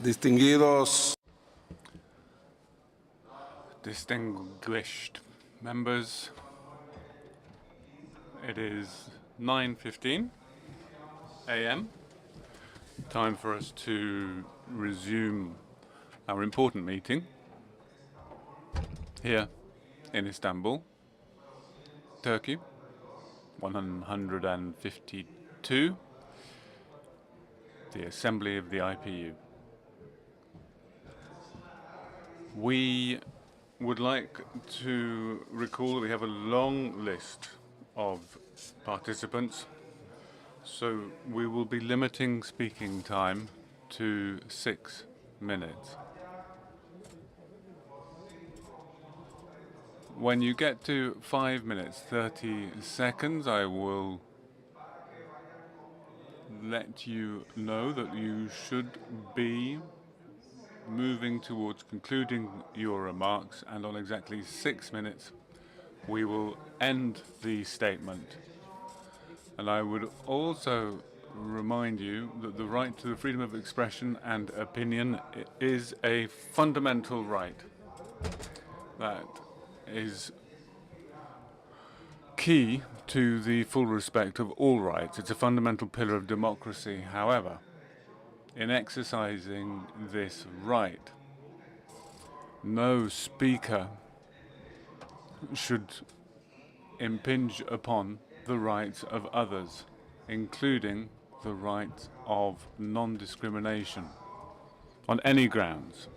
Distinguidos, distinguished members, it is 9:15 a.m. Time for us to resume our important meeting here in Istanbul, Turkey, 152, the Assembly of the IPU. We would like to recall that we have a long list of participants, so we will be limiting speaking time to 6 minutes. When you get to 5 minutes, 30 seconds, I will let you know that you should be moving towards concluding your remarks, and on exactly 6 minutes, we will end the statement. And I would also remind you that the right to the freedom of expression and opinion is a fundamental right that is key to the full respect of all rights. It's a fundamental pillar of democracy. However, in exercising this right, no speaker should impinge upon the rights of others, including the right of non-discrimination on any grounds.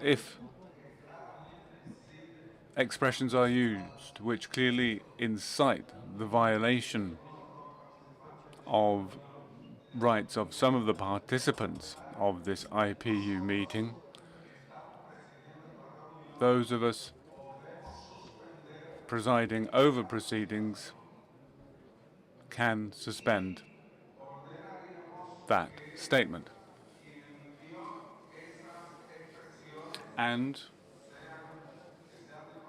If expressions are used which clearly incite the violation of rights of some of the participants of this IPU meeting, those of us presiding over proceedings can suspend that statement. And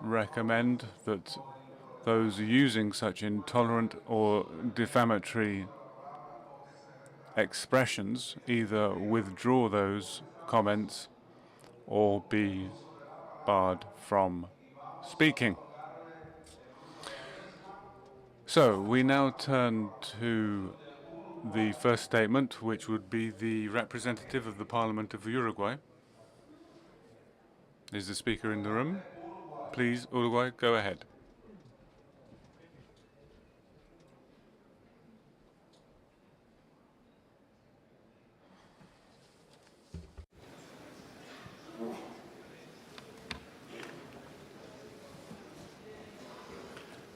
recommend that those using such intolerant or defamatory expressions either withdraw those comments or be barred from speaking. So we now turn to the first statement, which would be the representative of the Parliament of Uruguay. Is the speaker in the room? Please, Uruguay, go ahead.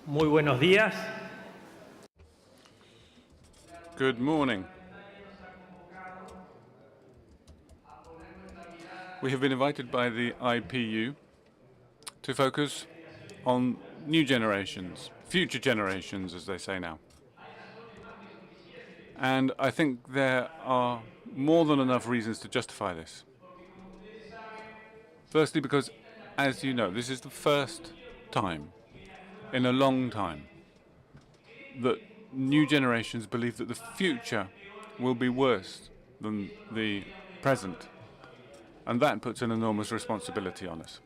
Muy buenos días. Good morning. We have been invited by the IPU to focus on new generations, future generations, as they say now. And I think there are more than enough reasons to justify this. Firstly, because, as you know, this is the first time in a long time that new generations believe that the future will be worse than the present. And that puts an enormous responsibility on us.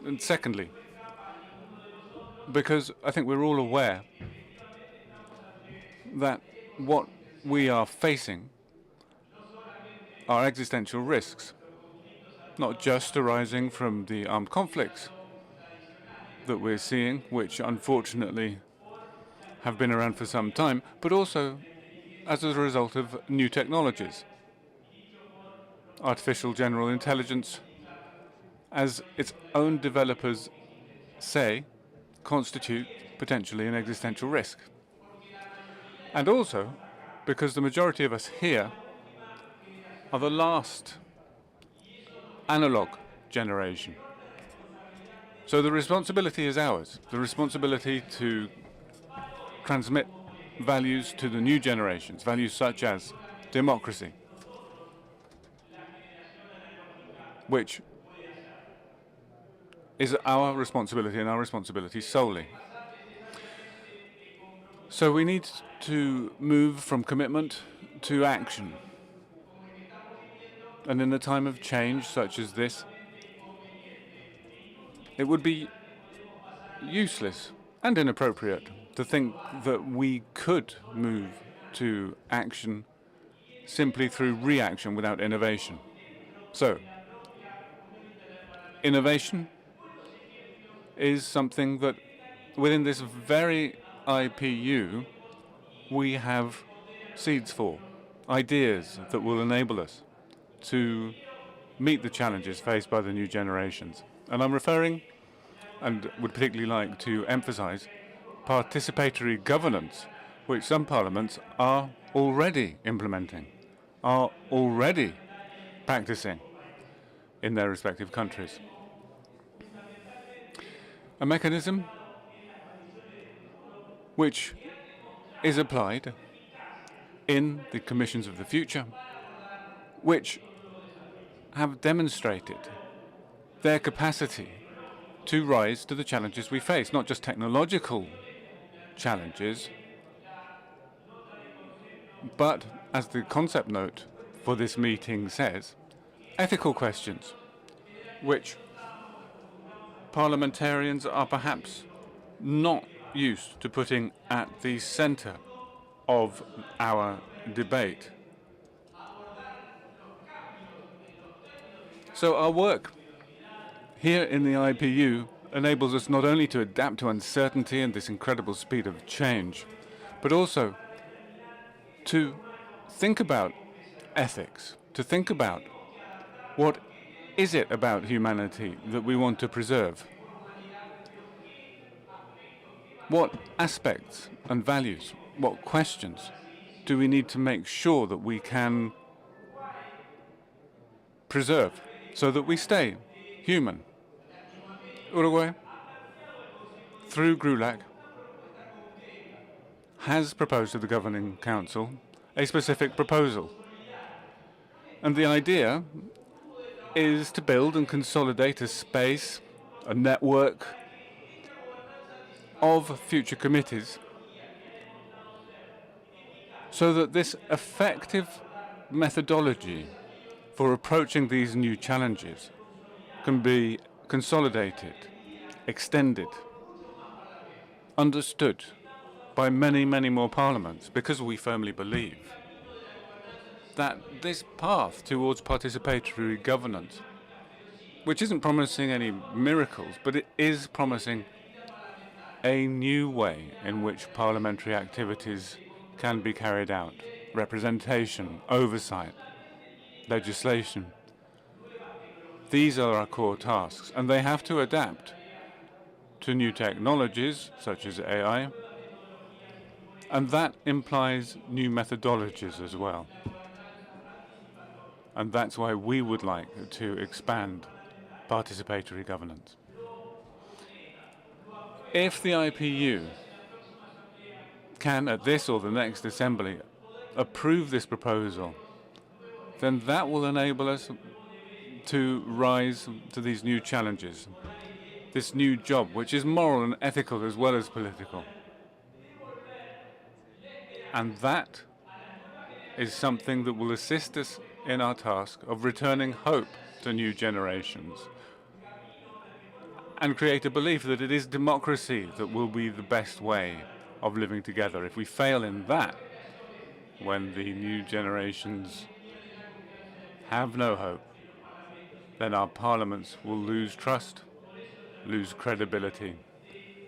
And secondly, because I think we're all aware that what we are facing are existential risks, not just arising from the armed conflicts that we're seeing, which unfortunately have been around for some time, but also as a result of new technologies. Artificial general intelligence, as its own developers say, constitute potentially an existential risk. And also because the majority of us here are the last analog generation. So the responsibility is ours, the responsibility to transmit values to the new generations, values such as democracy, which is our responsibility and our responsibility solely. So we need to move from commitment to action. And in a time of change such as this, it would be useless and inappropriate to think that we could move to action simply through reaction without innovation. So, innovation is something that within this very IPU we have seeds for, ideas that will enable us to meet the challenges faced by the new generations. And I'm referring, and would particularly like to emphasize, participatory governance, which some parliaments are already implementing, are already practicing in their respective countries. A mechanism which is applied in the commissions of the future, which have demonstrated their capacity to rise to the challenges we face, not just technological challenges, but, as the concept note for this meeting says, ethical questions, which parliamentarians are perhaps not used to putting at the center of our debate. So our work here in the IPU enables us not only to adapt to uncertainty and this incredible speed of change, but also to think about ethics, to think about what is it about humanity that we want to preserve? What aspects and values, what questions do we need to make sure that we can preserve so that we stay human? Uruguay, through GRULAC, has proposed to the Governing Council a specific proposal. And the idea is to build and consolidate a space, a network of future committees, so that this effective methodology for approaching these new challenges can be consolidated, extended, understood by many, many more parliaments, because we firmly believe that this path towards participatory governance, which isn't promising any miracles, but it is promising a new way in which parliamentary activities can be carried out. Representation, oversight, legislation. These are our core tasks, and they have to adapt to new technologies such as AI, and that implies new methodologies as well. And that's why we would like to expand participatory governance. If the IPU can, at this or the next assembly, approve this proposal, then that will enable us to rise to these new challenges, this new job, which is moral and ethical as well as political. And that is something that will assist us in our task of returning hope to new generations and create a belief that it is democracy that will be the best way of living together. If we fail in that, when the new generations have no hope, then our parliaments will lose trust, lose credibility.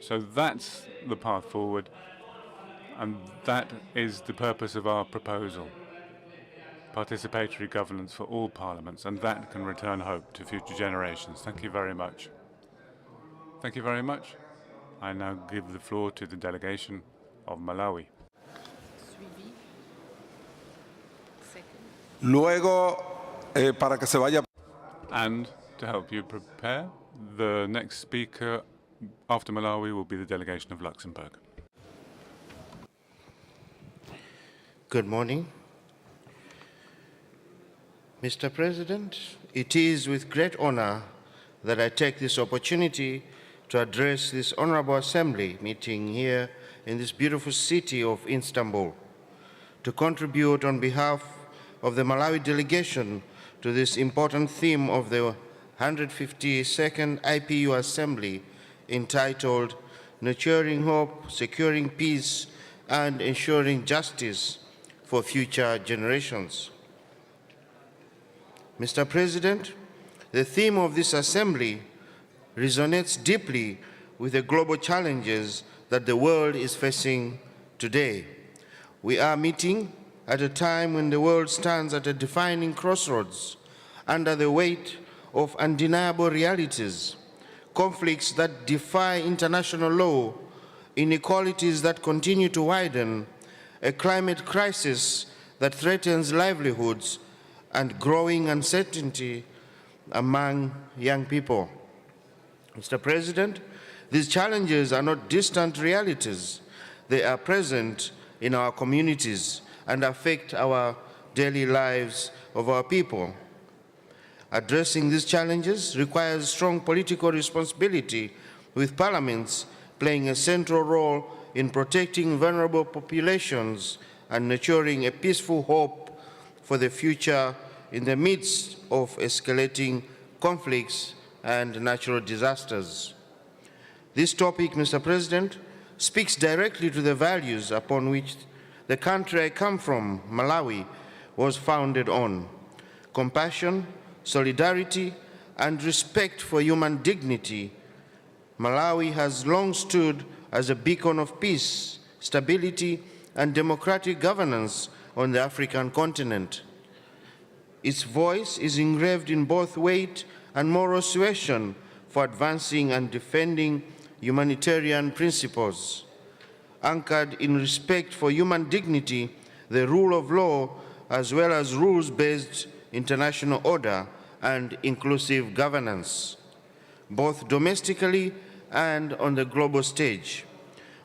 So that's the path forward, and that is the purpose of our proposal. Participatory governance for all parliaments, and that can return hope to future generations. Thank you very much. Thank you very much. I now give the floor to the delegation of Malawi. Luego, para que se vaya. And to help you prepare, the next speaker after Malawi will be the delegation of Luxembourg. Good morning. Mr. President, it is with great honor that I take this opportunity to address this Honorable Assembly meeting here in this beautiful city of Istanbul to contribute on behalf of the Malawi delegation to this important theme of the 152nd IPU Assembly entitled Nurturing Hope, Securing Peace, and Ensuring Justice for Future Generations. Mr. President, the theme of this assembly resonates deeply with the global challenges that the world is facing today. We are meeting at a time when the world stands at a defining crossroads under the weight of undeniable realities, conflicts that defy international law, inequalities that continue to widen, a climate crisis that threatens livelihoods, and growing uncertainty among young people. Mr. President, these challenges are not distant realities. They are present in our communities and affect our daily lives of our people. Addressing these challenges requires strong political responsibility, with parliaments playing a central role in protecting vulnerable populations and nurturing a peaceful hope for the future in the midst of escalating conflicts and natural disasters. This topic, Mr. President, speaks directly to the values upon which the country I come from, Malawi, was founded on: compassion, solidarity, and respect for human dignity. Malawi has long stood as a beacon of peace, stability, and democratic governance on the African continent. Its voice is engraved in both weight and moral suasion for advancing and defending humanitarian principles, anchored in respect for human dignity, the rule of law, as well as rules-based international order and inclusive governance, both domestically and on the global stage.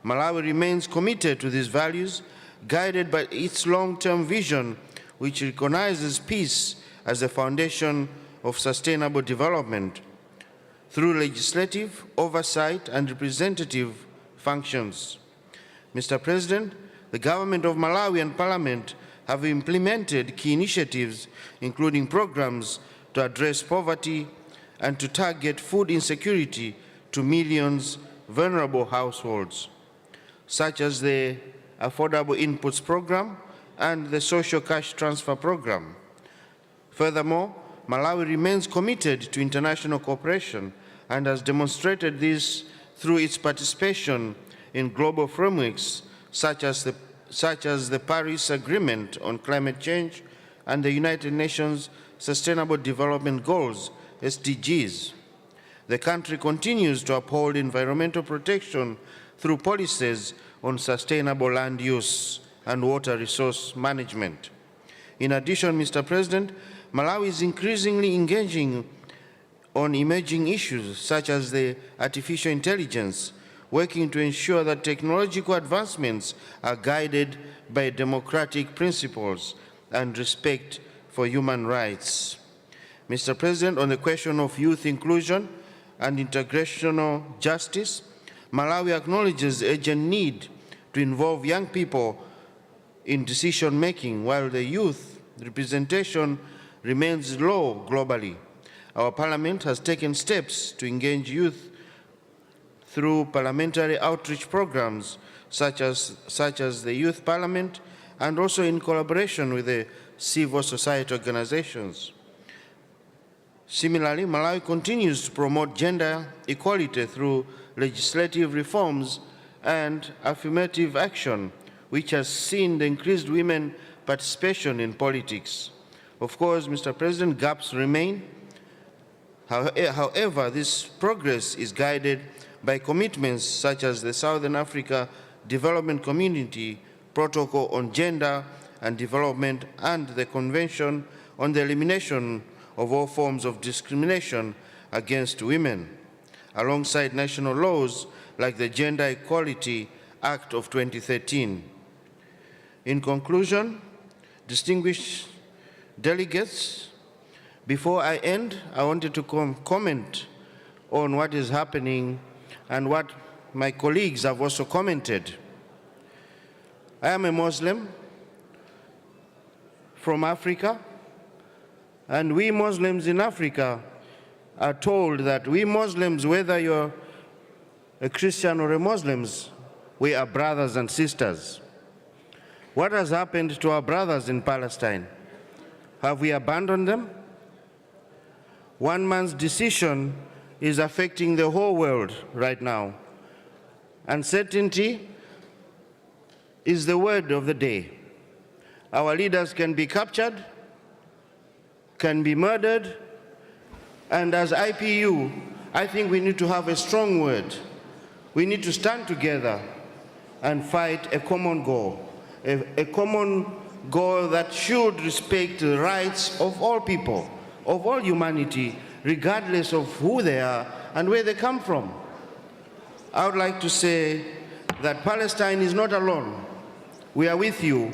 Malawi remains committed to these values, guided by its long-term vision, which recognizes peace as the foundation of sustainable development through legislative, oversight, and representative functions. Mr. President, the government of Malawi and Parliament have implemented key initiatives, including programs to address poverty and to target food insecurity to millions of vulnerable households, such as the Affordable Inputs Program and the Social Cash Transfer Program. Furthermore, Malawi remains committed to international cooperation and has demonstrated this through its participation in global frameworks such as the Paris Agreement on Climate Change and the United Nations Sustainable Development Goals, SDGs. The country continues to uphold environmental protection through policies on sustainable land use and water resource management. In addition, Mr. President, Malawi is increasingly engaging on emerging issues such as the artificial intelligence, working to ensure that technological advancements are guided by democratic principles and respect for human rights. Mr. President, on the question of youth inclusion and integrational justice, Malawi acknowledges the urgent need to involve young people in decision-making, while the youth representation remains low globally. Our Parliament has taken steps to engage youth through parliamentary outreach programs such as the Youth Parliament, and also in collaboration with the civil society organizations. Similarly, Malawi continues to promote gender equality through legislative reforms and affirmative action, which has seen the increased women participation in politics. Of course, Mr. President, gaps remain. However, this progress is guided by commitments such as the Southern Africa Development Community Protocol on Gender and Development and the Convention on the Elimination of All Forms of Discrimination against Women, alongside national laws like the Gender Equality Act of 2013. In conclusion, distinguished delegates, before I end, I wanted to comment on what is happening and what my colleagues have also commented. I am a Muslim from Africa, and we Muslims in Africa are told that we Muslims, whether you're a Christian or a Muslim, we are brothers and sisters. What has happened to our brothers in Palestine? Have we abandoned them? One man's decision is affecting the whole world right now. Uncertainty is the word of the day. Our leaders can be captured, can be murdered, and as IPU, I think we need to have a strong word. We need to stand together and fight a common goal, a common goal that should respect the rights of all people, of all humanity, regardless of who they are and where they come from. I would like to say that Palestine is not alone. We are with you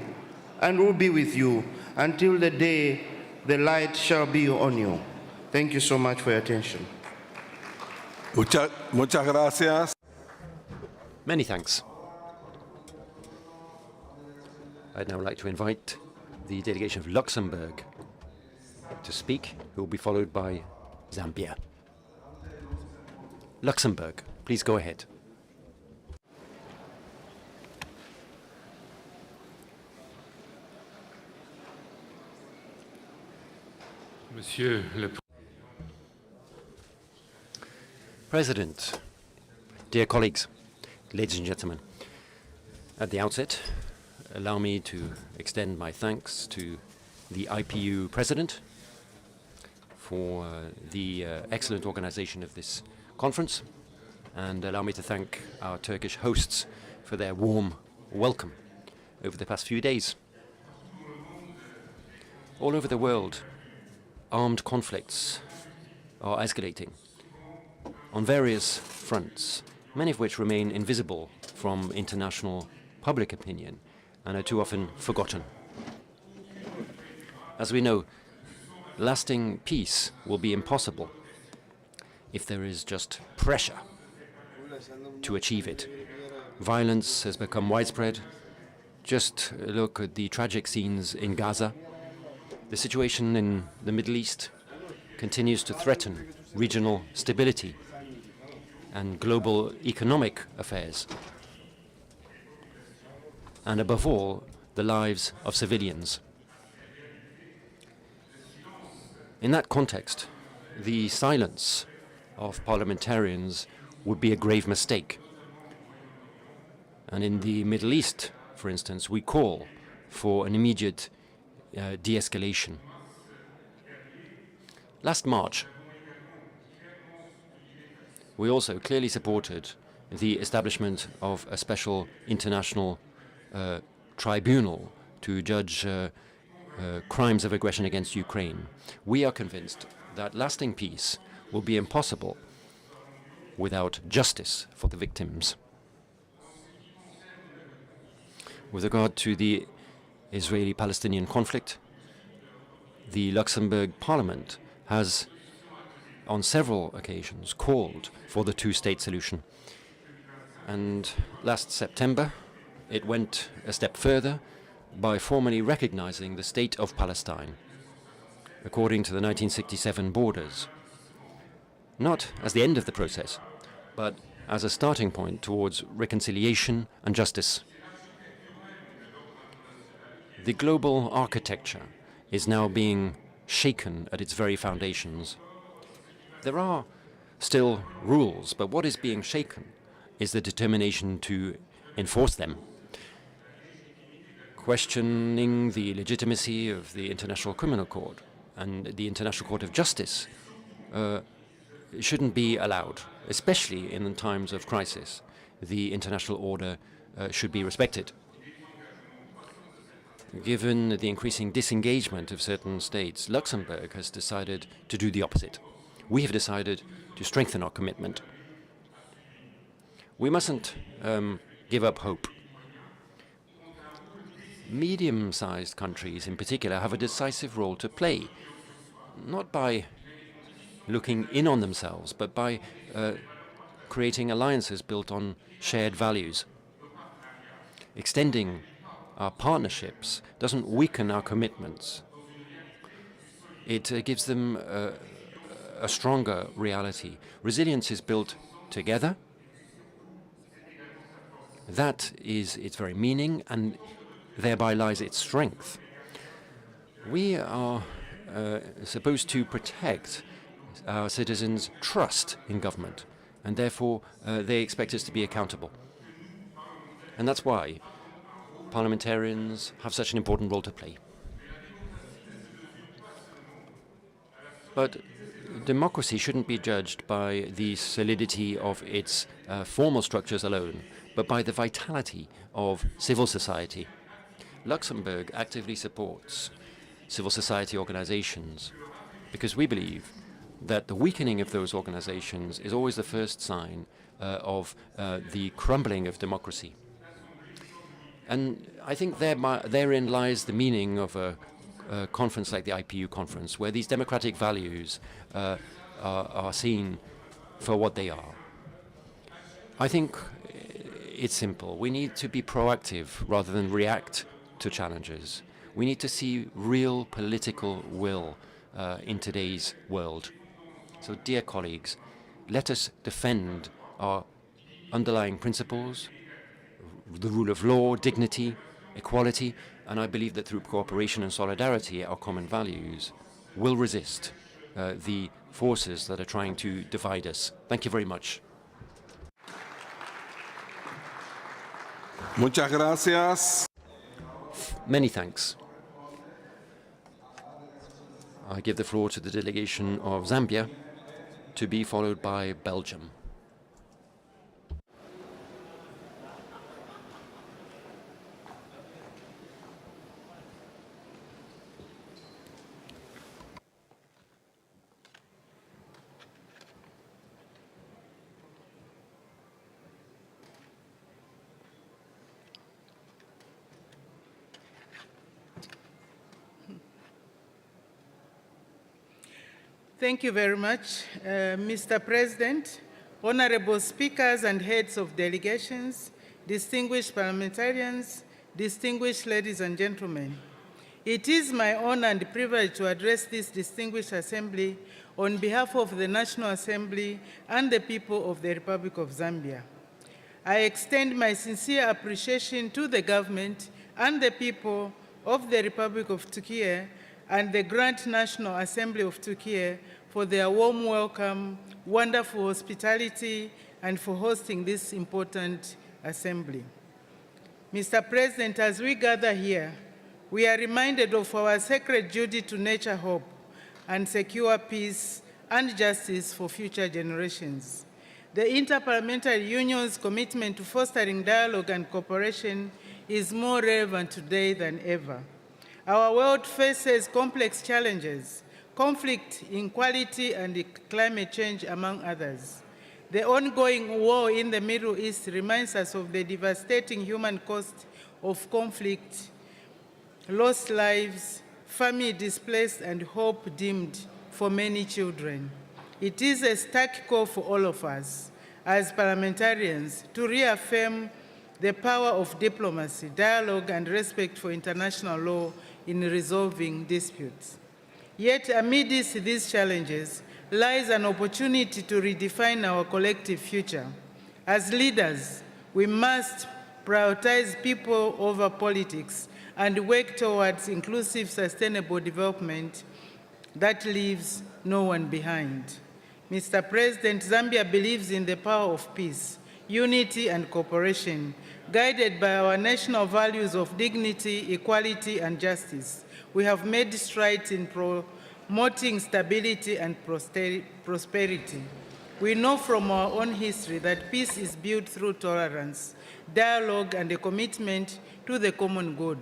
and will be with you until the day the light shall be on you. Thank you so much for your attention. Muchas gracias. Many thanks. I'd now like to invite the delegation of Luxembourg to speak, who will be followed by Zambia. Luxembourg, please go ahead. Monsieur le President, dear colleagues, ladies and gentlemen, at the outset, allow me to extend my thanks to the IPU President for the excellent organization of this conference, and allow me to thank our Turkish hosts for their warm welcome over the past few days. All over the world, armed conflicts are escalating on various fronts, many of which remain invisible from international public opinion and are too often forgotten. As we know, lasting peace will be impossible if there is just pressure to achieve it. Violence has become widespread. Just look at the tragic scenes in Gaza. The situation in the Middle East continues to threaten regional stability and global economic affairs, and above all, the lives of civilians. In that context, the silence of parliamentarians would be a grave mistake. And in the Middle East, for instance, we call for an immediate de-escalation. Last March, we also clearly supported the establishment of a special international tribunal to judge crimes of aggression against Ukraine. We are convinced that lasting peace will be impossible without justice for the victims. With regard to the Israeli-Palestinian conflict, the Luxembourg Parliament has on several occasions called for the two-state solution. And last September, it went a step further by formally recognizing the state of Palestine, according to the 1967 borders, not as the end of the process, but as a starting point towards reconciliation and justice. The global architecture is now being shaken at its very foundations. There are still rules, but what is being shaken is the determination to enforce them. Questioning the legitimacy of the International Criminal Court and the International Court of Justice shouldn't be allowed, especially in times of crisis. The international order should be respected. Given the increasing disengagement of certain states, Luxembourg has decided to do the opposite. We have decided to strengthen our commitment. We mustn't give up hope. Medium-sized countries in particular have a decisive role to play, not by looking in on themselves, but by creating alliances built on shared values, extending our partnerships, doesn't weaken our commitments. It gives them a stronger reality. Resilience is built together. That is its very meaning, and thereby lies its strength. We are supposed to protect our citizens' trust in government, and therefore they expect us to be accountable. And that's why parliamentarians have such an important role to play. But democracy shouldn't be judged by the solidity of its formal structures alone, but by the vitality of civil society. Luxembourg actively supports civil society organizations because we believe that the weakening of those organizations is always the first sign of the crumbling of democracy. And I think therein lies the meaning of a conference like the IPU conference, where these democratic values are seen for what they are. I think it's simple. We need to be proactive rather than react to challenges. We need to see real political will in today's world. So, dear colleagues, let us defend our underlying principles, the rule of law, dignity, equality, and I believe that through cooperation and solidarity, our common values will resist the forces that are trying to divide us. Thank you very much. Muchas gracias. Many thanks. I give the floor to the delegation of Zambia, to be followed by Belgium. Thank you very much, Mr. President, honorable speakers and heads of delegations, distinguished parliamentarians, distinguished ladies and gentlemen. It is my honor and privilege to address this distinguished assembly on behalf of the National Assembly and the people of the Republic of Zambia. I extend my sincere appreciation to the government and the people of the Republic of Turkey and the Grand National Assembly of Turkey for their warm welcome, wonderful hospitality, and for hosting this important assembly. Mr. President, as we gather here, we are reminded of our sacred duty to nurture hope and secure peace and justice for future generations. The Interparliamentary Union's commitment to fostering dialogue and cooperation is more relevant today than ever. Our world faces complex challenges, conflict, inequality, and climate change, among others. The ongoing war in the Middle East reminds us of the devastating human cost of conflict, lost lives, family displaced, and hope dimmed for many children. It is a stark call for all of us as parliamentarians to reaffirm the power of diplomacy, dialogue, and respect for international law in resolving disputes. Yet amidst these challenges lies an opportunity to redefine our collective future. As leaders, we must prioritize people over politics and work towards inclusive, sustainable development that leaves no one behind. Mr. President, Zambia believes in the power of peace, unity, and cooperation, guided by our national values of dignity, equality, and justice. We have made strides in promoting stability and prosperity. We know from our own history that peace is built through tolerance, dialogue, and a commitment to the common good.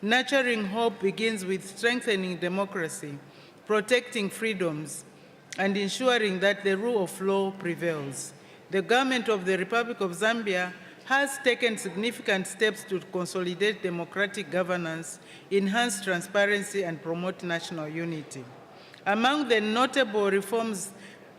Nurturing hope begins with strengthening democracy, protecting freedoms, and ensuring that the rule of law prevails. The government of the Republic of Zambia has taken significant steps to consolidate democratic governance, enhance transparency, and promote national unity. Among the notable reforms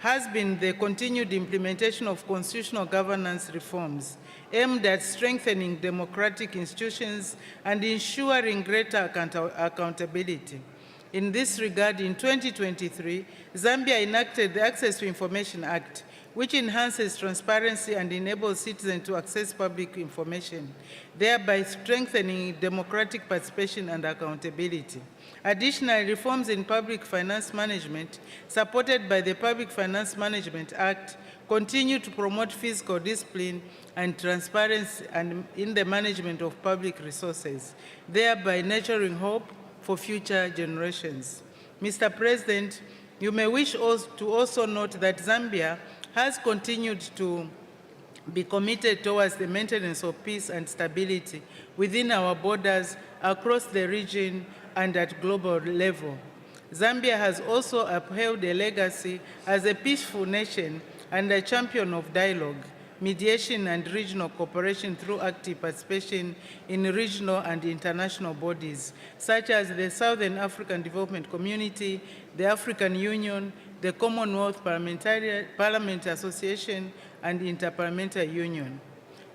has been the continued implementation of constitutional governance reforms aimed at strengthening democratic institutions and ensuring greater accountability. In this regard, in 2023, Zambia enacted the Access to Information Act, which enhances transparency and enables citizens to access public information, thereby strengthening democratic participation and accountability. Additionally, reforms in public finance management, supported by the Public Finance Management Act, continue to promote fiscal discipline and transparency in the management of public resources, thereby nurturing hope for future generations. Mr. President, you may wish to also note that Zambia has continued to be committed towards the maintenance of peace and stability within our borders, across the region, and at global level. Zambia has also upheld a legacy as a peaceful nation and a champion of dialogue, mediation, and regional cooperation through active participation in regional and international bodies, such as the Southern African Development Community, the African Union, the Commonwealth Parliament Association, and Interparliamentary Union.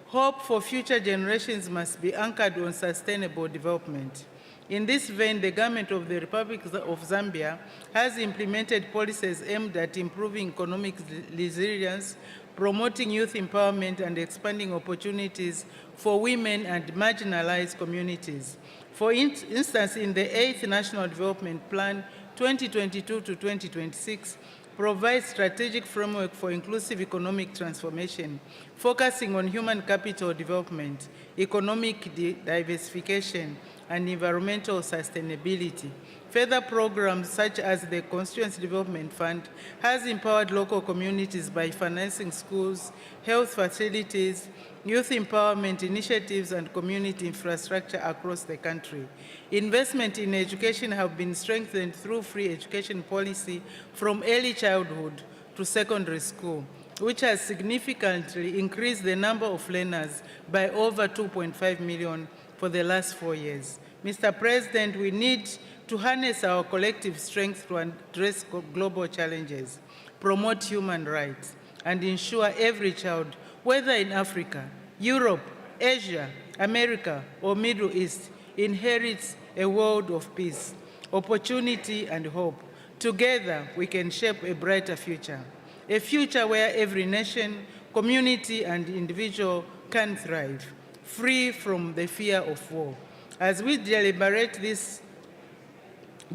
Hope for future generations must be anchored on sustainable development. In this vein, the government of the Republic of Zambia has implemented policies aimed at improving economic resilience, promoting youth empowerment, and expanding opportunities for women and marginalized communities. For instance, in the 8th National Development Plan 2022 to 2026, provides strategic framework for inclusive economic transformation, focusing on human capital development, economic diversification, and environmental sustainability. Further programs such as the Constituency Development Fund has empowered local communities by financing schools, health facilities, youth empowerment initiatives, and community infrastructure across the country. Investment in education have been strengthened through free education policy from early childhood to secondary school, which has significantly increased the number of learners by over 2.5 million for the last 4 years. Mr. President, we need to harness our collective strength to address global challenges, promote human rights, and ensure every child, whether in Africa, Europe, Asia, America, or Middle East, inherits a world of peace, opportunity, and hope. Together, we can shape a brighter future, a future where every nation, community, and individual can thrive, free from the fear of war. As we deliberate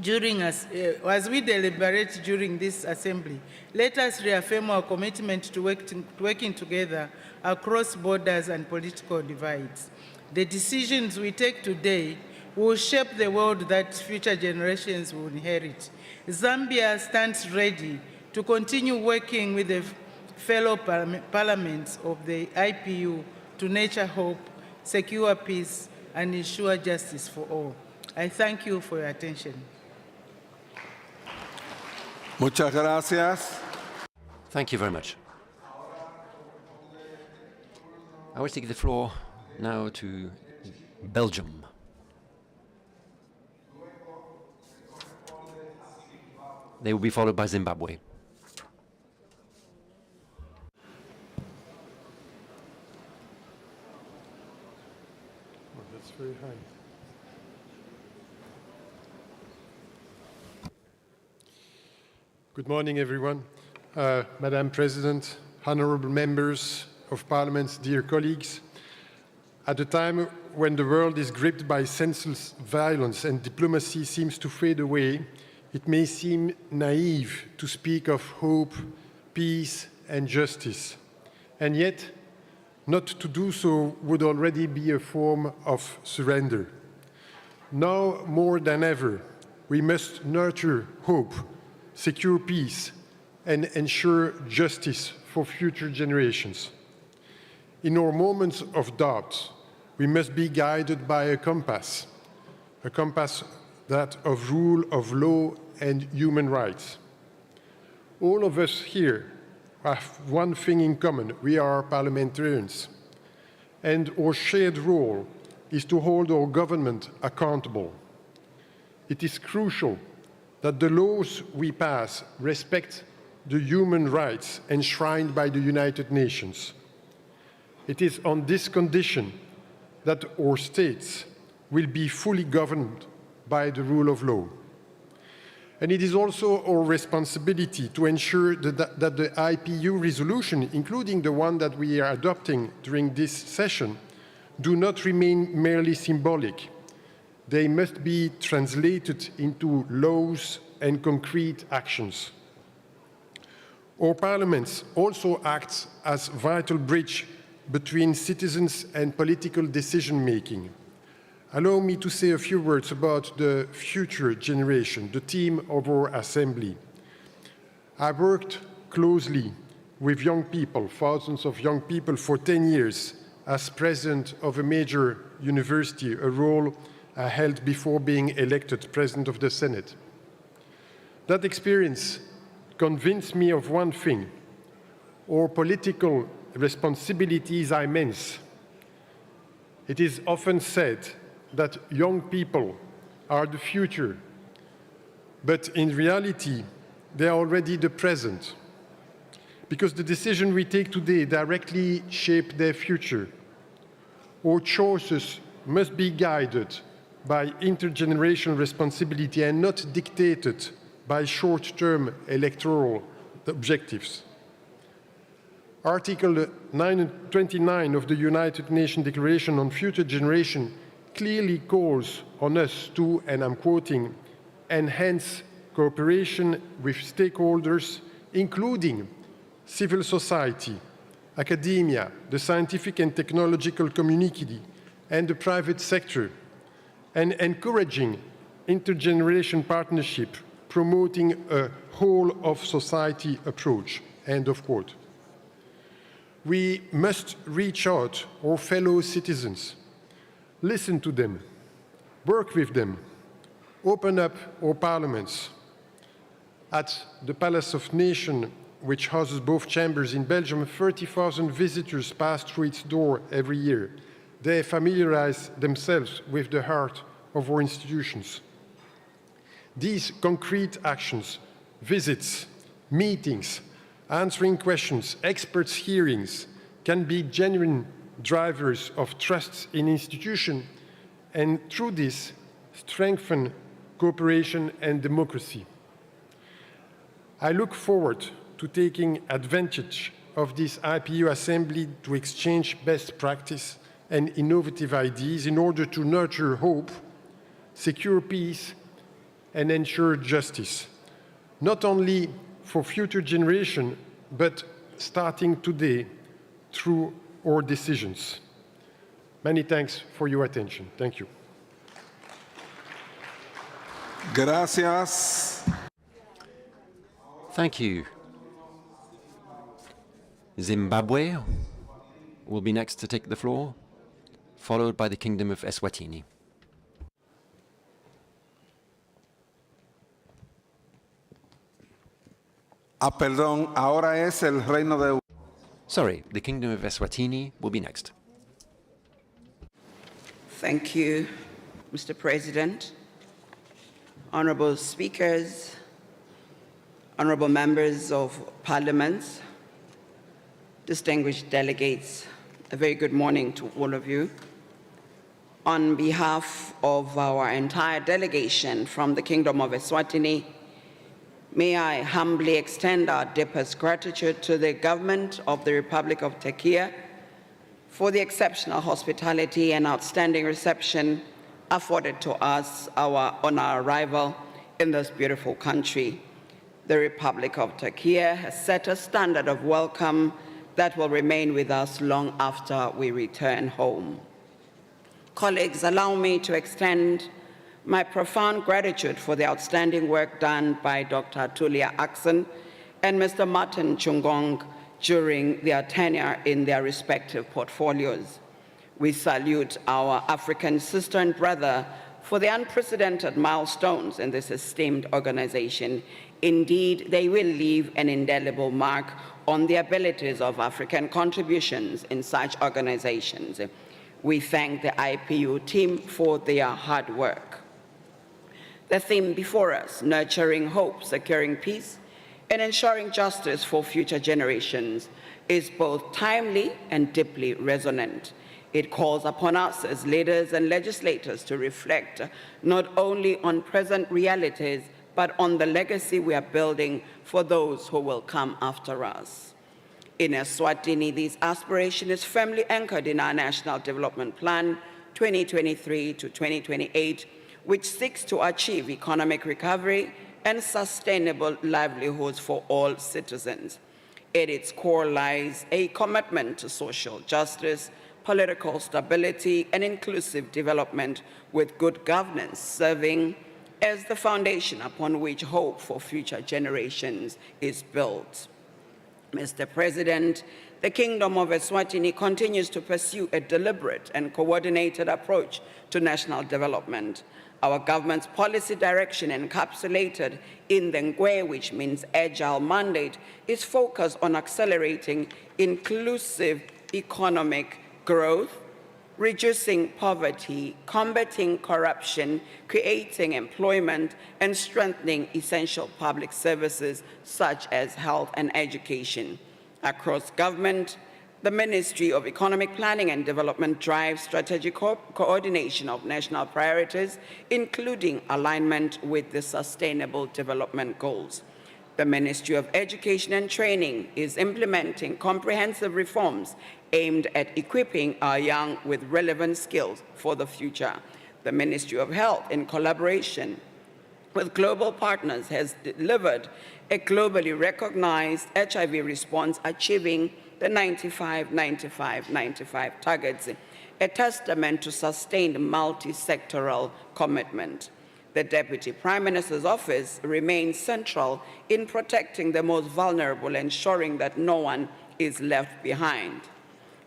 during this assembly, let us reaffirm our commitment to working together across borders and political divides. The decisions we take today will shape the world that future generations will inherit. Zambia stands ready to continue working with the fellow parliaments of the IPU to nurture hope, secure peace, and ensure justice for all. I thank you for your attention. Muchas gracias. Thank you very much. I will take the floor now to Belgium. They will be followed by Zimbabwe. That's very high. Good morning, everyone. Madam President, honorable members of Parliament, dear colleagues. At a time when the world is gripped by senseless violence and diplomacy seems to fade away, it may seem naive to speak of hope, peace, and justice. And yet, not to do so would already be a form of surrender. Now more than ever, we must nurture hope, secure peace, and ensure justice for future generations. In our moments of doubt, we must be guided by a compass that of rule of law and human rights. All of us here have one thing in common: we are parliamentarians, and our shared role is to hold our government accountable. It is crucial that the laws we pass respect the human rights enshrined by the United Nations. It is on this condition that our states will be fully governed by the rule of law. And it is also our responsibility to ensure that the IPU resolution, including the one that we are adopting during this session, do not remain merely symbolic. They must be translated into laws and concrete actions. Our parliaments also act as vital bridge between citizens and political decision-making. Allow me to say a few words about the future generation, the theme of our assembly. I worked closely with young people, thousands of young people, for 10 years as president of a major university, a role I held before being elected president of the Senate. That experience convinced me of one thing: our political responsibility is immense. It is often said that young people are the future, but in reality, they are already the present, because the decisions we take today directly shape their future. Our choices must be guided by intergenerational responsibility and not dictated by short-term electoral objectives. Article 29 of the United Nations Declaration on Future Generation clearly calls on us to, and I'm quoting, enhance cooperation with stakeholders, including civil society, academia, the scientific and technological community, and the private sector, and encouraging intergeneration partnership, promoting a whole-of-society approach, end of quote. We must reach out our fellow citizens, listen to them, work with them, open up our parliaments. At the Palace of Nations, which houses both chambers in Belgium, 30,000 visitors pass through its door every year. They familiarize themselves with the heart of our institutions. These concrete actions, visits, meetings, answering questions, experts' hearings, can be genuine drivers of trust in institutions, and through this, strengthen cooperation and democracy. I look forward to taking advantage of this IPU Assembly to exchange best practice and innovative ideas in order to nurture hope, secure peace, and ensure justice, not only for future generations, but starting today through our decisions. Many thanks for your attention. Thank you. Gracias. Thank you. Zimbabwe will be next to take the floor, followed by the Kingdom of Eswatini. Perdón, ahora es el Reino de... Sorry, the Kingdom of Eswatini will be next. Thank you, Mr. President. Honorable speakers, honorable members of parliament, distinguished delegates, a very good morning to all of you. On behalf of our entire delegation from the Kingdom of Eswatini, may I humbly extend our deepest gratitude to the government of the Republic of Turkey for the exceptional hospitality and outstanding reception afforded to us on our arrival in this beautiful country. The Republic of Turkey has set a standard of welcome that will remain with us long after we return home. Colleagues, allow me to extend my profound gratitude for the outstanding work done by Dr. Tulia Axon and Mr. Martin Chungong during their tenure in their respective portfolios. We salute our African sister and brother for the unprecedented milestones in this esteemed organization. Indeed, they will leave an indelible mark on the abilities of African contributions in such organizations. We thank the IPU team for their hard work. The theme before us, nurturing hope, securing peace, and ensuring justice for future generations is both timely and deeply resonant. It calls upon us as leaders and legislators to reflect not only on present realities, but on the legacy we are building for those who will come after us. In Eswatini, this aspiration is firmly anchored in our National Development Plan 2023 to 2028, which seeks to achieve economic recovery and sustainable livelihoods for all citizens. At its core lies a commitment to social justice, political stability, and inclusive development with good governance serving as the foundation upon which hope for future generations is built. Mr. President, the Kingdom of Eswatini continues to pursue a deliberate and coordinated approach to national development. Our government's policy direction, encapsulated in the Ngwe, which means agile mandate, is focused on accelerating inclusive economic growth, reducing poverty, combating corruption, creating employment, and strengthening essential public services such as health and education. Across government, the Ministry of Economic Planning and Development drives strategic coordination of national priorities, including alignment with the Sustainable Development Goals. The Ministry of Education and Training is implementing comprehensive reforms aimed at equipping our young with relevant skills for the future. The Ministry of Health, in collaboration with global partners, has delivered a globally recognized HIV response, achieving the 95-95-95 targets, a testament to sustained multi-sectoral commitment. The Deputy Prime Minister's office remains central in protecting the most vulnerable, ensuring that no one is left behind.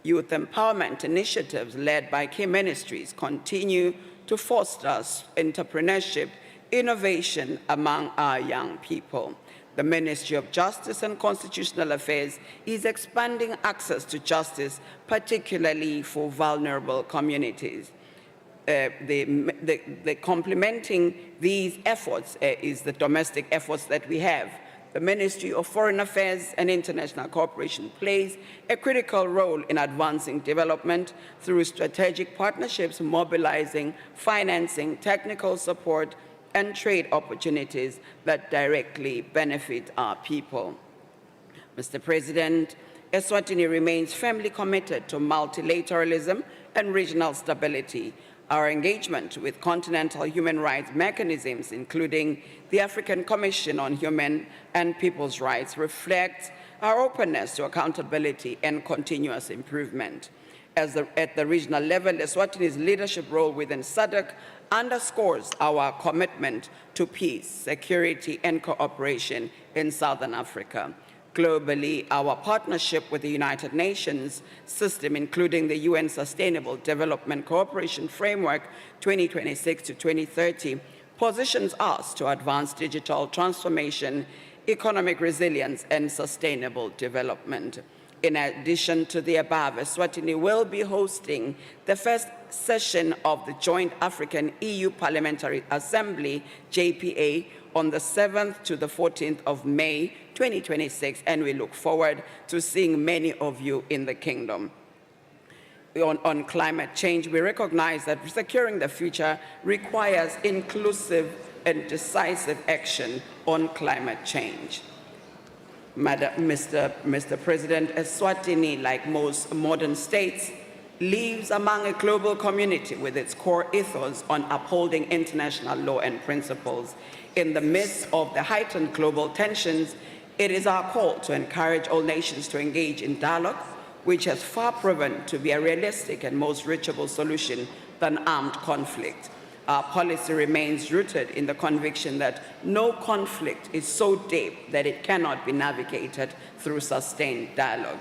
Youth empowerment initiatives led by key ministries continue to foster entrepreneurship, innovation among our young people. The Ministry of Justice and Constitutional Affairs is expanding access to justice, particularly for vulnerable communities. Complementing these efforts is the domestic efforts that we have. The Ministry of Foreign Affairs and International Cooperation plays a critical role in advancing development through strategic partnerships, mobilizing, financing, technical support, and trade opportunities that directly benefit our people. Mr. President, Eswatini remains firmly committed to multilateralism and regional stability. Our engagement with continental human rights mechanisms, including the African Commission on Human and People's Rights, reflects our openness to accountability and continuous improvement. At the regional level, Eswatini's leadership role within SADC underscores our commitment to peace, security, and cooperation in Southern Africa. Globally, our partnership with the United Nations system, including the UN Sustainable Development Cooperation Framework 2026 to 2030, positions us to advance digital transformation, economic resilience, and sustainable development. In addition to the above, Eswatini will be hosting the first session of the Joint African EU Parliamentary Assembly, JPA, on the 7th to the 14th of May 2026, and we look forward to seeing many of you in the Kingdom. On climate change, we recognize that securing the future requires inclusive and decisive action on climate change. Mr. President, Eswatini, like most modern states, lives among a global community with its core ethos on upholding international law and principles. In the midst of the heightened global tensions, it is our call to encourage all nations to engage in dialogue, which has far proven to be a realistic and most reachable solution than armed conflict. Our policy remains rooted in the conviction that no conflict is so deep that it cannot be navigated through sustained dialogue.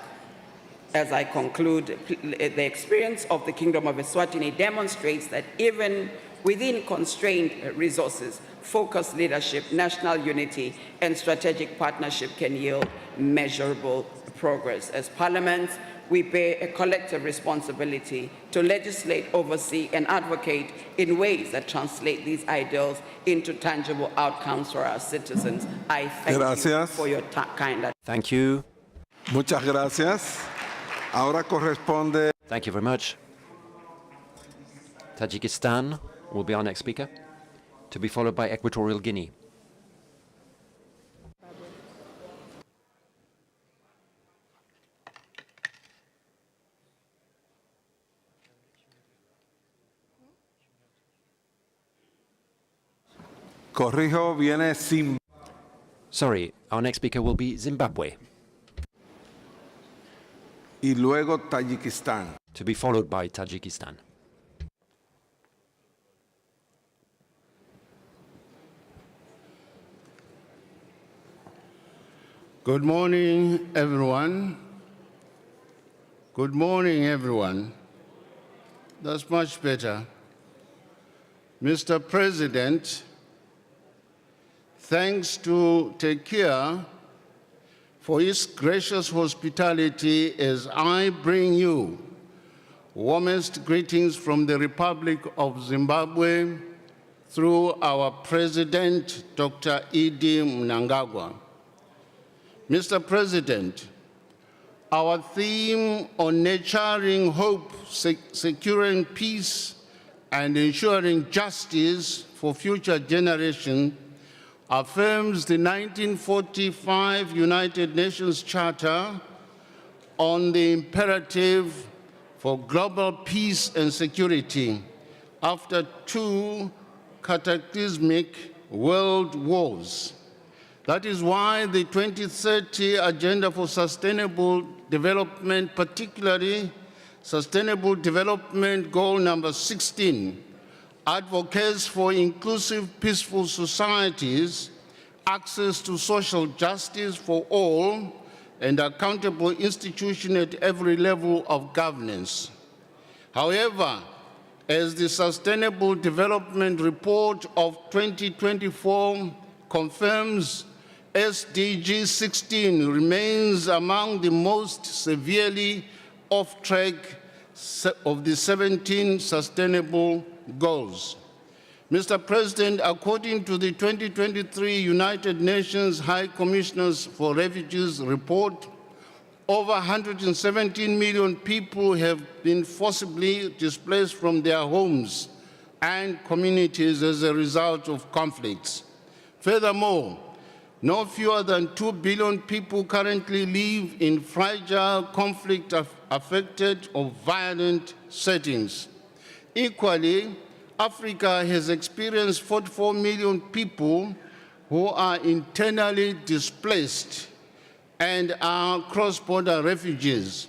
As I conclude, the experience of the Kingdom of Eswatini demonstrates that even within constrained resources, focused leadership, national unity, and strategic partnership can yield measurable progress. As parliaments, we bear a collective responsibility to legislate, oversee, and advocate in ways that translate these ideals into tangible outcomes for our citizens. I thank you Gracias. for your kind attention. Thank you. Muchas gracias. Ahora corresponde Thank you very much. Tajikistan will be our next speaker, to be followed by Equatorial Guinea. corrijo, viene Zimbabue. Sorry, our next speaker will be Zimbabwe, Y luego Tayikistán. to be followed by Tajikistan. Good morning, everyone. Good morning, everyone. That's much better. Mr. President, thanks to Tekia for his gracious hospitality as I bring you warmest greetings from the Republic of Zimbabwe through our President, Dr. Idi Mnangagwa. Mr. President, our theme on nurturing hope, securing peace, and ensuring justice for future generations affirms the 1945 United Nations Charter on the imperative for global peace and security after two cataclysmic world wars. That is why the 2030 Agenda for Sustainable Development, particularly Sustainable Development Goal number 16, advocates for inclusive, peaceful societies, access to social justice for all, and accountable institutions at every level of governance. However, as the Sustainable Development Report of 2024 confirms, SDG 16 remains among the most severely off track of the 17 sustainable goals. Mr. President, according to the 2023 United Nations High Commissioners for Refugees report, over 117 million people have been forcibly displaced from their homes and communities as a result of conflicts. Furthermore, no fewer than 2 billion people currently live in fragile, conflict-affected or violent settings. Equally, Africa has experienced 44 million people who are internally displaced and are cross-border refugees.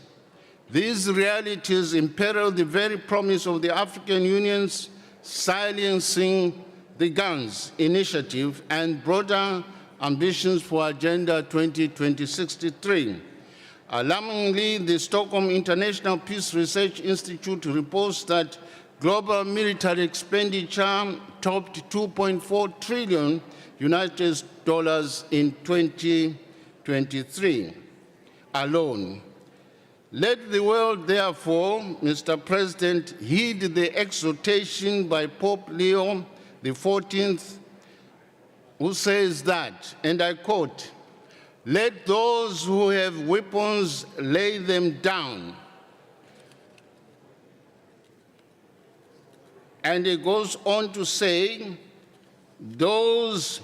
These realities imperil the very promise of the African Union's Silencing the Guns initiative and broader ambitions for Agenda 2063. Alarmingly, the Stockholm International Peace Research Institute reports that global military expenditure topped $2.4 trillion in 2023 alone. Let the world, therefore, Mr. President, heed the exhortation by Pope Leo XIV, who says that, and I quote, "Let those who have weapons lay them down." And he goes on to say, those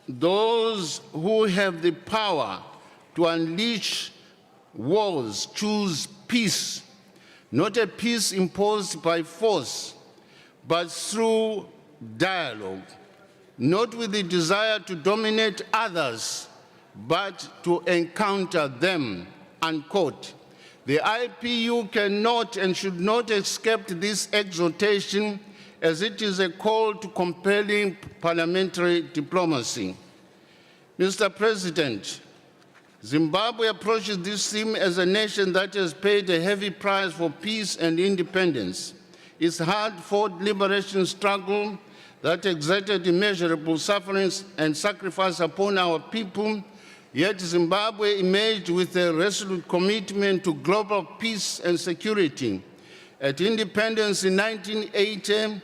who have the power to unleash wars choose peace, not a peace imposed by force, but through dialogue, not with the desire to dominate others, but to encounter them, unquote. The IPU cannot and should not accept this exhortation as it is a call to compelling parliamentary diplomacy. Mr. President, Zimbabwe approaches this theme as a nation that has paid a heavy price for peace and independence. Its hard-fought liberation struggle that exerted immeasurable sufferings and sacrifice upon our people Yet Zimbabwe emerged with a resolute commitment to global peace and security. At independence in 1980,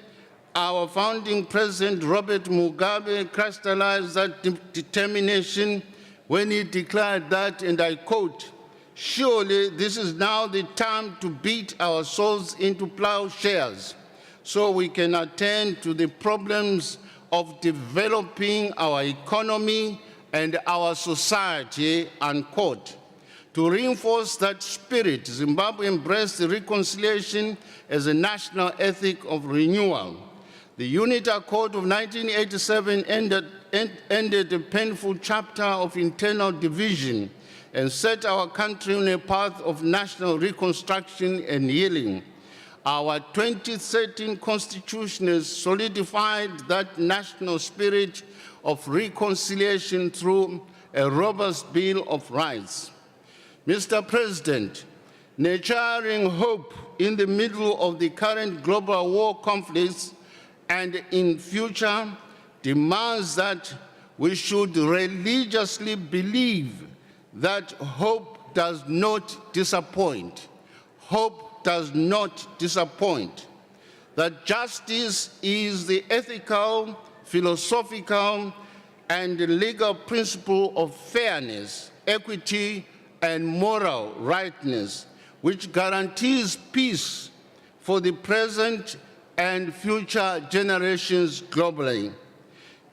our founding president, Robert Mugabe, crystallized that determination when he declared that, and I quote, "Surely this is now the time to beat our souls into plowshares so we can attend to the problems of developing our economy and our society," unquote. To reinforce that spirit, Zimbabwe embraced reconciliation as a national ethic of renewal. The UNITA Code of 1987 ended a painful chapter of internal division and set our country on a path of national reconstruction and healing. Our 2013 Constitution has solidified that national spirit of reconciliation through a robust Bill of Rights. Mr. President, nurturing hope in the middle of the current global war conflicts and in future demands that we should religiously believe that hope does not disappoint. Hope does not disappoint. That justice is the ethical, philosophical, and legal principle of fairness, equity, and moral rightness, which guarantees peace for the present and future generations globally.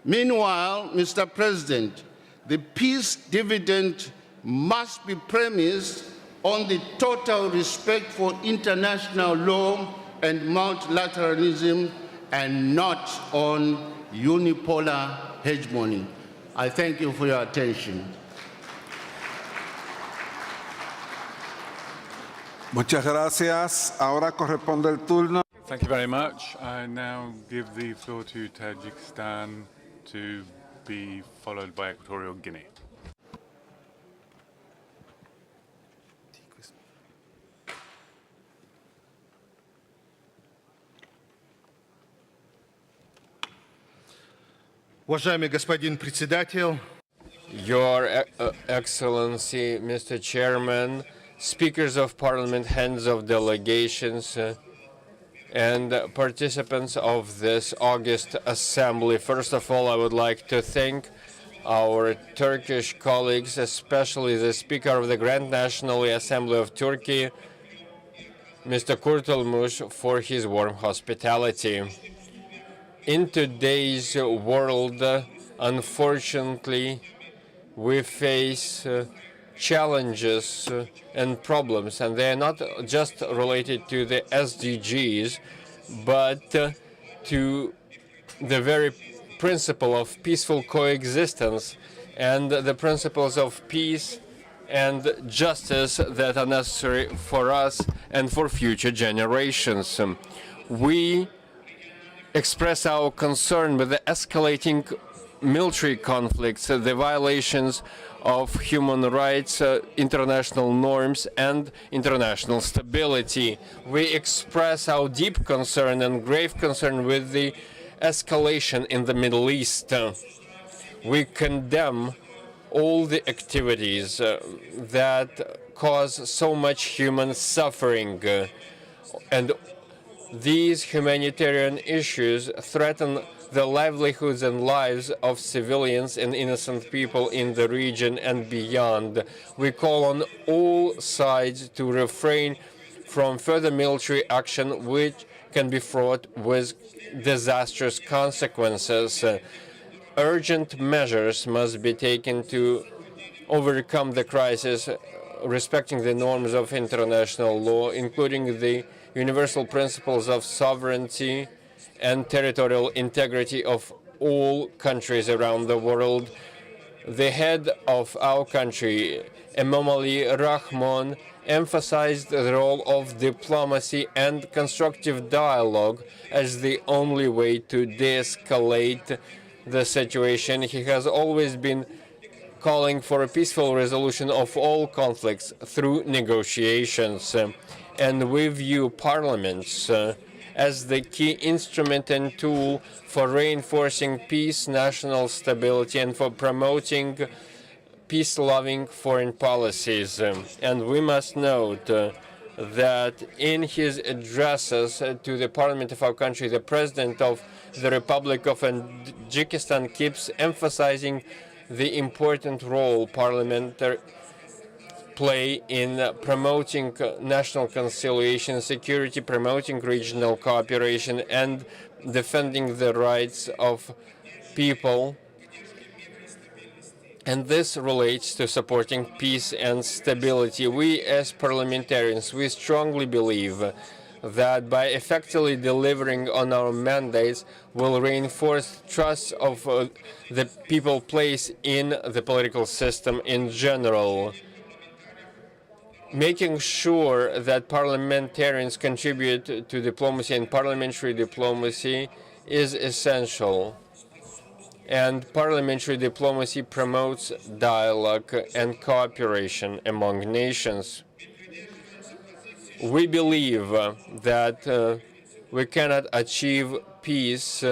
Meanwhile, Mr. President, the peace dividend must be premised on the total respect for international law and multilateralism and not on unipolar hegemony. I thank you for your attention. Muchas gracias. Ahora corresponde el turno. Thank you very much. I now give the floor to Tajikistan to be followed by Equatorial Guinea. Уважаемый господин председатель, Your Excellency, Mr. Chairman, speakers of parliament, heads of delegations, and participants of this August Assembly. First of all, I would like to thank our Turkish colleagues, especially the Speaker of the Grand National Assembly of Turkey, Mr. Kurtulmuş, for his warm hospitality. In today's world, unfortunately, we face challenges and problems, and they are not just related to the SDGs, but to the very principle of peaceful coexistence and the principles of peace and justice that are necessary for us and for future generations. We express our concern with the escalating military conflicts, the violations of human rights, international norms, and international stability. We express our deep concern and grave concern with the escalation in the Middle East. We condemn all the activities that cause so much human suffering, and these humanitarian issues threaten the livelihoods and lives of civilians and innocent people in the region and beyond. We call on all sides to refrain from further military action which can be fraught with disastrous consequences. Urgent measures must be taken to overcome the crisis, respecting the norms of international law, including the universal principles of sovereignty and territorial integrity of all countries around the world. The head of our country, Emomali Rahmon, emphasized the role of diplomacy and constructive dialogue as the only way to de-escalate the situation. He has always been calling for a peaceful resolution of all conflicts through negotiations. And we view parliaments as the key instrument and tool for reinforcing peace, national stability, and for promoting peace-loving foreign policies. And we must note that in his addresses to the parliament of our country, the President of the Republic of Tajikistan keeps emphasizing the important role parliament play in promoting national conciliation, security, promoting regional cooperation, and defending the rights of people. And this relates to supporting peace and stability. We as parliamentarians, we strongly believe that by effectively delivering on our mandates will reinforce trust of the people place in the political system in general. Making sure that parliamentarians contribute to diplomacy and parliamentary diplomacy is essential. And parliamentary diplomacy promotes dialogue and cooperation among nations. We believe that we cannot achieve peace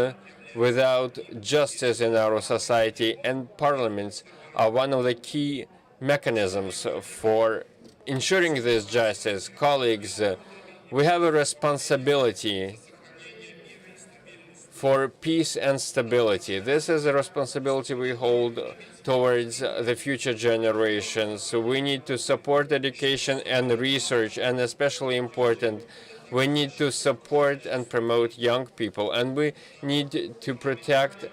without justice in our society, and parliaments are one of the key mechanisms for ensuring this justice. Colleagues, we have a responsibility for peace and stability. This is a responsibility we hold towards the future generations. So we need to support education and research, and especially important, we need to support and promote young people, and we need to protect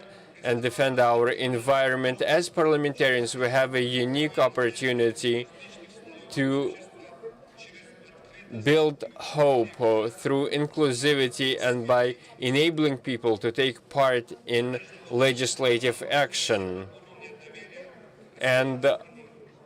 and defend our environment. As parliamentarians, we have a unique opportunity to build hope through inclusivity and by enabling people to take part in legislative action. And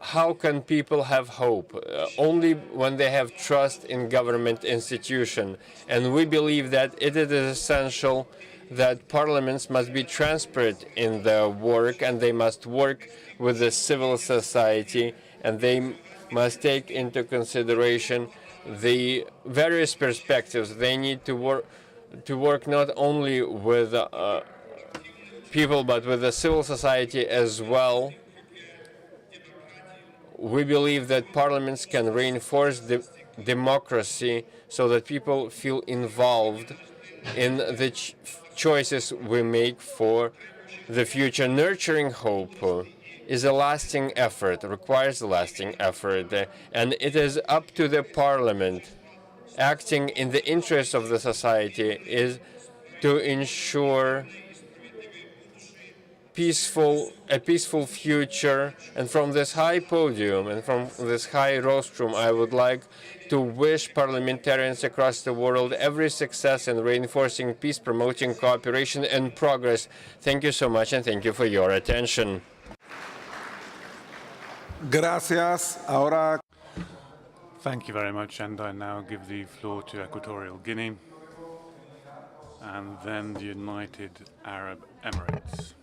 how can people have hope? Only when they have trust in government institution. And we believe that it is essential that parliaments must be transparent in their work, and they must work with the civil society, and they must take into consideration the various perspectives. They need to work not only with people, but with the civil society as well. We believe that parliaments can reinforce the democracy so that people feel involved in the choices we make for the future. Nurturing hope is a lasting effort, requires a lasting effort, and it is up to the parliament, acting in the interest of the society, is to ensure a peaceful future. And from this high podium and from this high rostrum, I would like to wish parliamentarians across the world every success in reinforcing peace, promoting cooperation and progress. Thank you so much, and thank you for your attention. Gracias. Ahora Thank you very much, and I now give the floor to Equatorial Guinea and then the United Arab Emirates.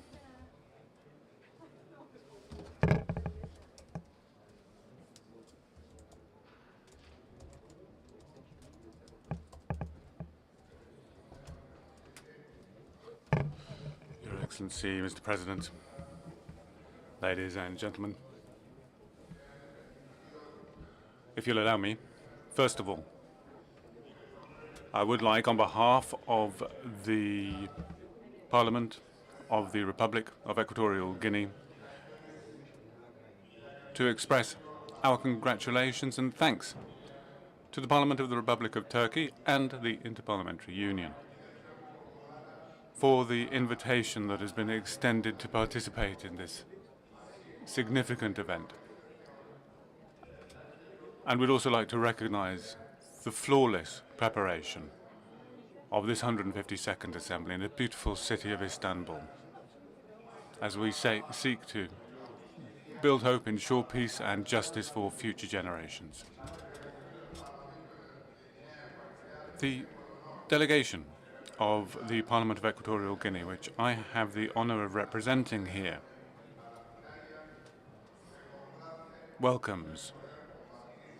Your Excellency, Mr. President, ladies and gentlemen, if you'll allow me, first of all, I would like, on behalf of the Parliament of the Republic of Equatorial Guinea, to express our congratulations and thanks to the Parliament of the Republic of Turkey and the Interparliamentary Union for the invitation that has been extended to participate in this significant event. And we'd also like to recognize the flawless preparation of this 152nd Assembly in the beautiful city of Istanbul, as we seek to build hope, ensure peace and justice for future generations. The delegation of the Parliament of Equatorial Guinea, which I have the honor of representing here, welcomes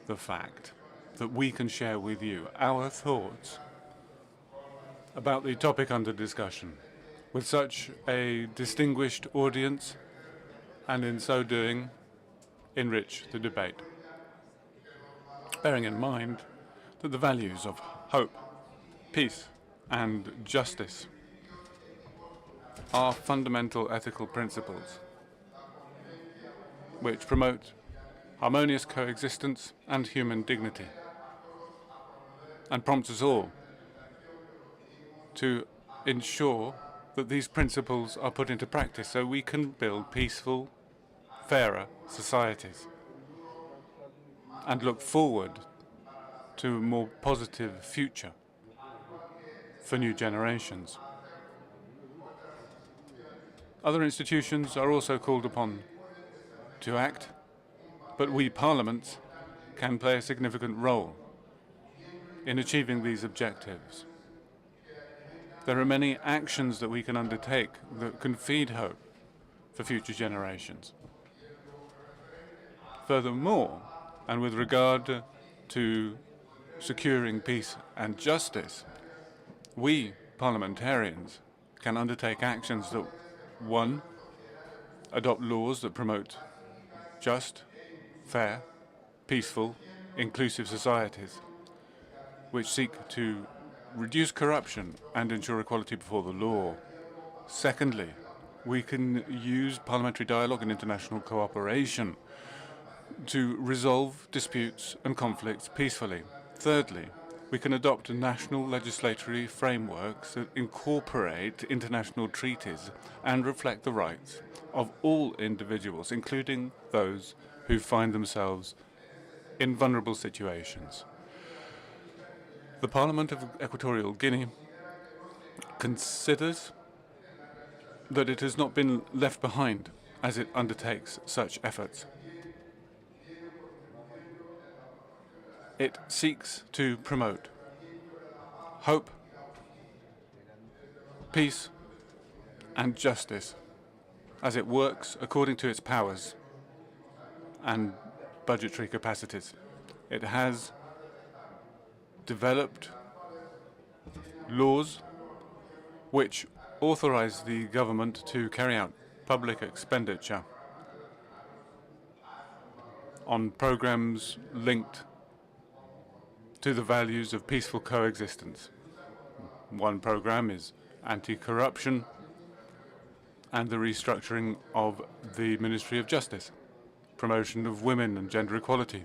the fact that we can share with you our thoughts about the topic under discussion with such a distinguished audience, and in so doing enrich the debate, bearing in mind that the values of hope, peace, and justice are fundamental ethical principles which promote harmonious coexistence and human dignity, and prompts us all to ensure that these principles are put into practice so we can build peaceful, fairer societies and look forward to a more positive future for new generations. Other institutions are also called upon to act, but we parliaments can play a significant role in achieving these objectives. There are many actions that we can undertake that can feed hope for future generations. Furthermore, and with regard to securing peace and justice, we parliamentarians can undertake actions that, one, adopt laws that promote just, fair, peaceful, inclusive societies, which seek to reduce corruption and ensure equality before the law. Secondly, we can use parliamentary dialogue and international cooperation to resolve disputes and conflicts peacefully. Thirdly, we can adopt national legislatory frameworks that incorporate international treaties and reflect the rights of all individuals, including those who find themselves in vulnerable situations. The Parliament of Equatorial Guinea considers that it has not been left behind as it undertakes such efforts. It seeks to promote hope, peace, and justice as it works according to its powers and budgetary capacities. It has developed laws which authorize the government to carry out public expenditure on programs linked to the values of peaceful coexistence. One program is anti-corruption and the restructuring of the Ministry of Justice, promotion of women and gender equality,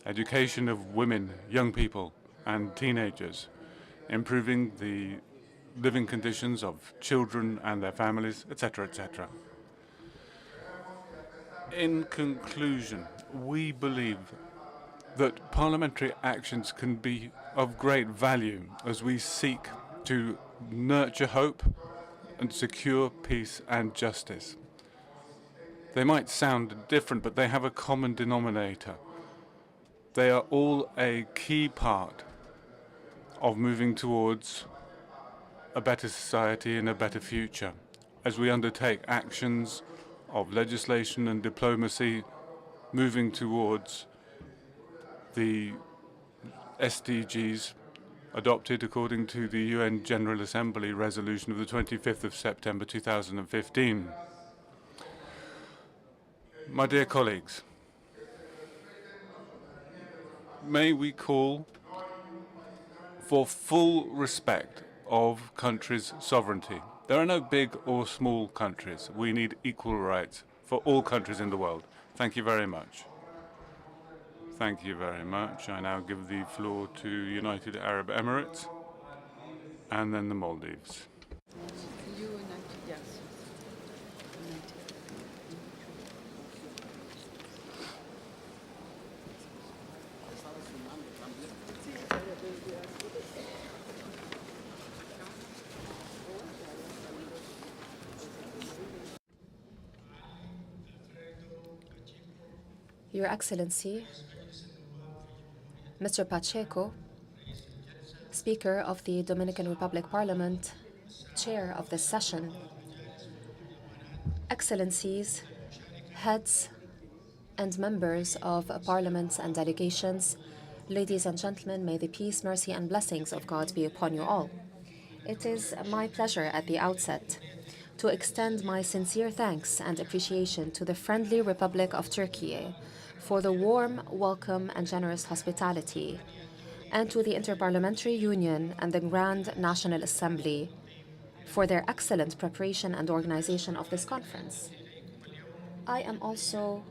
education of women, young people, and teenagers, improving the living conditions of children and their families, etc., etc. In conclusion, we believe that parliamentary actions can be of great value as we seek to nurture hope and secure peace and justice. They might sound different, but they have a common denominator. They are all a key part of moving towards a better society and a better future as we undertake actions of legislation and diplomacy moving towards the SDGs adopted according to the UN General Assembly resolution of the 25th of September 2015. My dear colleagues, may we call for full respect of countries' sovereignty. There are no big or small countries. We need equal rights for all countries in the world. Thank you very much. Thank you very much. I now give the floor to United Arab Emirates and then the Maldives. Your Excellency, Mr. Pacheco, Speaker of the Dominican Republic Parliament, Chair of this session, Excellencies, heads and members of parliaments and delegations, ladies and gentlemen, may the peace, mercy and blessings of God be upon you all. It is my pleasure at the outset to to extend my sincere thanks and appreciation to the friendly Republic of Turkey for the warm welcome and generous hospitality, and to the Interparliamentary Union and the Grand National Assembly for their excellent preparation and organization of this conference. I am also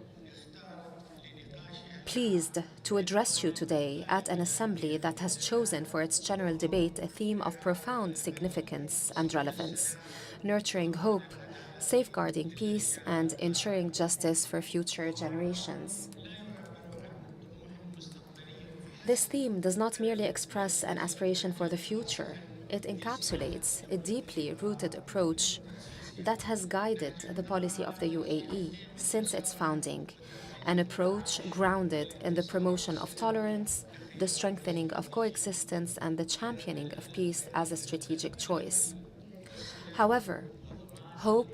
pleased to address you today at an assembly that has chosen for its general debate a theme of profound significance and relevance: nurturing hope, safeguarding peace, and ensuring justice for future generations. This theme does not merely express an aspiration for the future. It encapsulates a deeply rooted approach that has guided the policy of the UAE since its founding, an approach grounded in the promotion of tolerance, the strengthening of coexistence, and the championing of peace as a strategic choice. However, hope,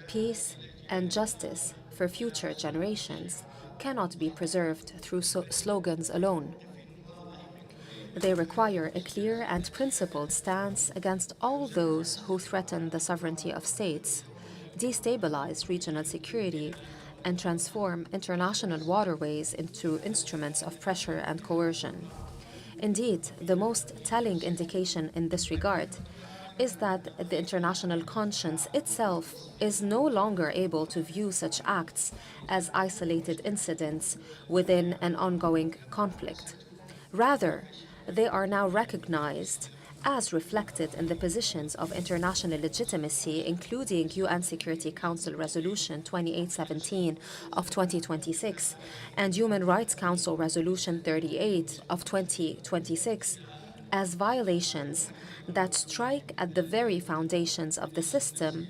peace, and justice for future generations cannot be preserved through slogans alone. They require a clear and principled stance against all those who threaten the sovereignty of states, destabilize regional security, and transform international waterways into instruments of pressure and coercion. Indeed, the most telling indication in this regard is that the international conscience itself is no longer able to view such acts as isolated incidents within an ongoing conflict. Rather, they are now recognized as reflected in the positions of international legitimacy, including UN Security Council Resolution 2817 of 2026 and Human Rights Council Resolution 38 of 2026, as violations that strike at the very foundations of the system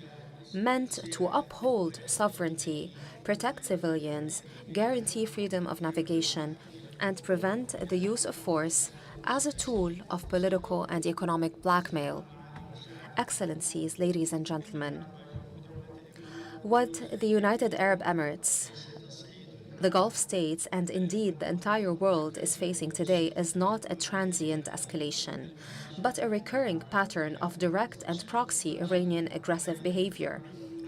meant to uphold sovereignty, protect civilians, guarantee freedom of navigation, and prevent the use of force as a tool of political and economic blackmail. Excellencies, ladies and gentlemen, what the United Arab Emirates, the Gulf states, and indeed the entire world is facing today is not a transient escalation, but a recurring pattern of direct and proxy Iranian aggressive behavior.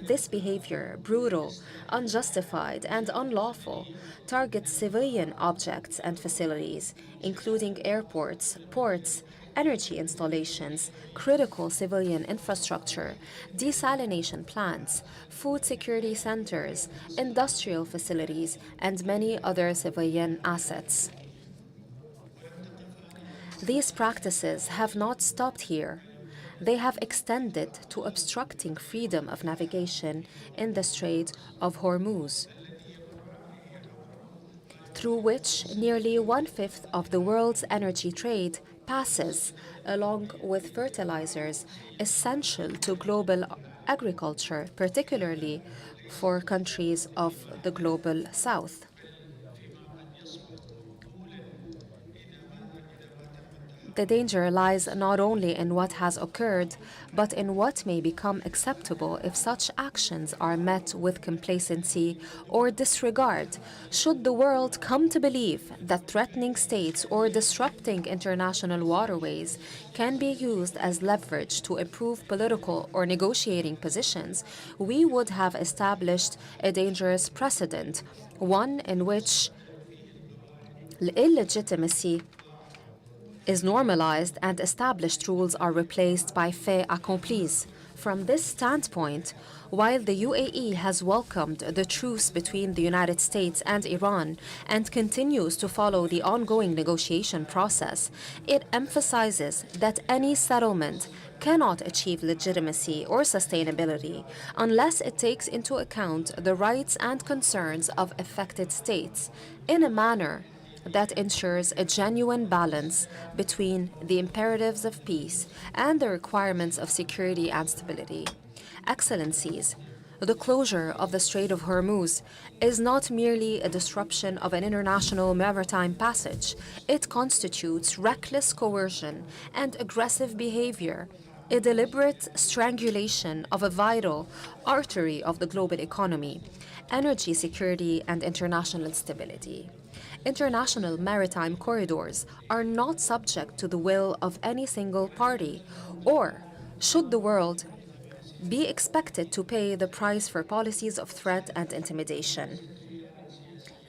This behavior, brutal, unjustified, and unlawful, targets civilian objects and facilities, including airports, ports, energy installations, critical civilian infrastructure, desalination plants, food security centers, industrial facilities, and many other civilian assets. These practices have not stopped here. They have extended to obstructing freedom of navigation in the Strait of Hormuz, through which nearly 1/5 of the world's energy trade passes, along with fertilizers essential to global agriculture, particularly for countries of the global south. The danger lies not only in what has occurred, but in what may become acceptable if such actions are met with complacency or disregard, should the world come to believe that threatening states or disrupting international waterways can be used as leverage to improve political or negotiating positions. We would have established a dangerous precedent, one in which illegitimacy is normalized and established rules are replaced by faits accomplis. From this standpoint, while the UAE has welcomed the truce between the United States and Iran and continues to follow the ongoing negotiation process, it emphasizes that any settlement cannot achieve legitimacy or sustainability unless it takes into account the rights and concerns of affected states in a manner that ensures a genuine balance between the imperatives of peace and the requirements of security and stability. Excellencies, the closure of the Strait of Hormuz is not merely a disruption of an international maritime passage. It constitutes reckless coercion and aggressive behavior, a deliberate strangulation of a vital artery of the global economy, energy security, and international stability. International maritime corridors are not subject to the will of any single party, or should the world be expected to pay the price for policies of threat and intimidation.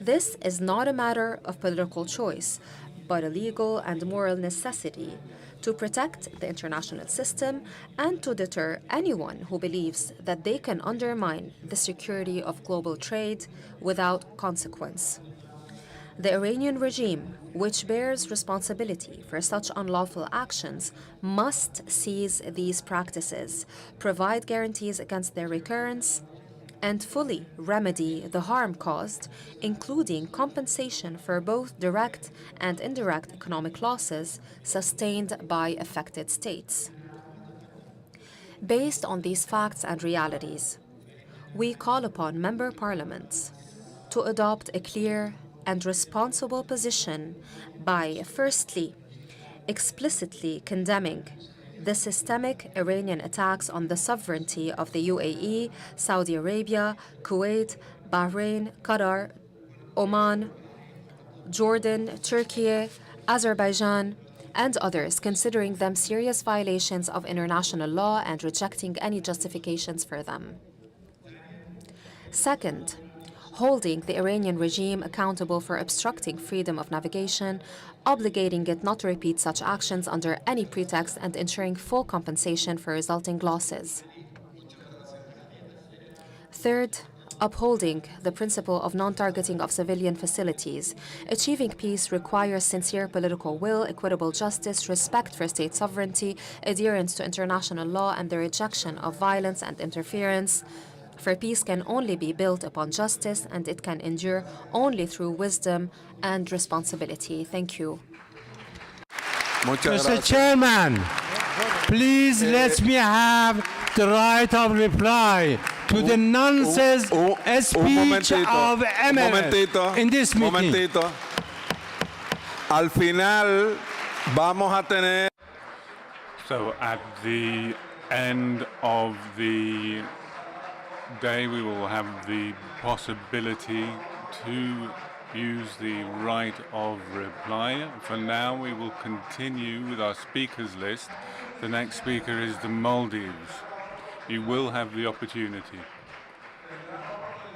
This is not a matter of political choice, but a legal and moral necessity to protect the international system and to deter anyone who believes that they can undermine the security of global trade without consequence. The Iranian regime, which bears responsibility for such unlawful actions, must cease these practices, provide guarantees against their recurrence, and fully remedy the harm caused, including compensation for both direct and indirect economic losses sustained by affected states. Based on these facts and realities, we call upon member parliaments to adopt a clear and responsible position by, firstly, explicitly condemning the systemic Iranian attacks on the sovereignty of the UAE, Saudi Arabia, Kuwait, Bahrain, Qatar, Oman, Jordan, Turkey, Azerbaijan, and others, considering them serious violations of international law and rejecting any justifications for them. Second, holding the Iranian regime accountable for obstructing freedom of navigation, obligating it not to repeat such actions under any pretext, and ensuring full compensation for resulting losses. Third, upholding the principle of non-targeting of civilian facilities. Achieving peace requires sincere political will, equitable justice, respect for state sovereignty, adherence to international law, and the rejection of violence and interference. For peace can only be built upon justice, and it can endure only through wisdom and responsibility. Thank you. Muchas Mr. gracias. Chairman, please let me have the right of reply to the nonsense speech of MLF in this meeting. Momentito. Al final vamos a tener. So at the end of the day, we will have the possibility to use the right of reply. For now, we will continue with our speakers list. The next speaker is the Maldives. You will have the opportunity.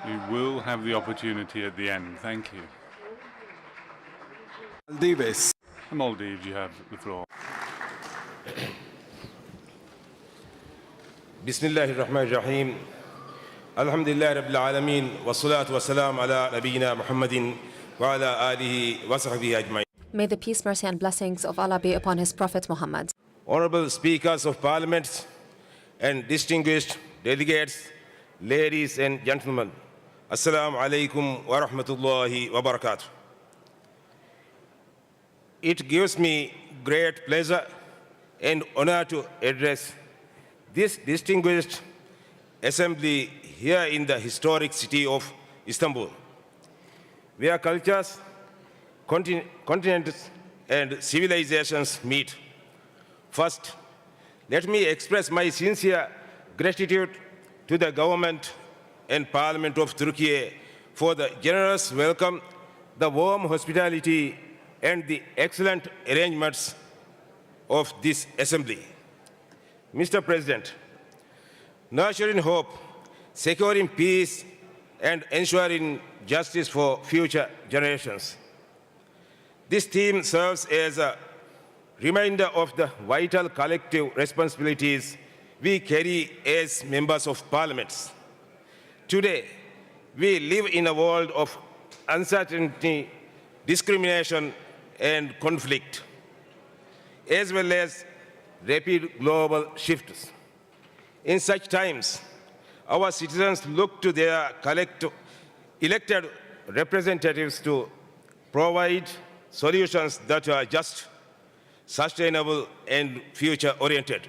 You will have the opportunity at the end. Thank you. Maldives. The Maldives, you have the floor. Bismillahirrahmanirrahim. Alhamdulillah Rabbil Alameen. Wassalatu wassalam ala nabiyyina Muhammadin wa ala alihi wa sahbihi ajma'in. May the peace, mercy, and blessings of Allah be upon His Prophet Muhammad. Honorable speakers of parliament and distinguished delegates, ladies and gentlemen, Assalamu alaikum wa rahmatullahi wa barakatuh. It gives me great pleasure and honor to address this distinguished assembly here in the historic city of Istanbul, where cultures, continents, and civilizations meet. First, let me express my sincere gratitude to the government and parliament of Turkey for the generous welcome, the warm hospitality, and the excellent arrangements of this assembly. Mr. President, nurturing hope, securing peace, and ensuring justice for future generations. This theme serves as a reminder of the vital collective responsibilities we carry as members of parliaments. Today, we live in a world of uncertainty, discrimination, and conflict, as well as rapid global shifts. In such times, our citizens look to their elected representatives to provide solutions that are just, sustainable, and future-oriented.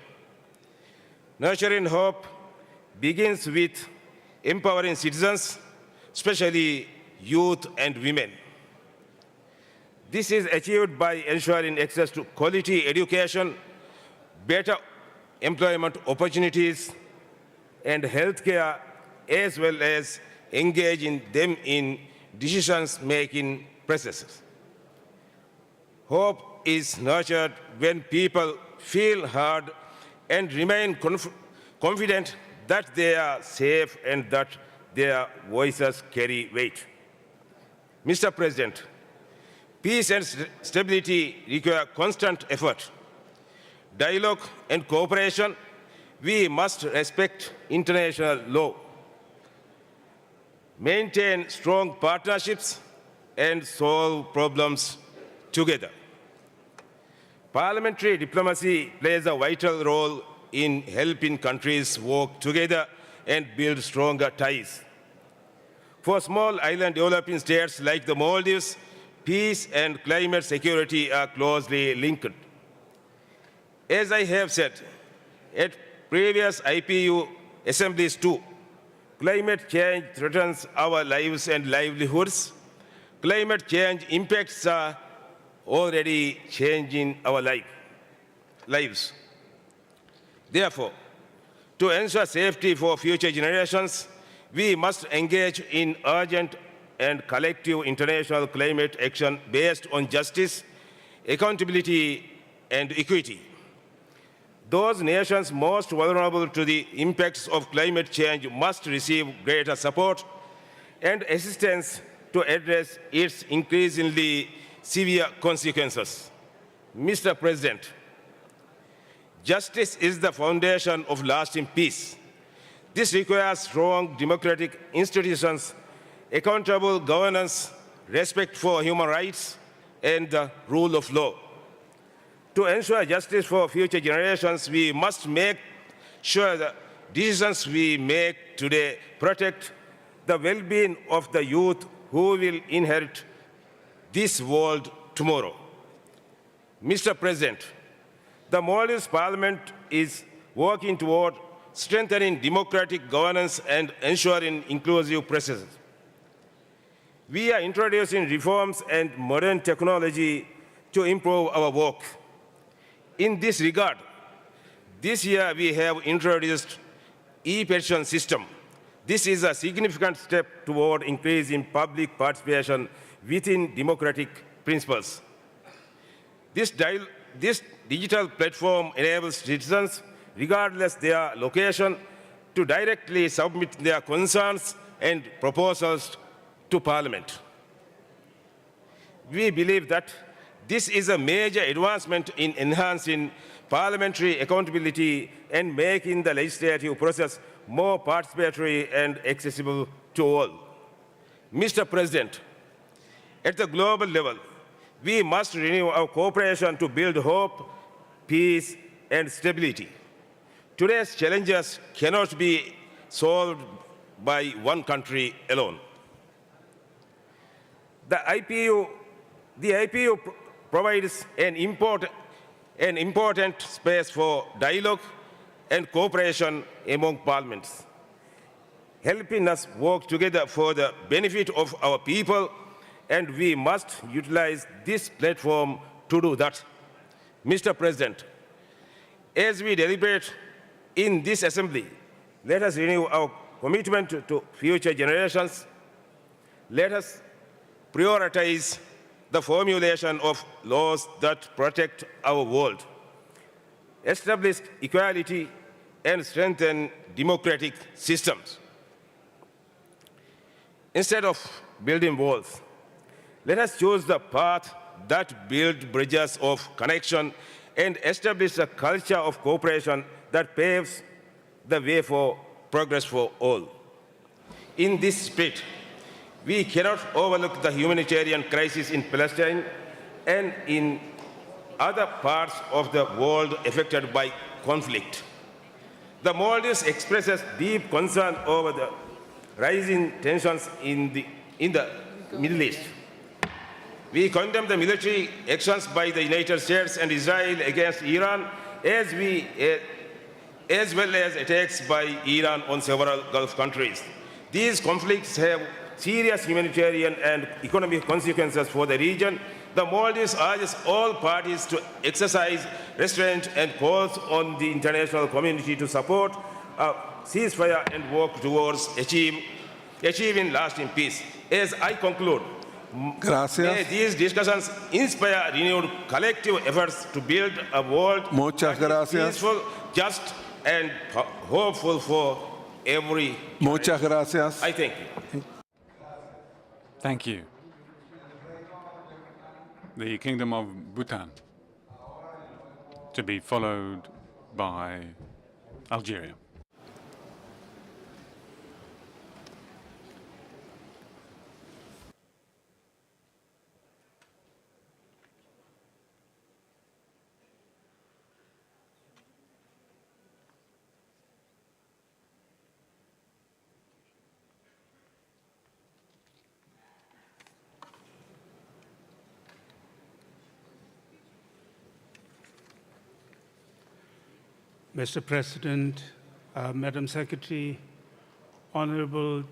Nurturing hope begins with empowering citizens, especially youth and women. This is achieved by ensuring access to quality education, better employment opportunities, and healthcare, as well as engaging them in decision-making processes. Hope is nurtured when people feel heard and remain confident that they are safe and that their voices carry weight. Mr. President, peace and stability require constant effort, dialogue and cooperation. We must respect international law, maintain strong partnerships, and solve problems together. Parliamentary diplomacy plays a vital role in helping countries work together and build stronger ties. For small island developing states like the Maldives, peace and climate security are closely linked. As I have said at previous IPU assemblies too, climate change threatens our lives and livelihoods. Climate change impacts are already changing our lives. Therefore, to ensure safety for future generations, we must engage in urgent and collective international climate action based on justice, accountability, and equity. Those nations most vulnerable to the impacts of climate change must receive greater support and assistance to address its increasingly severe consequences. Mr. President, justice is the foundation of lasting peace. This requires strong democratic institutions, accountable governance, respect for human rights, and the rule of law. To ensure justice for future generations, we must make sure the decisions we make today protect the well-being of the youth who will inherit this world tomorrow. Mr. President, the Maldives Parliament is working toward strengthening democratic governance and ensuring inclusive processes. We are introducing reforms and modern technology to improve our work. In this regard, this year we have introduced e-petition system. This is a significant step toward increasing public participation within democratic principles. This digital platform enables citizens, regardless their location, to directly submit their concerns and proposals to Parliament. We believe that this is a major advancement in enhancing parliamentary accountability and making the legislative process more participatory and accessible to all. Mr. President, at the global level, we must renew our cooperation to build hope, peace, and stability. Today's challenges cannot be solved by one country alone. The IPU provides an important space for dialogue and cooperation among parliaments, helping us work together for the benefit of our people, and we must utilize this platform to do that. Mr. President, as we deliberate in this assembly, let us renew our commitment to future generations. Let us prioritize the formulation of laws that protect our world, establish equality, and strengthen democratic systems. Instead of building walls, let us choose the path that builds bridges of connection and establish a culture of cooperation that paves the way for progress for all. In this spirit, we cannot overlook the humanitarian crisis in Palestine and in other parts of the world affected by conflict. The Maldives expresses deep concern over the rising tensions in the Middle East. We condemn the military actions by the United States and Israel against Iran, as well as attacks by Iran on several Gulf countries. These conflicts have serious humanitarian and economic consequences for the region. The Maldives urges all parties to exercise restraint and calls on the international community to support a ceasefire and work towards achieving lasting peace. As I conclude, may these discussions inspire renewed collective efforts to build a world that is peaceful, just, and hopeful for every. Muchas gracias. I thank you. Thank you. The Kingdom of Bhutan, to be followed by Algeria. Mr. President, Madam Secretary, honorable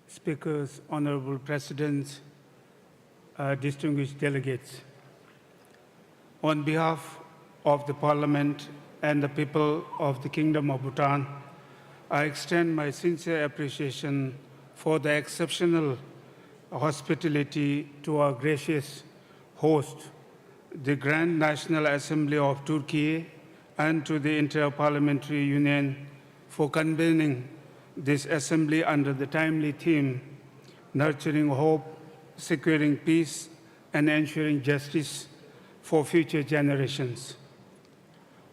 speakers, honorable presidents, distinguished delegates. On behalf of the Parliament and the people of the Kingdom of Bhutan, I extend my sincere appreciation for the exceptional hospitality to our gracious host, the Grand National Assembly of Turkey, and to the Inter-Parliamentary Union for convening this assembly under the timely theme, nurturing hope, securing peace, and ensuring justice for future generations.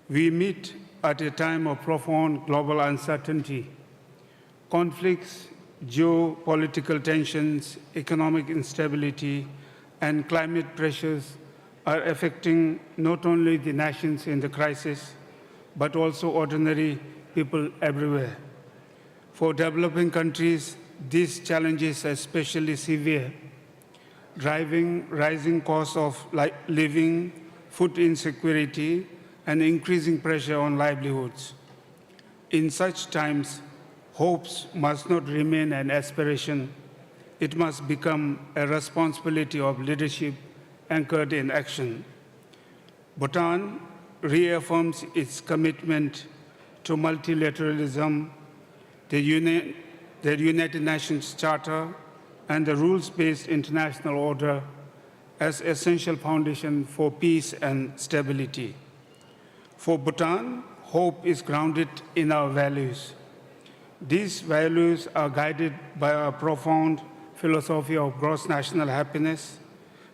We meet at a time of profound global uncertainty. Conflicts, geopolitical tensions, economic instability, and climate pressures are affecting not only the nations in the crisis, but also ordinary people everywhere. For developing countries, these challenges are especially severe, driving rising costs of living, food insecurity, and increasing pressure on livelihoods. In such times, hopes must not remain an aspiration. It must become a responsibility of leadership anchored in action. Bhutan reaffirms its commitment to multilateralism, the United Nations Charter, and the rules-based international order as essential foundation for peace and stability. For Bhutan, hope is grounded in our values. These values are guided by our profound philosophy of gross national happiness,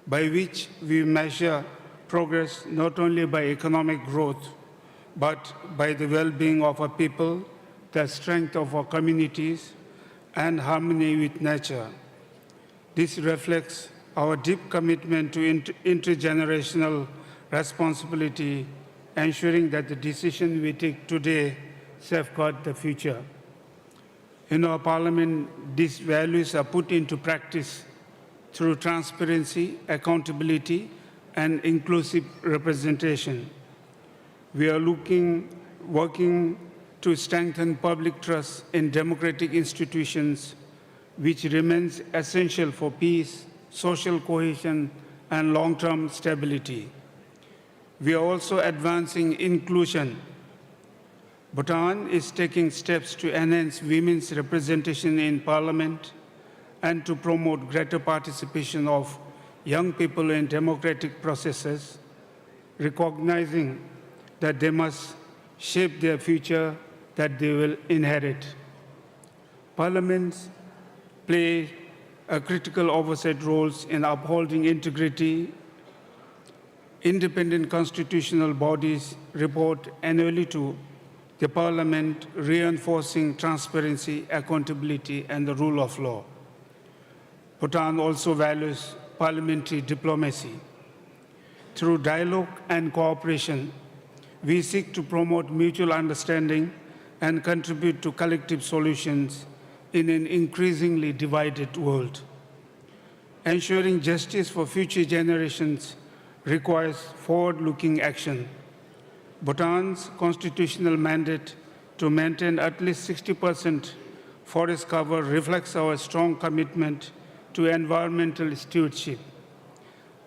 by which we measure progress not only by economic growth, but by the well-being of our people, the strength of our communities, and harmony with nature. This reflects our deep commitment to intergenerational responsibility, ensuring that the decisions we take today safeguard the future. In our Parliament, these values are put into practice through transparency, accountability, and inclusive representation. We are working to strengthen public trust in democratic institutions, which remains essential for peace, social cohesion, and long-term stability. We are also advancing inclusion. Bhutan is taking steps to enhance women's representation in Parliament and to promote greater participation of young people in democratic processes, recognizing that they must shape their future that they will inherit. Parliaments play a critical oversight roles in upholding integrity. Independent constitutional bodies report annually to the Parliament, reinforcing transparency, accountability, and the rule of law. Bhutan also values parliamentary diplomacy. Through dialogue and cooperation, we seek to promote mutual understanding and contribute to collective solutions in an increasingly divided world. Ensuring justice for future generations requires forward-looking action. Bhutan's constitutional mandate to maintain at least 60% forest cover reflects our strong commitment to environmental stewardship.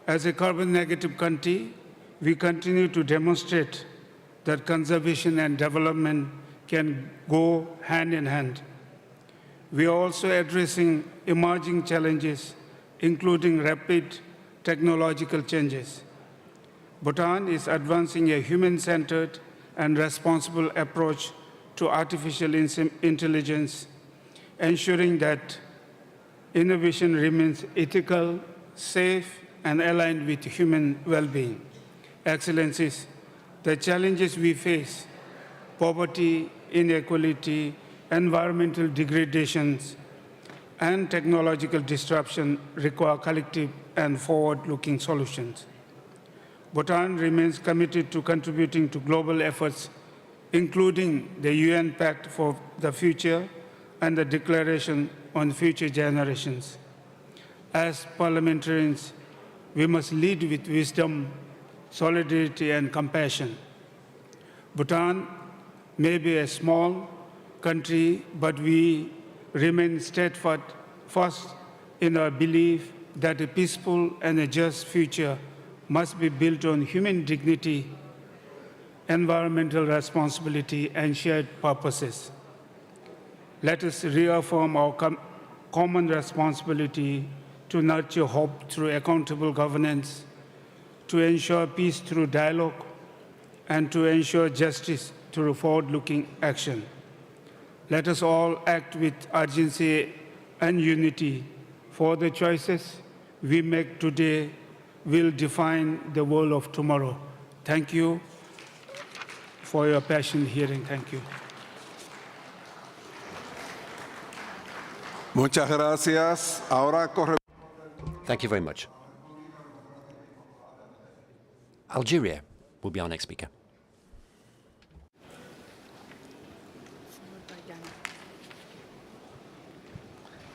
As a carbon-negative country, we continue to demonstrate that conservation and development can go hand in hand. We are also addressing emerging challenges, including rapid technological changes. Bhutan is advancing a human-centered and responsible approach to artificial intelligence, ensuring that innovation remains ethical, safe, and aligned with human well-being. Excellencies, the challenges we face, poverty, inequality, environmental degradations, and technological disruption require collective and forward-looking solutions. Bhutan remains committed to contributing to global efforts, including the UN Pact for the Future and the Declaration on Future Generations. As parliamentarians, we must lead with wisdom, solidarity, and compassion. Bhutan may be a small country, but we remain steadfast in our belief that a peaceful and a just future must be built on human dignity, environmental responsibility, and shared purposes. Let us reaffirm our common responsibility to nurture hope through accountable governance, to ensure peace through dialogue, and to ensure justice through forward-looking action. Let us all act with urgency and unity, for the choices we make today will define the world of tomorrow. Thank you for your passionate hearing. Thank you. Muchas gracias. Ahora Thank you very much. Algeria will be our next speaker.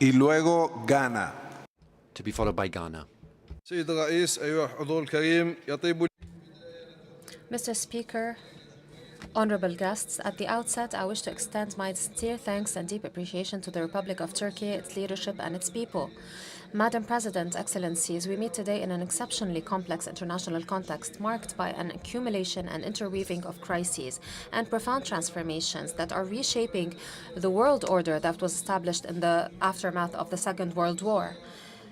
y luego Ghana. To be followed by Ghana. Mr. Speaker, honorable guests, at the outset, I wish to extend my sincere thanks and deep appreciation to the Republic of Turkey, its leadership, and its people. Madam President, Excellencies, we meet today in an exceptionally complex international context marked by an accumulation and interweaving of crises and profound transformations that are reshaping the world order that was established in the aftermath of the Second World War.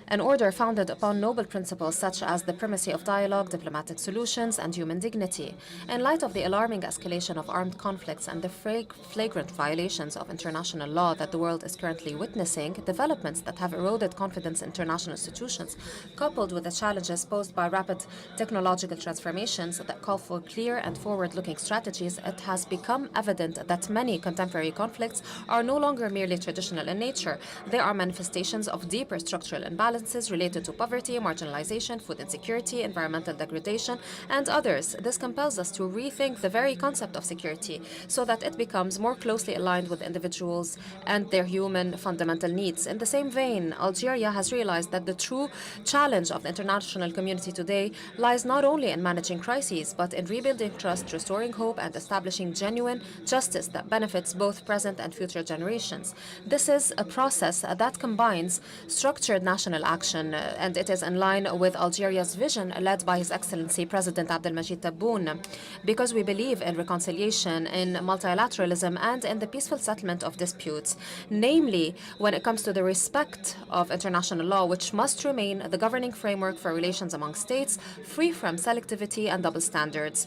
An order founded upon noble principles such as the primacy of dialogue, diplomatic solutions, and human dignity. In light of the alarming escalation of armed conflicts and the flagrant violations of international law that the world is currently witnessing, developments that have eroded confidence in international institutions, coupled with the challenges posed by rapid technological transformations that call for clear and forward-looking strategies, it has become evident that many contemporary conflicts are no longer merely traditional in nature. They are manifestations of deeper structural imbalances related to poverty, marginalization, food insecurity, environmental degradation, and others. This compels us to rethink the very concept of security so that it becomes more closely aligned with individuals and their human fundamental needs. In the same vein, Algeria has realized that the true challenge of the international community today lies not only in managing crises, but in rebuilding trust, restoring hope, and establishing genuine justice that benefits both present and future generations. This is a process that combines structured national action, and it is in line with Algeria's vision led by His Excellency President Abdelmajid Tebboune, because we believe in reconciliation, in multilateralism, and in the peaceful settlement of disputes, namely when it comes to the respect of international law, which must remain the governing framework for relations among states, free from selectivity and double standards.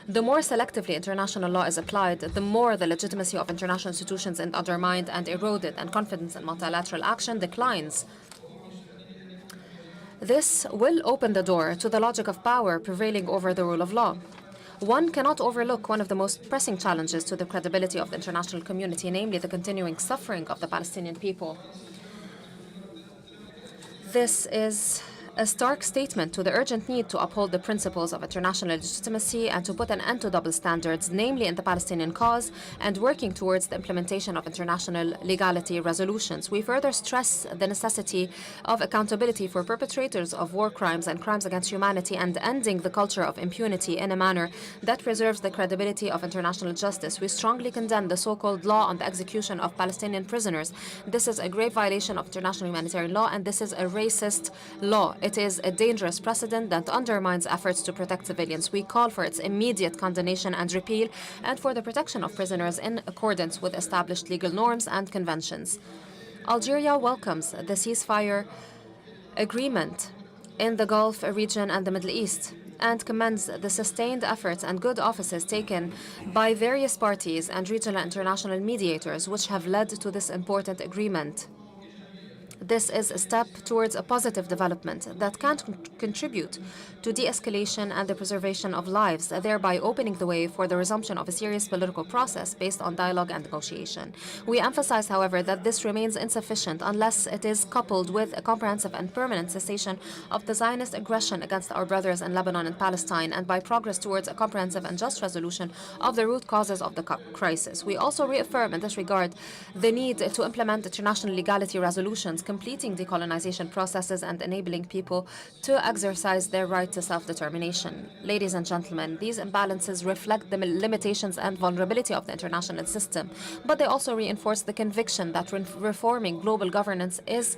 The more selectively international law is applied, the more the legitimacy of international institutions is undermined and eroded, and confidence in multilateral action declines. This will open the door to the logic of power prevailing over the rule of law. One cannot overlook one of the most pressing challenges to the credibility of the international community, namely the continuing suffering of the Palestinian people. This is a stark statement to the urgent need to uphold the principles of international legitimacy and to put an end to double standards, namely in the Palestinian cause, and working towards the implementation of international legality resolutions. We further stress the necessity of accountability for perpetrators of war crimes and crimes against humanity, and ending the culture of impunity in a manner that preserves the credibility of international justice. We strongly condemn the so-called law on the execution of Palestinian prisoners. This is a grave violation of international humanitarian law, and this is a racist law. It is a dangerous precedent that undermines efforts to protect civilians. We call for its immediate condemnation and repeal, and for the protection of prisoners in accordance with established legal norms and conventions. Algeria welcomes the ceasefire agreement in the Gulf region and the Middle East. and commends the sustained efforts and good offices taken by various parties and regional and international mediators which have led to this important agreement. This is a step towards a positive development that can contribute to de-escalation and the preservation of lives, thereby opening the way for the resumption of a serious political process based on dialogue and negotiation. We emphasize, however, that this remains insufficient unless it is coupled with a comprehensive and permanent cessation of the Zionist aggression against our brothers in Lebanon and Palestine, and by progress towards a comprehensive and just resolution of the root causes of the crisis. We also reaffirm in this regard the need to implement international legality resolutions, completing decolonization processes and enabling people to exercise their right to self-determination. Ladies and gentlemen, these imbalances reflect the limitations and vulnerability of the international system, but they also reinforce the conviction that reforming global governance is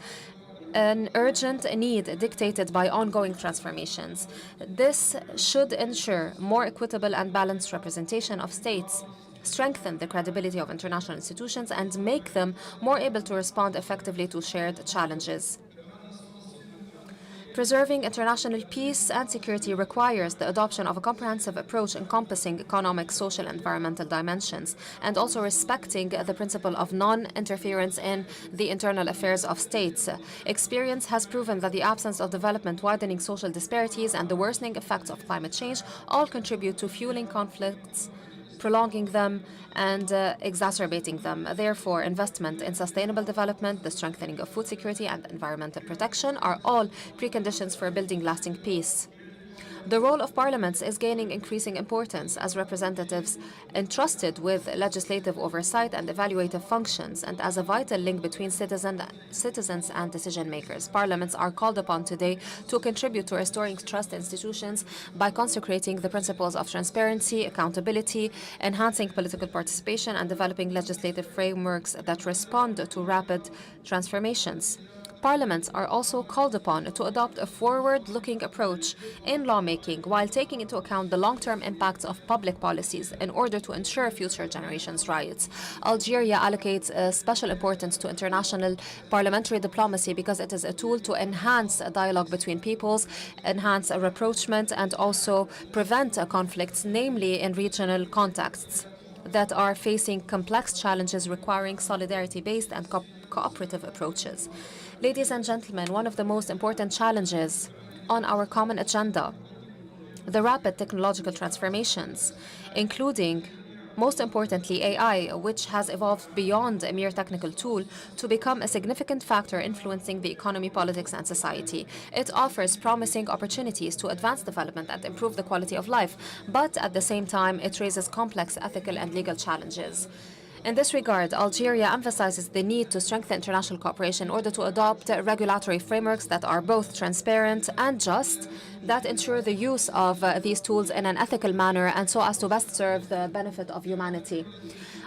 an urgent need dictated by ongoing transformations. This should ensure more equitable and balanced representation of states, strengthen the credibility of international institutions, and make them more able to respond effectively to shared challenges. Preserving international peace and security requires the adoption of a comprehensive approach encompassing economic, social, and environmental dimensions, and also respecting the principle of non-interference in the internal affairs of states. Experience has proven that the absence of development, widening social disparities, and the worsening effects of climate change all contribute to fueling conflicts, prolonging them, and exacerbating them. Therefore, investment in sustainable development, the strengthening of food security, and environmental protection are all preconditions for building lasting peace. The role of parliaments is gaining increasing importance as representatives entrusted with legislative oversight and evaluative functions, and as a vital link between citizens and decision makers. Parliaments are called upon today to contribute to restoring trust in institutions by consecrating the principles of transparency, accountability, enhancing political participation, and developing legislative frameworks that respond to rapid transformations. Parliaments are also called upon to adopt a forward-looking approach in lawmaking while taking into account the long-term impacts of public policies in order to ensure future generations' rights. Algeria allocates special importance to international parliamentary diplomacy because it is a tool to enhance a dialogue between peoples, enhance a rapprochement, and also prevent conflicts, namely in regional contexts that are facing complex challenges requiring solidarity-based and cooperative approaches. Ladies and gentlemen, one of the most important challenges on our common agenda, the rapid technological transformations, including, most importantly, AI, which has evolved beyond a mere technical tool to become a significant factor influencing the economy, politics, and society. It offers promising opportunities to advance development and improve the quality of life, but at the same time, it raises complex ethical and legal challenges. In this regard, Algeria emphasizes the need to strengthen international cooperation in order to adopt regulatory frameworks that are both transparent and just, that ensure the use of these tools in an ethical manner and so as to best serve the benefit of humanity.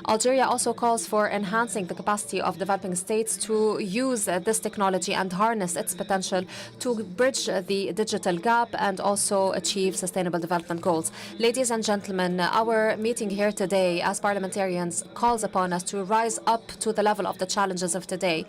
Algeria also calls for enhancing the capacity of developing states to use this technology and harness its potential to bridge the digital gap and also achieve sustainable development goals. Ladies and gentlemen, our meeting here today as parliamentarians calls upon us to rise up to the level of the challenges of today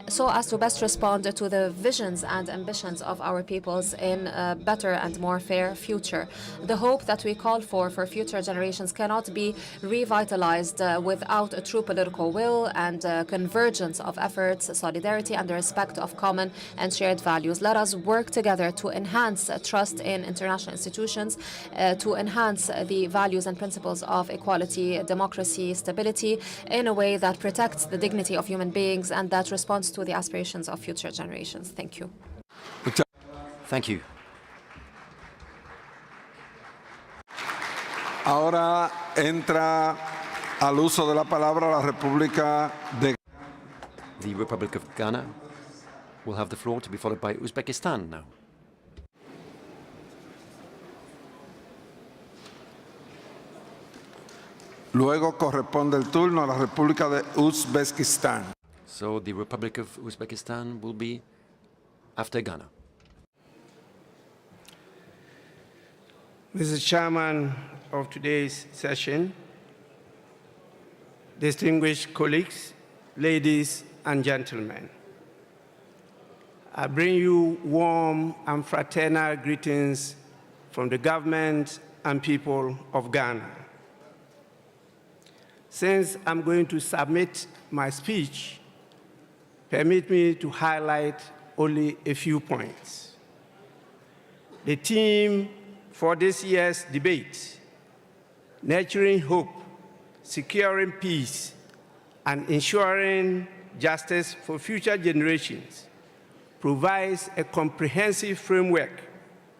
so as to best respond to the visions and ambitions of our peoples in a better and more fair future. The hope that we call for future generations cannot be revitalized without a true political will and convergence of efforts, solidarity, and the respect of common and shared values. Let us work together to enhance trust in international institutions, to enhance the values and principles of equality, democracy, stability, in a way that protects the dignity of human beings and that responds to the aspirations of future generations. Thank you. Thank you. Ahora entra al uso de la palabra la República de The Republic of Ghana will have the floor, to be followed by Uzbekistan now. Luego corresponde el turno a la República de Uzbekistán. So the Republic of Uzbekistan will be after Ghana. Mr. Chairman of today's session, distinguished colleagues, ladies and gentlemen, I bring you warm and fraternal greetings from the government and people of Ghana. Since I'm going to submit my speech, permit me to highlight only a few points. The theme for this year's debate, nurturing hope, securing peace, and ensuring justice for future generations, provides a comprehensive framework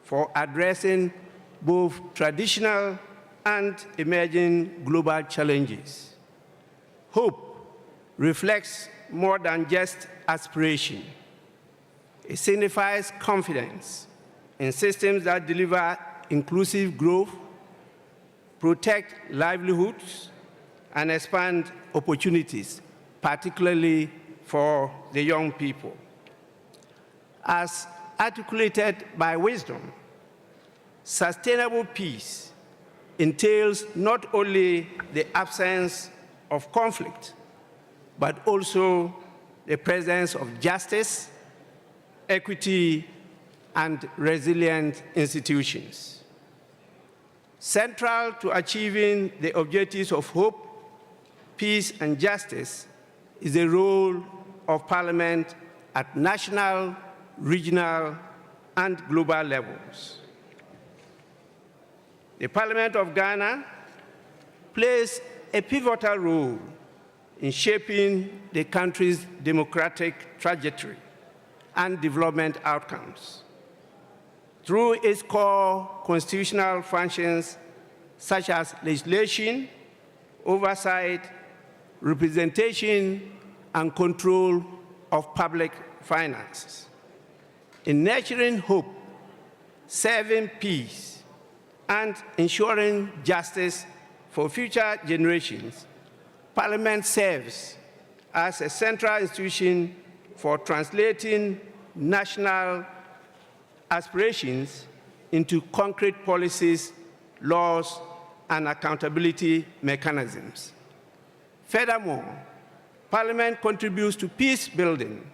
for addressing both traditional and emerging global challenges. Hope reflects more than just aspiration. It signifies confidence in systems that deliver inclusive growth, protect livelihoods, and expand opportunities, particularly for the young people. As articulated by wisdom, sustainable peace entails not only the absence of conflict, but also the presence of justice, equity, and resilient institutions. Central to achieving the objectives of hope, peace, and justice is the role of Parliament at national, regional, and global levels. The Parliament of Ghana plays a pivotal role in shaping the country's democratic trajectory and development outcomes. Through its core constitutional functions, such as legislation, oversight, representation, and control of public finances. In nurturing hope, serving peace, and ensuring justice for future generations, Parliament serves as a central institution for translating national aspirations into concrete policies, laws, and accountability mechanisms. Furthermore, Parliament contributes to peace building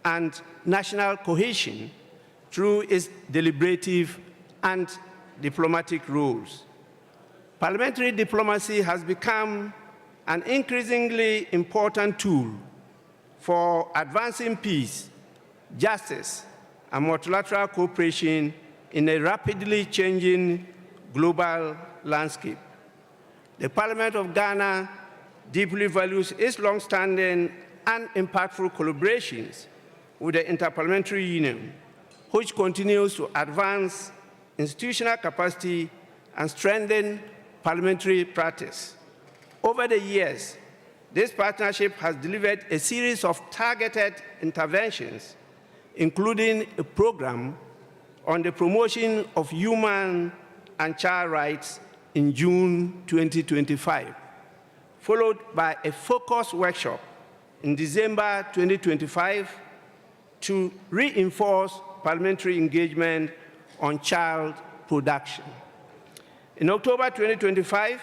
and national cohesion through its deliberative and diplomatic roles. Parliamentary diplomacy has become an increasingly important tool for advancing peace, justice, and multilateral cooperation in a rapidly changing global landscape. The Parliament of Ghana deeply values its long-standing and impactful collaborations with the Interparliamentary Union, which continues to advance institutional capacity and strengthen parliamentary practice. Over the years, this partnership has delivered a series of targeted interventions, including a program on the promotion of human and child rights in June 2025, followed by a focused workshop in December 2025 to reinforce parliamentary engagement on child production. In October 2025,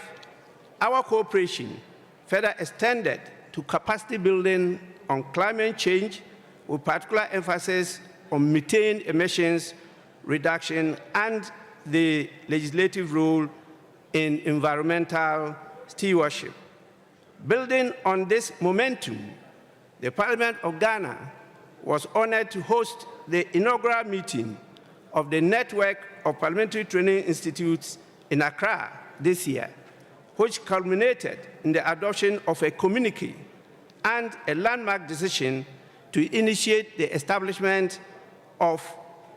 our cooperation further extended to capacity building on climate change, with particular emphasis on methane emissions reduction and the legislative role in environmental stewardship. Building on this momentum, the Parliament of Ghana was honored to host the inaugural meeting of the Network of Parliamentary Training Institutes in Accra this year, which culminated in the adoption of a communique and a landmark decision to initiate the establishment of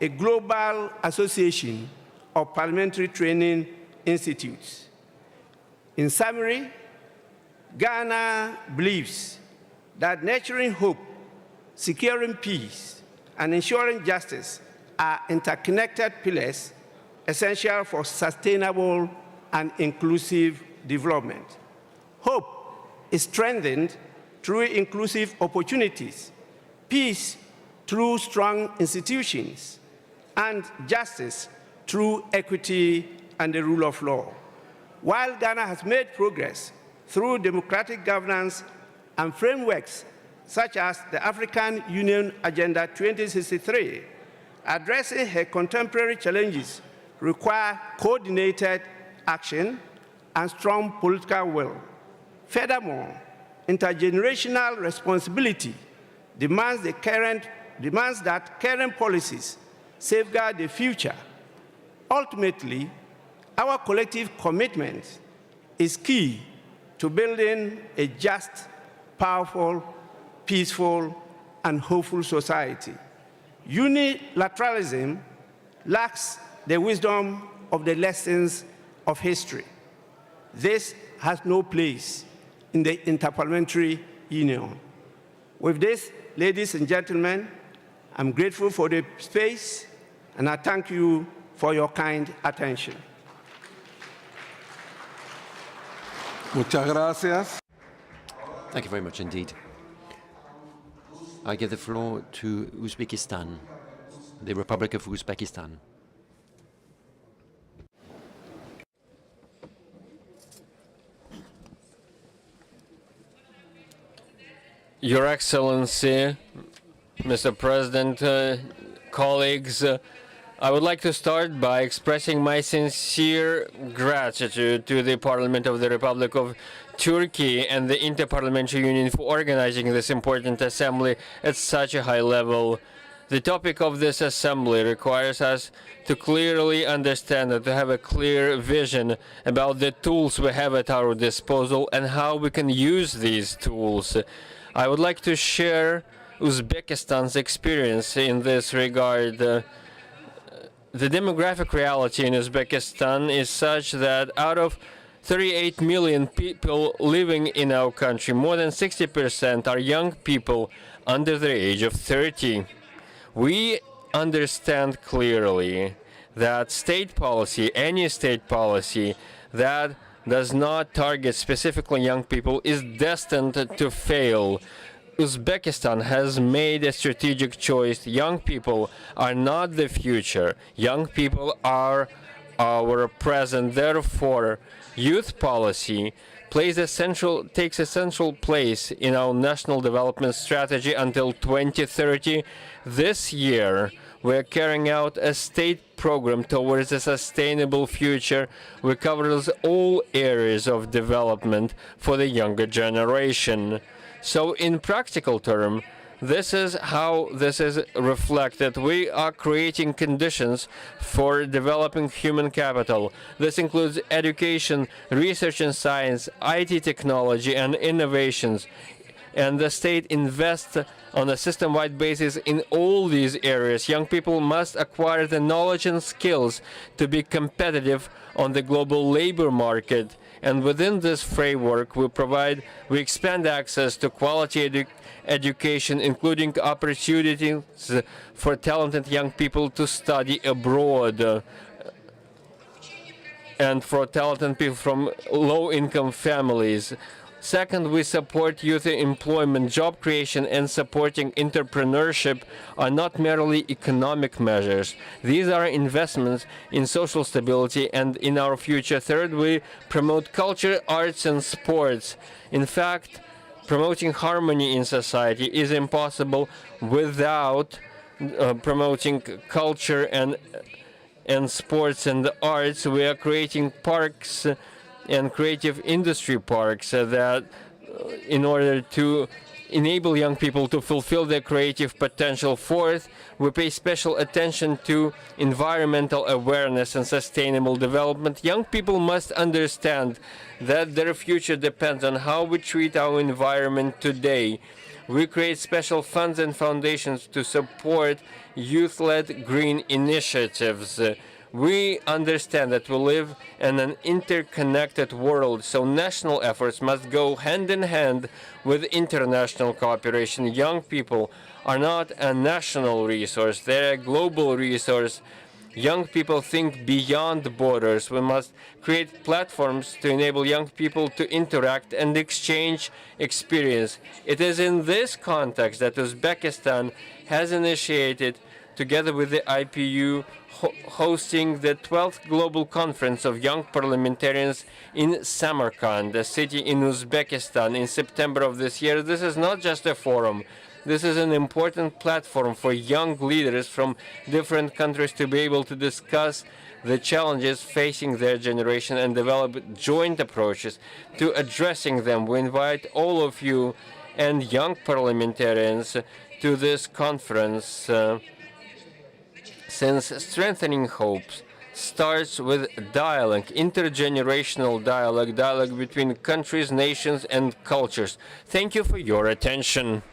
a global association of parliamentary training institutes. In summary, Ghana believes that nurturing hope, securing peace, and ensuring justice are interconnected pillars essential for sustainable and inclusive development. Hope is strengthened through inclusive opportunities, peace through strong institutions, and justice through equity and the rule of law. While Ghana has made progress through democratic governance and frameworks such as the African Union Agenda 2063, addressing her contemporary challenges require coordinated action and strong political will. Furthermore, intergenerational responsibility demands that current policies safeguard the future. Ultimately, our collective commitment is key to building a just, powerful, peaceful, and hopeful society. Unilateralism lacks the wisdom of the lessons of history. This has no place in the Interparliamentary Union. With this, ladies and gentlemen, I'm grateful for the space, and I thank you for your kind attention. Muchas gracias. Thank you very much indeed. I give the floor to Uzbekistan, the Republic of Uzbekistan. Your Excellency, Mr. President, colleagues, I would like to start by expressing my sincere gratitude to the Parliament of the Republic of Turkey and the Interparliamentary Union for organizing this important assembly at such a high level. The topic of this assembly requires us to clearly understand and to have a clear vision about the tools we have at our disposal and how we can use these tools. I would like to share Uzbekistan's experience in this regard. The demographic reality in Uzbekistan is such that out of 38 million people living in our country, more than 60% are young people under the age of 30. We understand clearly that state policy, any state policy that does not target specifically young people, is destined to fail. Uzbekistan has made a strategic choice. Young people are not the future. Young people are our present. Therefore, youth policy takes a central place in our national development strategy until 2030. This year, we're carrying out a state program towards a sustainable future which covers all areas of development for the younger generation. So in practical terms, this is how this is reflected. We are creating conditions for developing human capital. This includes education, research and science, IT technology and innovations. And the state invests on a system-wide basis in all these areas. Young people must acquire the knowledge and skills to be competitive on the global labor market. And within this framework, we expand access to quality education, including opportunities for talented young people to study abroad and for talented people from low-income families. Second, we support youth employment. Job creation and supporting entrepreneurship are not merely economic measures. These are investments in social stability and in our future. Third, we promote culture, arts, and sports. In fact, promoting harmony in society is impossible without promoting culture and sports and the arts. We are creating parks and creative industry parks that in order to enable young people to fulfill their creative potential. Fourth, we pay special attention to environmental awareness and sustainable development. Young people must understand that their future depends on how we treat our environment today. We create special funds and foundations to support youth-led green initiatives. We understand that we live in an interconnected world, so national efforts must go hand in hand with international cooperation. Young people are not a national resource, they're a global resource. Young people think beyond borders. We must create platforms to enable young people to interact and exchange experience. It is in this context that Uzbekistan has initiated, together with the IPU, hosting the 12th Global Conference of Young Parliamentarians in Samarkand, a city in Uzbekistan, in September of this year. This is not just a forum. This is an important platform for young leaders from different countries to be able to discuss the challenges facing their generation and develop joint approaches to addressing them. We invite all of you and young parliamentarians to this conference, since strengthening hopes starts with dialogue, intergenerational dialogue, dialogue between countries, nations, and cultures. Thank you for your attention.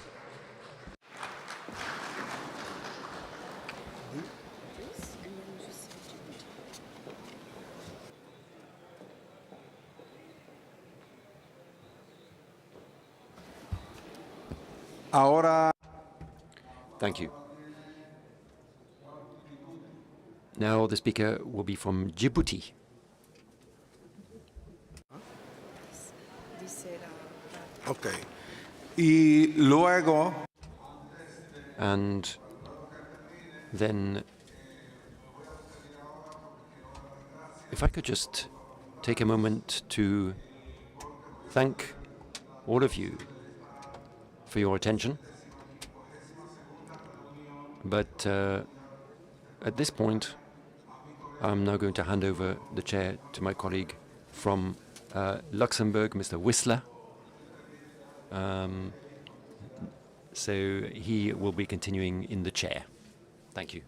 Ahora. Thank you. Now the speaker will be from Djibouti. Okay. Y luego. And then, if I could just take a moment to thank all of you for your attention. But at this point, I'm now going to hand over the chair to my colleague from Luxembourg, Mr. Whistler. So he will be continuing in the chair. Thank you.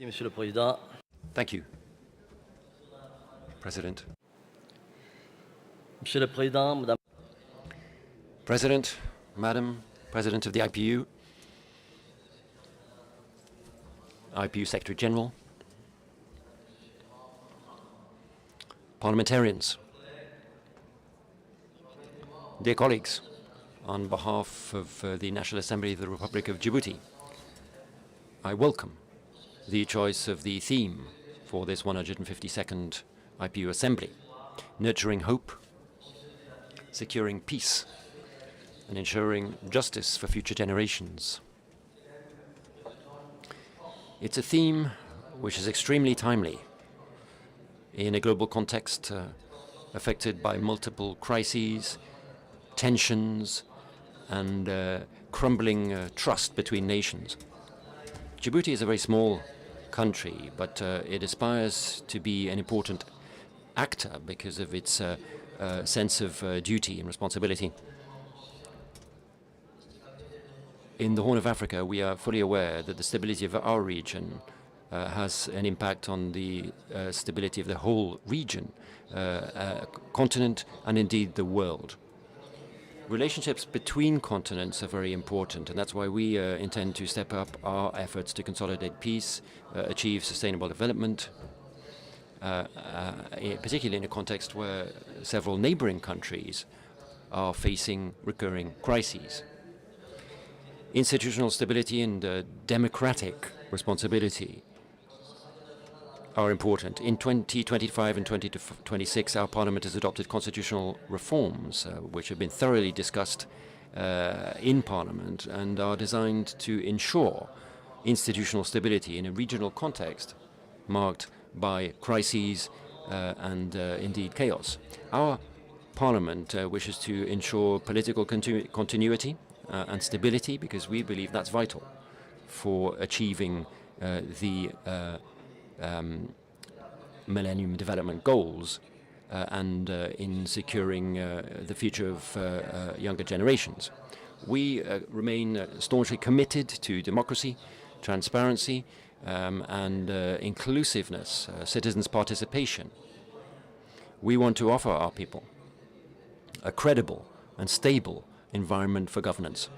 Monsieur le Président. Thank you, President. Monsieur le Président, Madame. President, Madam President of the IPU, IPU Secretary General, parliamentarians, dear colleagues, on behalf of the National Assembly of the Republic of Djibouti, I welcome the choice of the theme for this 152nd IPU Assembly, nurturing hope, securing peace, and ensuring justice for future generations. It's a theme which is extremely timely in a global context affected by multiple crises, tensions, and crumbling trust between nations. Djibouti is a very small country, but it aspires to be an important actor because of its sense of duty and responsibility. In the Horn of Africa, we are fully aware that the stability of our region has an impact on the stability of the whole region, continent, and indeed the world. Relationships between continents are very important, and that's why we intend to step up our efforts to consolidate peace, achieve sustainable development, particularly in a context where several neighboring countries are facing recurring crises. Institutional stability and democratic responsibility are important. In 2025 and 2026, our Parliament has adopted constitutional reforms, which have been thoroughly discussed in Parliament and are designed to ensure institutional stability in a regional context marked by crises and indeed chaos. Our Parliament wishes to ensure political continuity and stability, because we believe that's vital for achieving the Millennium Development Goals and in securing the future of younger generations. We remain staunchly committed to democracy, transparency, and inclusiveness, citizens' participation. We want to offer our people a credible and stable environment for governance.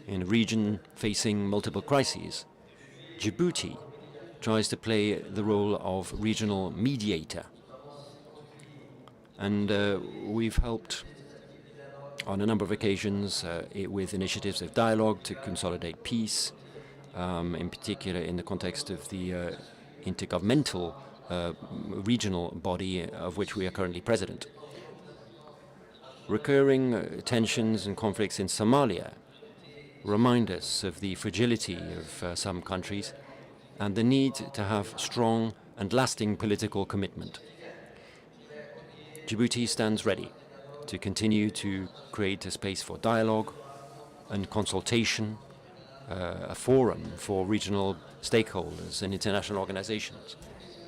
In a region facing multiple crises, Djibouti tries to play the role of regional mediator. And we've helped on a number of occasions with initiatives of dialogue to consolidate peace, in particular in the context of the intergovernmental regional body of which we are currently president. Recurring tensions and conflicts in Somalia remind us of the fragility of some countries and the need to have strong and lasting political commitment. Djibouti stands ready to continue to create a space for dialogue and consultation, a forum for regional stakeholders and international organizations,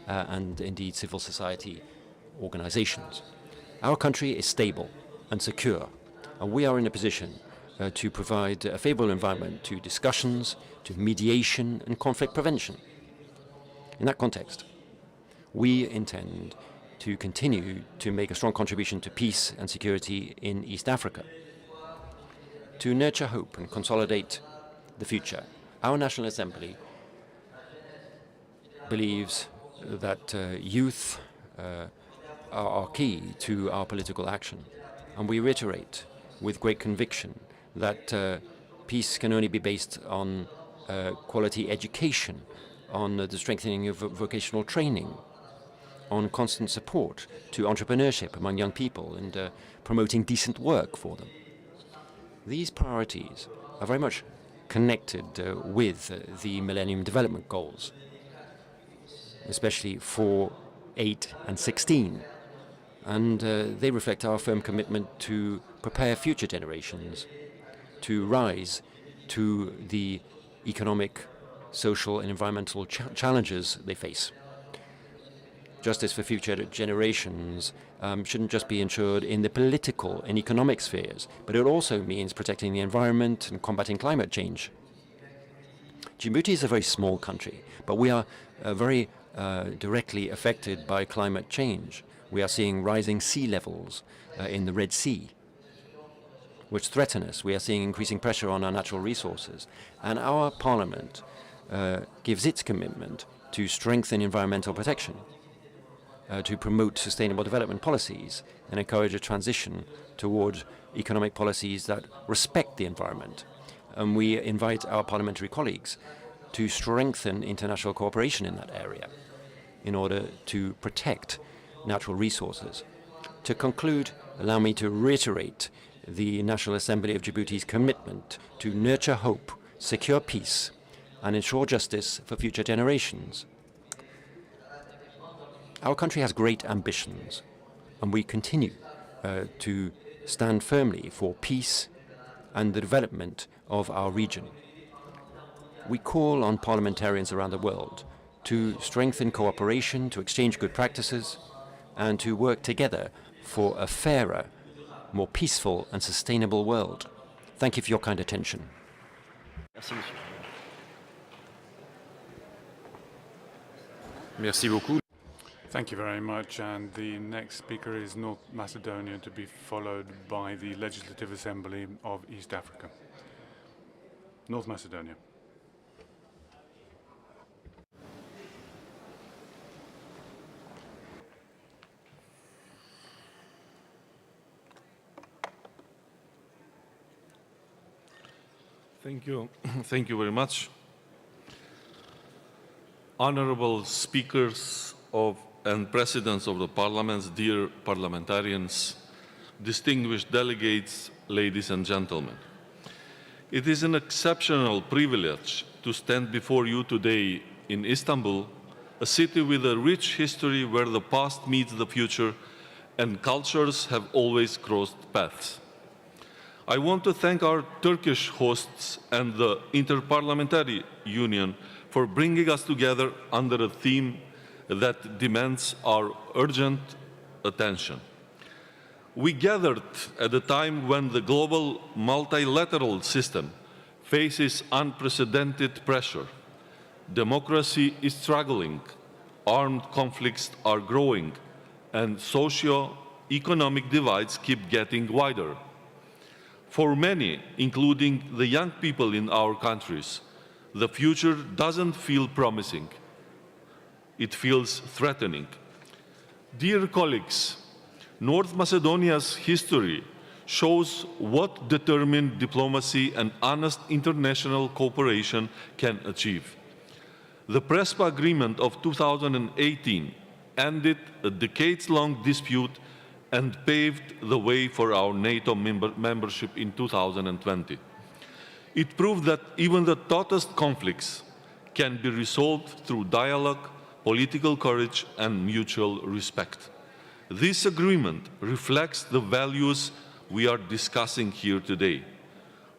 and indeed civil society organizations. Our country is stable and secure, and we are in a position to provide a favorable environment to discussions, to mediation and conflict prevention. In that context, we intend to continue to make a strong contribution to peace and security in East Africa, to nurture hope and consolidate the future. Our National Assembly believes that youth are key to our political action, and we reiterate with great conviction that peace can only be based on quality education, on the strengthening of vocational training, on constant support to entrepreneurship among young people, and promoting decent work for them. These priorities are very much connected with the Millennium Development Goals, especially 4, 8, and 16. And they reflect our firm commitment to prepare future generations to rise to the economic, social, and environmental challenges they face. Justice for future generations shouldn't just be ensured in the political and economic spheres, but it also means protecting the environment and combating climate change. Djibouti is a very small country, but we are very directly affected by climate change. We are seeing rising sea levels in the Red Sea, which threaten us. We are seeing increasing pressure on our natural resources. And our parliament gives its commitment to strengthen environmental protection, to promote sustainable development policies, and encourage a transition toward economic policies that respect the environment. And we invite our parliamentary colleagues to strengthen international cooperation in that area in order to protect natural resources. To conclude, allow me to reiterate the National Assembly of Djibouti's commitment to nurture hope, secure peace, and ensure justice for future generations. Our country has great ambitions, and we continue to stand firmly for peace and the development of our region. We call on parliamentarians around the world to strengthen cooperation, to exchange good practices, and to work together for a fairer, more peaceful and sustainable world. Thank you for your kind attention. Merci, monsieur. Merci beaucoup. Thank you very much. And the next speaker is North Macedonia, to be followed by the Legislative Assembly of East Africa. North Macedonia. Thank you. Thank you very much. Honorable speakers and presidents of the parliaments, dear parliamentarians, distinguished delegates, ladies and gentlemen. It is an exceptional privilege to stand before you today in Istanbul, a city with a rich history where the past meets the future and cultures have always crossed paths. I want to thank our Turkish hosts and the Interparliamentary Union for bringing us together under a theme that demands our urgent attention. We gathered at a time when the global multilateral system faces unprecedented pressure. Democracy is struggling, armed conflicts are growing, and socio-economic divides keep getting wider. For many, including the young people in our countries, the future doesn't feel promising. It feels threatening. Dear colleagues, North Macedonia's history shows what determined diplomacy and honest international cooperation can achieve. The Prespa Agreement of 2018 ended a decades-long dispute and paved the way for our NATO membership in 2020. It proved that even the toughest conflicts can be resolved through dialogue, political courage, and mutual respect. This agreement reflects the values we are discussing here today.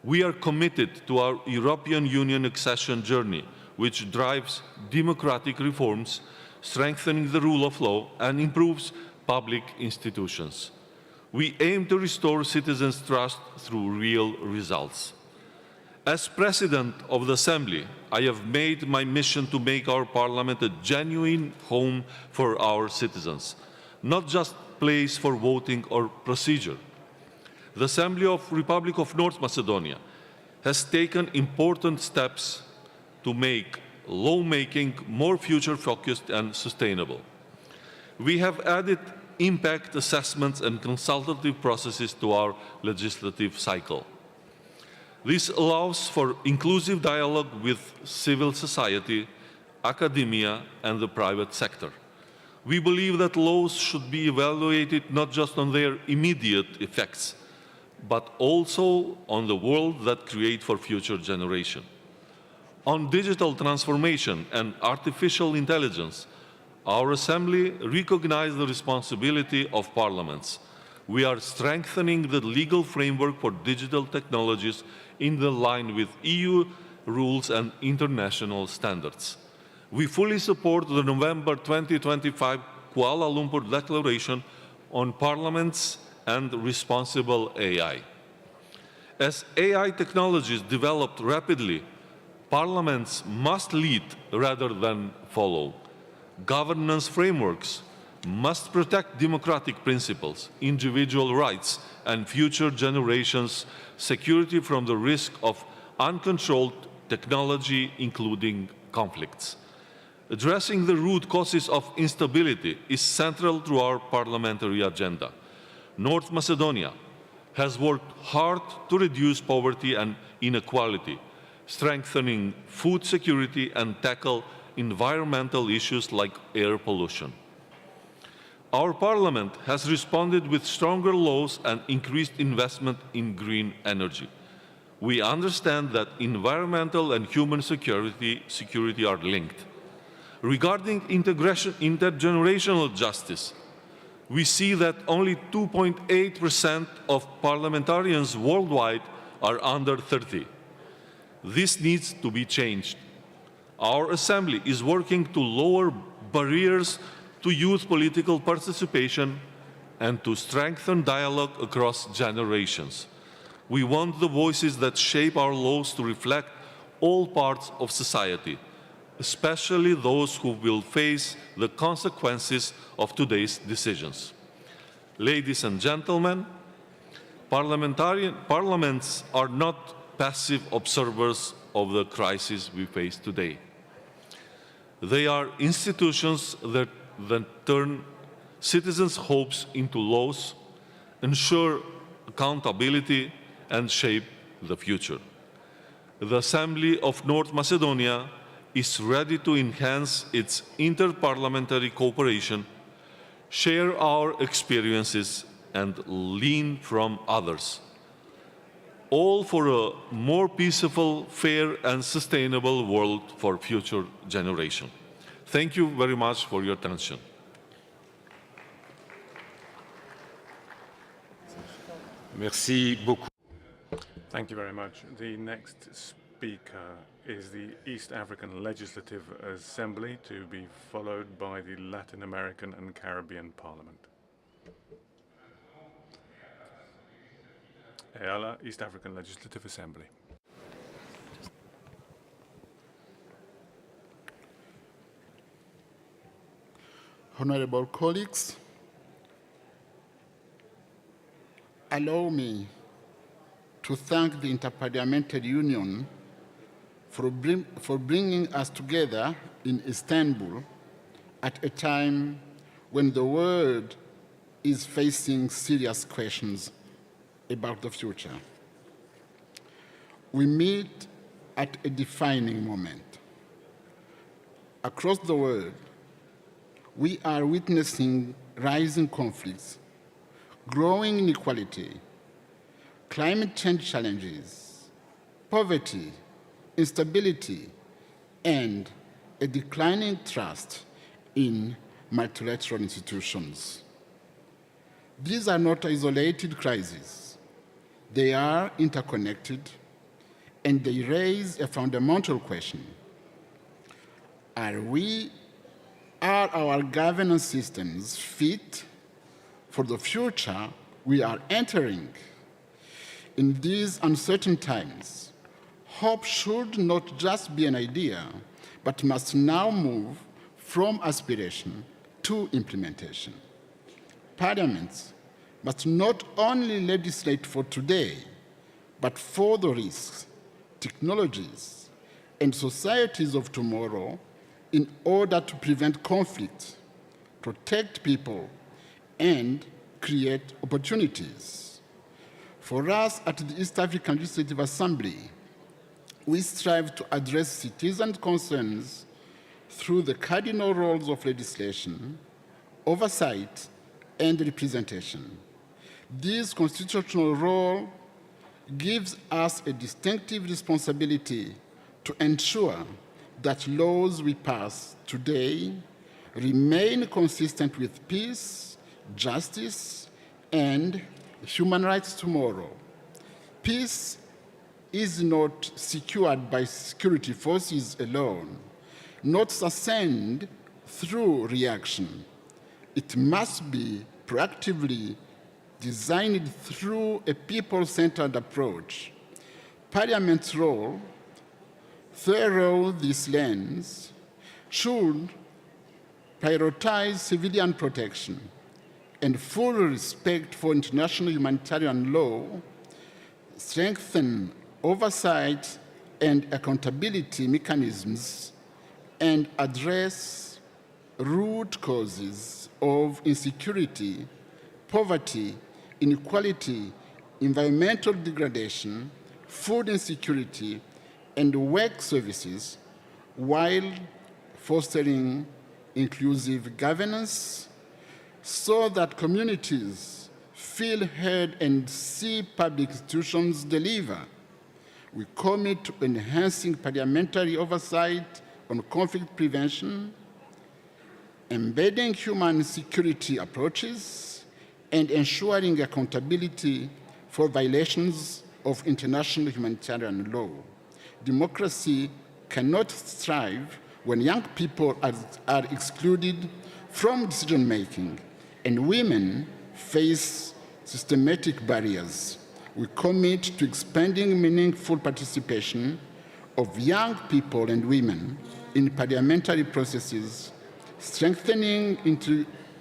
We are committed to our European Union accession journey, which drives democratic reforms, strengthening the rule of law, and improves public institutions. We aim to restore citizens' trust through real results. As President of the Assembly, I have made my mission to make our Parliament a genuine home for our citizens, not just a place for voting or procedure. The Assembly of the Republic of North Macedonia has taken important steps to make lawmaking more future-focused and sustainable. We have added impact assessments and consultative processes to our legislative cycle. This allows for inclusive dialogue with civil society, academia, and the private sector. We believe that laws should be evaluated not just on their immediate effects, but also on the world that create for future generations. On digital transformation and artificial intelligence, our Assembly recognizes the responsibility of parliaments. We are strengthening the legal framework for digital technologies in line with EU rules and international standards. We fully support the November 2025 Kuala Lumpur Declaration on Parliaments and Responsible AI. As AI technologies develop rapidly, parliaments must lead rather than follow. Governance frameworks must protect democratic principles, individual rights, and future generations' security from the risk of uncontrolled technology, including conflicts. Addressing the root causes of instability is central to our parliamentary agenda. North Macedonia has worked hard to reduce poverty and inequality, strengthening food security and tackle environmental issues like air pollution. Our Parliament has responded with stronger laws and increased investment in green energy. We understand that environmental and human security are linked. Regarding intergenerational justice, we see that only 2.8% of parliamentarians worldwide are under 30. This needs to be changed. Our Assembly is working to lower barriers to youth political participation and to strengthen dialogue across generations. We want the voices that shape our laws to reflect all parts of society, especially those who will face the consequences of today's decisions. Ladies and gentlemen, parliaments are not passive observers of the crisis we face today. They are institutions that turn citizens' hopes into laws, ensure accountability, and shape the future. The Assembly of North Macedonia is ready to enhance its interparliamentary cooperation, share our experiences, and learn from others, all for a more peaceful, fair, and sustainable world for future generations. Thank you very much for your attention. Merci beaucoup. Thank you very much. The next speaker is the East African Legislative Assembly, to be followed by the Latin American and Caribbean Parliament. EALA, East African Legislative Assembly. Honorable colleagues, allow me to thank the Interparliamentary Union for bringing us together in Istanbul at a time when the world is facing serious questions about the future. We meet at a defining moment. Across the world, we are witnessing rising conflicts, growing inequality, climate change challenges, poverty, instability, and a declining trust in multilateral institutions. These are not isolated crises. They are interconnected, and they raise a fundamental question. Are we Are our governance systems fit for the future we are entering? In these uncertain times, hope should not just be an idea, but must now move from aspiration to implementation. Parliaments must not only legislate for today, but for the risks, technologies, and societies of tomorrow in order to prevent conflict, protect people, and create opportunities. For us at the East African Legislative Assembly, we strive to address citizen concerns through the cardinal roles of legislation, oversight, and representation. This constitutional role gives us a distinctive responsibility to ensure that laws we pass today remain consistent with peace, justice, and human rights tomorrow. Peace is not secured by security forces alone, not sustained through reaction. It must be proactively designed through a people-centered approach. Parliament's role, through this lens, should prioritize civilian protection and full respect for international humanitarian law, strengthen oversight and accountability mechanisms, and address root causes of insecurity, poverty, inequality, environmental degradation, food insecurity, and work services, while fostering inclusive governance so that communities feel heard and see public institutions deliver. We commit to enhancing parliamentary oversight on conflict prevention, embedding human security approaches, and ensuring accountability for violations of international humanitarian law. Democracy cannot thrive when young people are excluded from decision-making and women face systematic barriers. We commit to expanding meaningful participation of young people and women in parliamentary processes, strengthening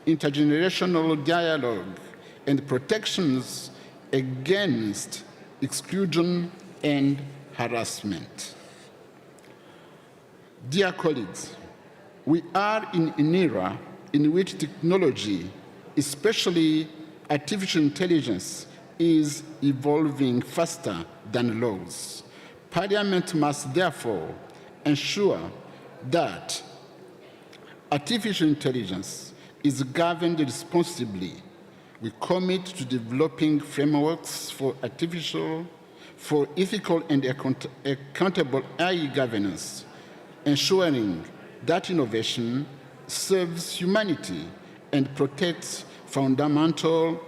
intergenerational dialogue and protections against exclusion and harassment. Dear colleagues, we are in an era in which technology, especially artificial intelligence, is evolving faster than laws. Parliament must therefore ensure that artificial intelligence is governed responsibly. We commit to developing frameworks for ethical and accountable AI governance, ensuring that innovation serves humanity and protects fundamental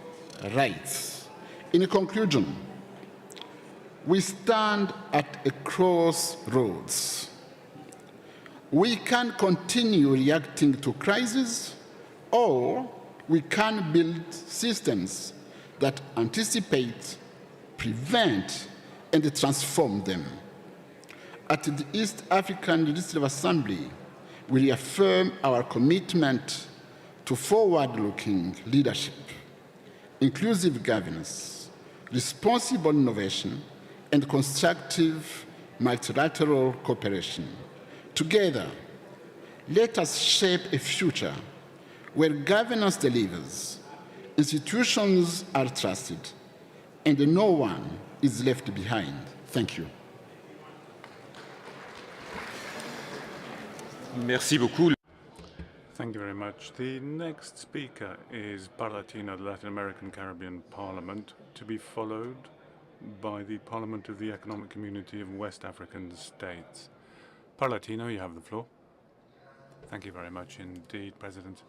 rights. In conclusion, we stand at a crossroads. We can continue reacting to crises, or we can build systems that anticipate, prevent, and transform them. At the East African Legislative Assembly, we reaffirm our commitment to forward-looking leadership, inclusive governance, responsible innovation, and constructive multilateral cooperation. Together, let us shape a future where governance delivers, institutions are trusted, and no one is left behind. Thank you. Merci beaucoup. Thank you very much. The next speaker is Parlatina, the Latin American Caribbean Parliament, to be followed by the Parliament of the Economic Community of West African States. Parlatino, you have the floor. Thank you very much indeed, President.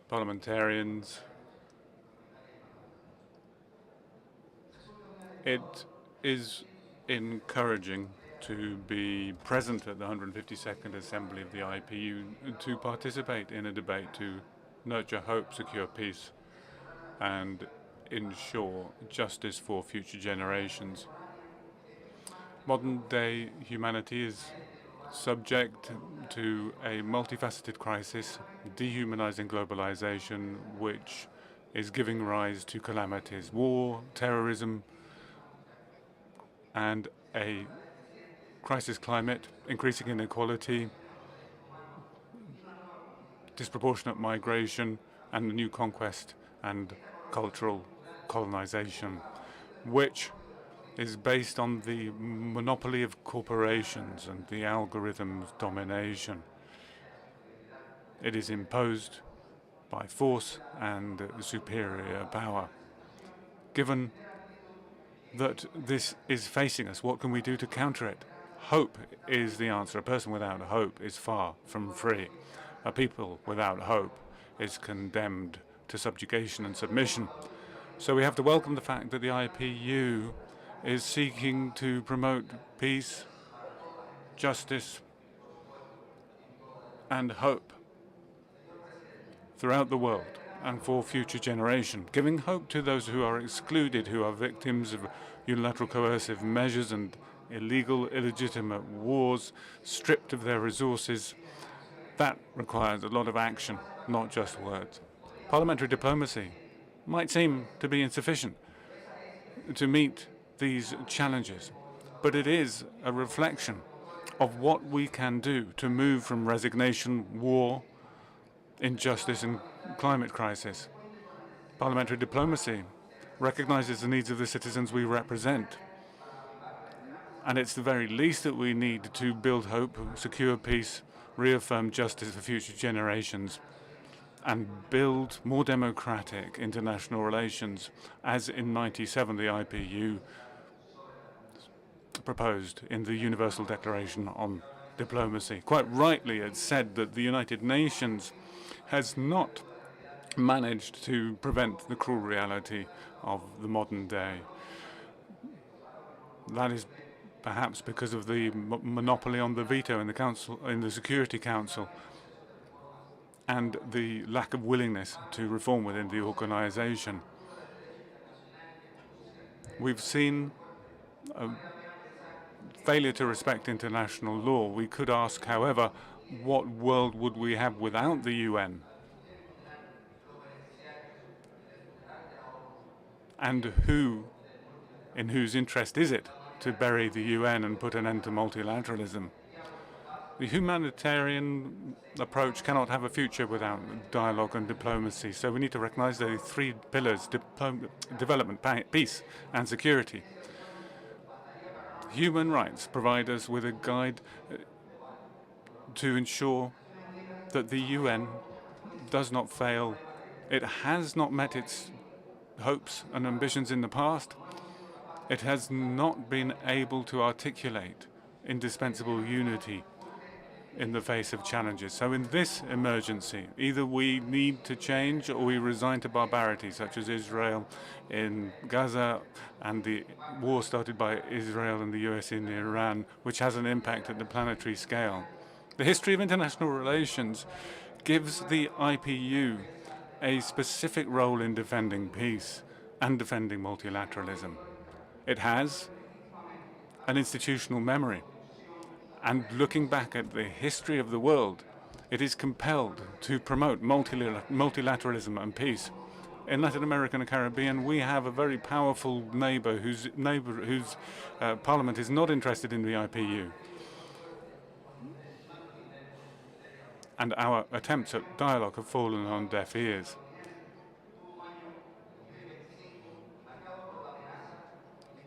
Parliamentarians, it is encouraging to be present at the 152nd Assembly of the IPU, to participate in a debate to nurture hope, secure peace, and ensure justice for future generations. Modern-day humanity is subject to a multifaceted crisis, dehumanizing globalization, which is giving rise to calamities, war, terrorism, and a crisis climate, increasing inequality, disproportionate migration, and the new conquest and cultural colonization, which is based on the monopoly of corporations and the algorithm's domination. It is imposed by force and superior power. Given that this is facing us, what can we do to counter it? Hope is the answer. A person without hope is far from free. A people without hope is condemned to subjugation and submission. So we have to welcome the fact that the IPU is seeking to promote peace, justice, and hope throughout the world and for future generations, giving hope to those who are excluded, who are victims of unilateral coercive measures and illegal, illegitimate wars, stripped of their resources. That requires a lot of action, not just words. Parliamentary diplomacy might seem to be insufficient to meet these challenges, but it is a reflection of what we can do to move from resignation, war, injustice, and climate crisis. Parliamentary diplomacy recognizes the needs of the citizens we represent, and it's the very least that we need to build hope, secure peace, reaffirm justice for future generations, and build more democratic international relations, as in '97 the IPU proposed in the Universal Declaration on Diplomacy. Quite rightly, it said that the United Nations has not managed to prevent the cruel reality of the modern day. That is perhaps because of the monopoly on the veto in the Council, in the Security Council, and the lack of willingness to reform within the organization. We've seen a failure to respect international law. We could ask, however, what world would we have without the UN? And in whose interest is it to bury the UN and put an end to multilateralism? The humanitarian approach cannot have a future without dialogue and diplomacy, so we need to recognize the three pillars: development, peace, and security. Human rights provide us with a guide to ensure that the UN does not fail. It has not met its hopes and ambitions in the past. It has not been able to articulate indispensable unity in the face of challenges. So in this emergency, either we need to change or we resign to barbarity, such as Israel in Gaza and the war started by Israel and the US in Iran, which has an impact at the planetary scale. The history of international relations gives the IPU a specific role in defending peace and defending multilateralism. It has an institutional memory. And looking back at the history of the world, it is compelled to promote multilateralism and peace. In Latin America and the Caribbean, we have a very powerful neighbor whose parliament is not interested in the IPU. And our attempts at dialogue have fallen on deaf ears.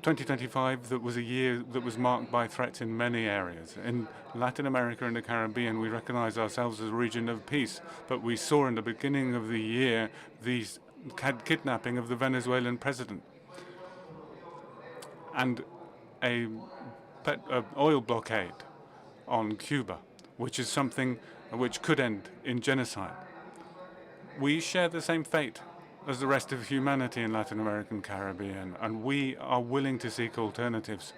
2025, that was a year that was marked by threats in many areas. In Latin America and the Caribbean, we recognize ourselves as a region of peace, but we saw in the beginning of the year the kidnapping of the Venezuelan president and a oil blockade on Cuba, which is something which could end in genocide. We share the same fate as the rest of humanity in Latin America and Caribbean, and we are willing to seek alternatives,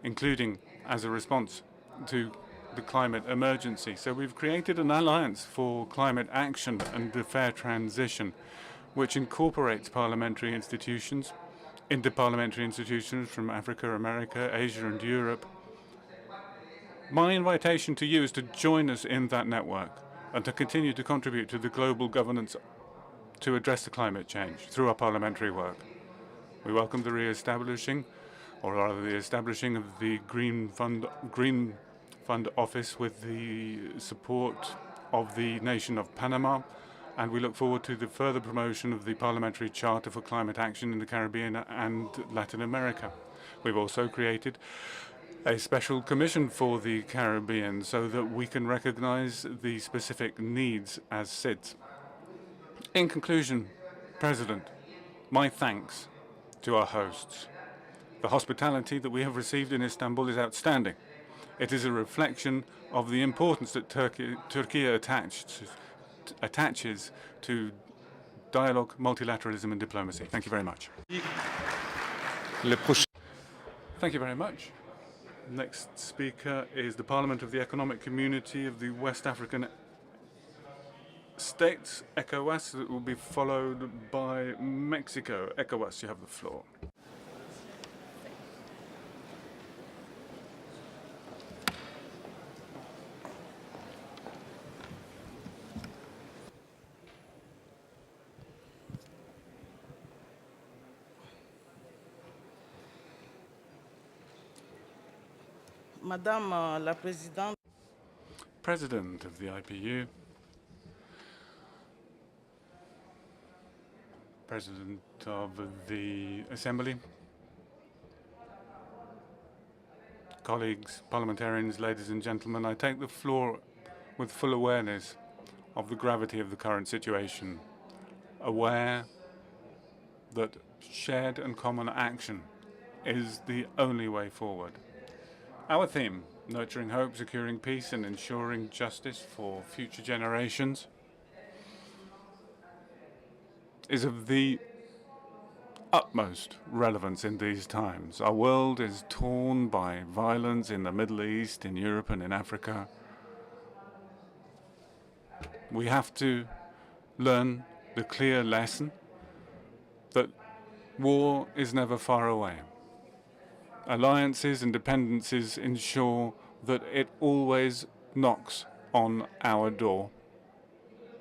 including as a response to the climate emergency. So we've created an alliance for climate action and the fair transition, which incorporates parliamentary institutions, interparliamentary institutions from Africa, America, Asia, and Europe. My invitation to you is to join us in that network and to continue to contribute to the global governance to address the climate change through our parliamentary work. We welcome the re-establishing, or rather the establishing of the Green Fund Office with the support of the nation of Panama, and we look forward to the further promotion of the Parliamentary Charter for Climate Action in the Caribbean and Latin America. We've also created a special commission for the Caribbean so that we can recognize the specific needs as SIDS. In conclusion, President, my thanks to our hosts. The hospitality that we have received in Istanbul is outstanding. It is a reflection of the importance that Turkey attaches to dialogue, multilateralism, and diplomacy. Thank you very much. Thank you very much. Next speaker is the Parliament of the Economic Community of the West African States, ECOWAS. It will be followed by Mexico. ECOWAS, you have the floor. Madame la Présidente. President of the IPU, President of the Assembly, colleagues, parliamentarians, ladies and gentlemen, I take the floor with full awareness of the gravity of the current situation, aware that shared and common action is the only way forward. Our theme, nurturing hope, securing peace, and ensuring justice for future generations, is of the utmost relevance in these times. Our world is torn by violence in the Middle East, in Europe, and in Africa. We have to learn the clear lesson that war is never far away. Alliances and dependencies ensure that it always knocks on our door,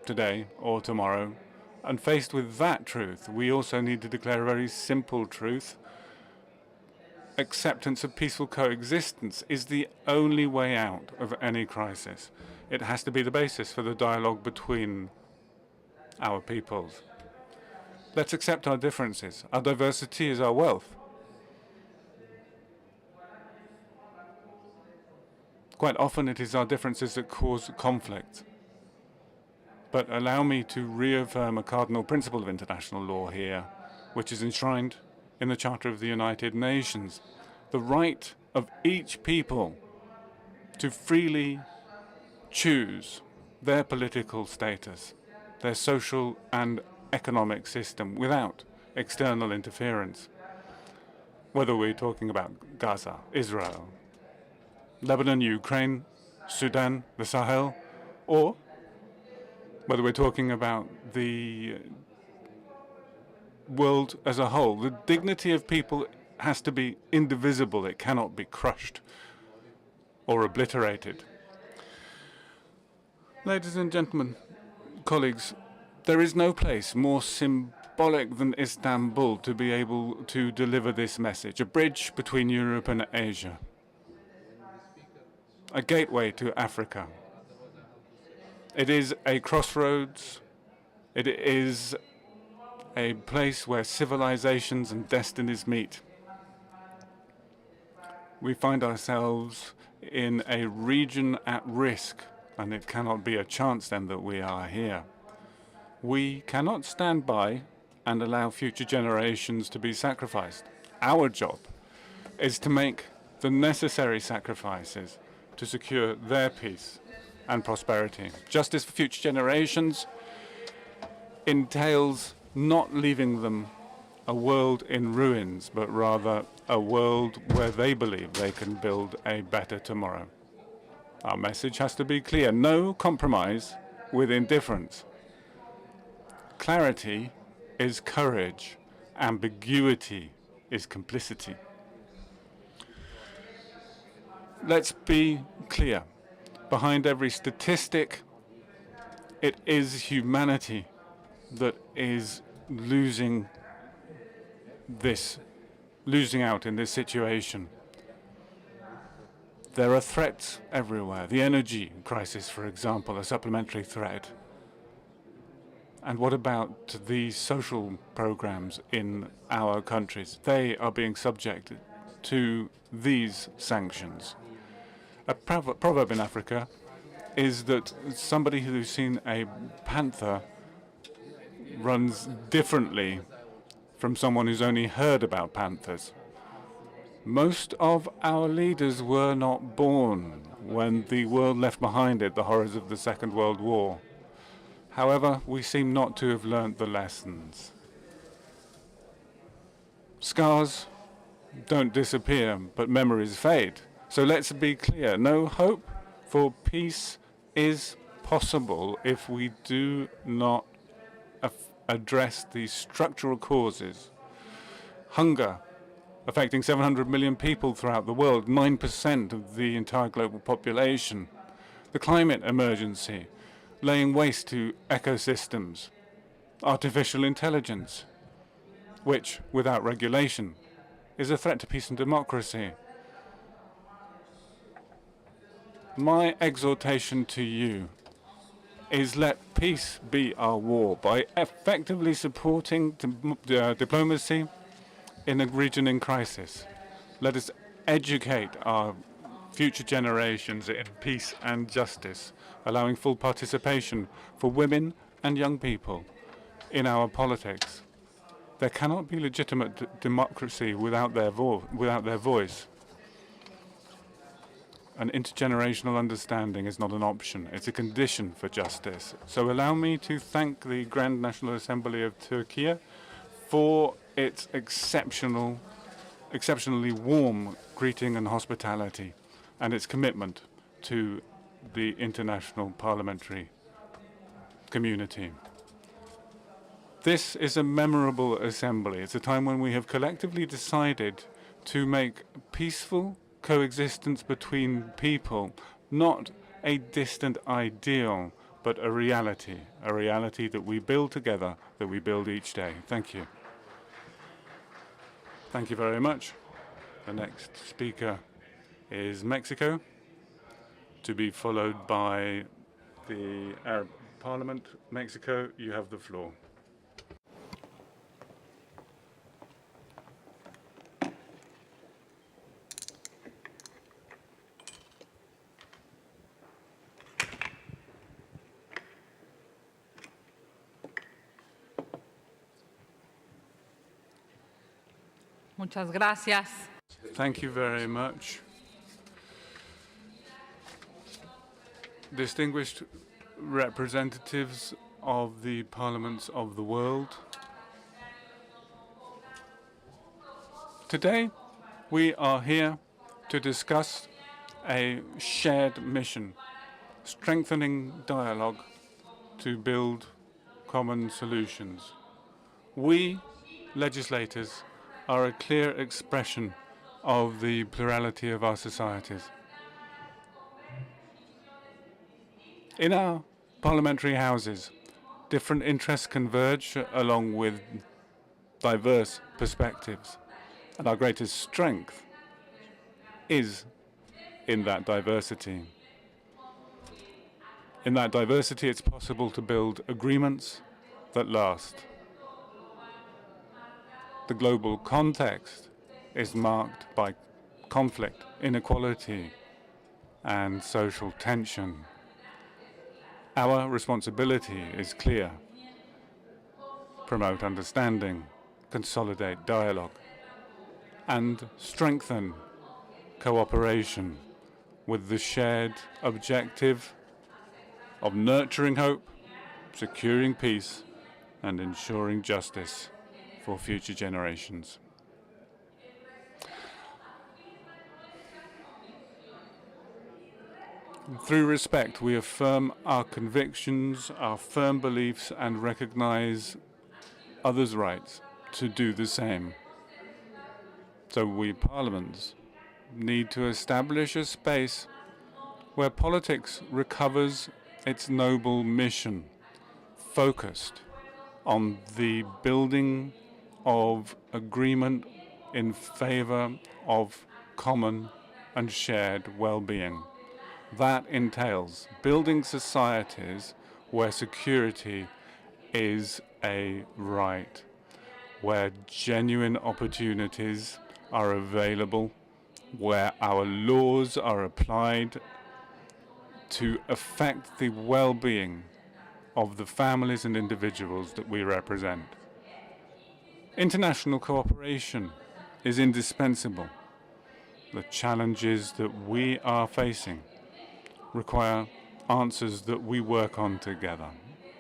today or tomorrow. And faced with that truth, we also need to declare a very simple truth. Acceptance of peaceful coexistence is the only way out of any crisis. It has to be the basis for the dialogue between our peoples. Let's accept our differences. Our diversity is our wealth. Quite often it is our differences that cause conflict. But allow me to reaffirm a cardinal principle of international law here, which is enshrined in the Charter of the United Nations, the right of each people to freely choose their political status, their social and economic system without external interference. Whether we're talking about Gaza, Israel, Lebanon, Ukraine, Sudan, the Sahel, or whether we're talking about the world as a whole. The dignity of people has to be indivisible. It cannot be crushed or obliterated. Ladies and gentlemen, colleagues, there is no place more symbolic than Istanbul to be able to deliver this message, a bridge between Europe and Asia, a gateway to Africa. It is a crossroads. It is a place where civilizations and destinies meet. We find ourselves in a region at risk, and it cannot be a chance then that we are here. We cannot stand by and allow future generations to be sacrificed. Our job is to make the necessary sacrifices to secure their peace and prosperity. Justice for future generations entails not leaving them a world in ruins, but rather a world where they believe they can build a better tomorrow. Our message has to be clear: no compromise with indifference. Clarity is courage. Ambiguity is complicity. Let's be clear. Behind every statistic, it is humanity that is losing out in this situation. There are threats everywhere. The energy crisis, for example, a supplementary threat. And what about the social programs in our countries? They are being subjected to these sanctions. A proverb in Africa is that somebody who's seen a panther runs differently from someone who's only heard about panthers. Most of our leaders were not born when the world left behind it the horrors of the Second World War. However, we seem not to have learnt the lessons. Scars don't disappear, but memories fade. So let's be clear, no hope for peace is possible if we do not address these structural causes. Hunger, affecting 700 million people throughout the world, 9% of the entire global population. The climate emergency, laying waste to ecosystems. Artificial intelligence, which, without regulation, is a threat to peace and democracy. My exhortation to you is let peace be our war by effectively supporting diplomacy in a region in crisis. Let us educate our future generations in peace and justice, allowing full participation for women and young people in our politics. There cannot be legitimate democracy without their voice. An intergenerational understanding is not an option, it's a condition for justice. So allow me to thank the Grand National Assembly of Turkey for its exceptionally warm greeting and hospitality, and its commitment to the international parliamentary community. This is a memorable assembly. It's a time when we have collectively decided to make peaceful coexistence between people not a distant ideal, but a reality that we build together, that we build each day. Thank you. Thank you very much. The next speaker is Mexico, to be followed by the Arab Parliament. Mexico, you have the floor. Muchas gracias. Thank you very much. Distinguished representatives of the parliaments of the world, today we are here to discuss a shared mission, strengthening dialogue to build common solutions. We, legislators, are a clear expression of the plurality of our societies. In our parliamentary houses, different interests converge along with diverse perspectives, and our greatest strength is in that diversity. In that diversity, it's possible to build agreements that last. The global context is marked by conflict, inequality, and social tension. Our responsibility is clear: promote understanding, consolidate dialogue, and strengthen cooperation with the shared objective of nurturing hope, securing peace, and ensuring justice. for future generations. Through respect, we affirm our convictions, our firm beliefs, and recognize others' rights to do the same. So we parliaments need to establish a space where politics recovers its noble mission, focused on the building of agreement in favor of common and shared well-being. That entails building societies where security is a right, where genuine opportunities are available, where our laws are applied to affect the well-being of the families and individuals that we represent. International cooperation is indispensable. The challenges that we are facing require answers that we work on together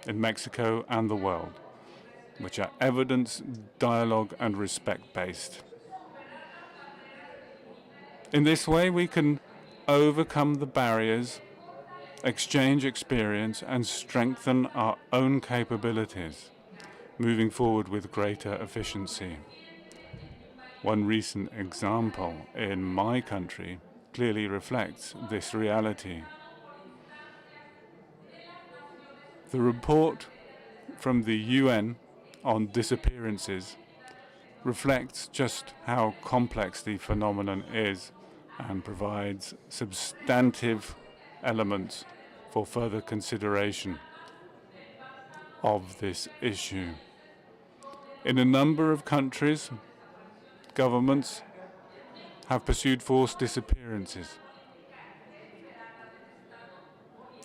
in Mexico and the world, which are evidence, dialogue, and respect-based. In this way, we can overcome the barriers, exchange experience, and strengthen our own capabilities, moving forward with greater efficiency. One recent example in my country clearly reflects this reality. The report from the UN on disappearances reflects just how complex the phenomenon is and provides substantive elements for further consideration of this issue. In a number of countries, governments have pursued forced disappearances.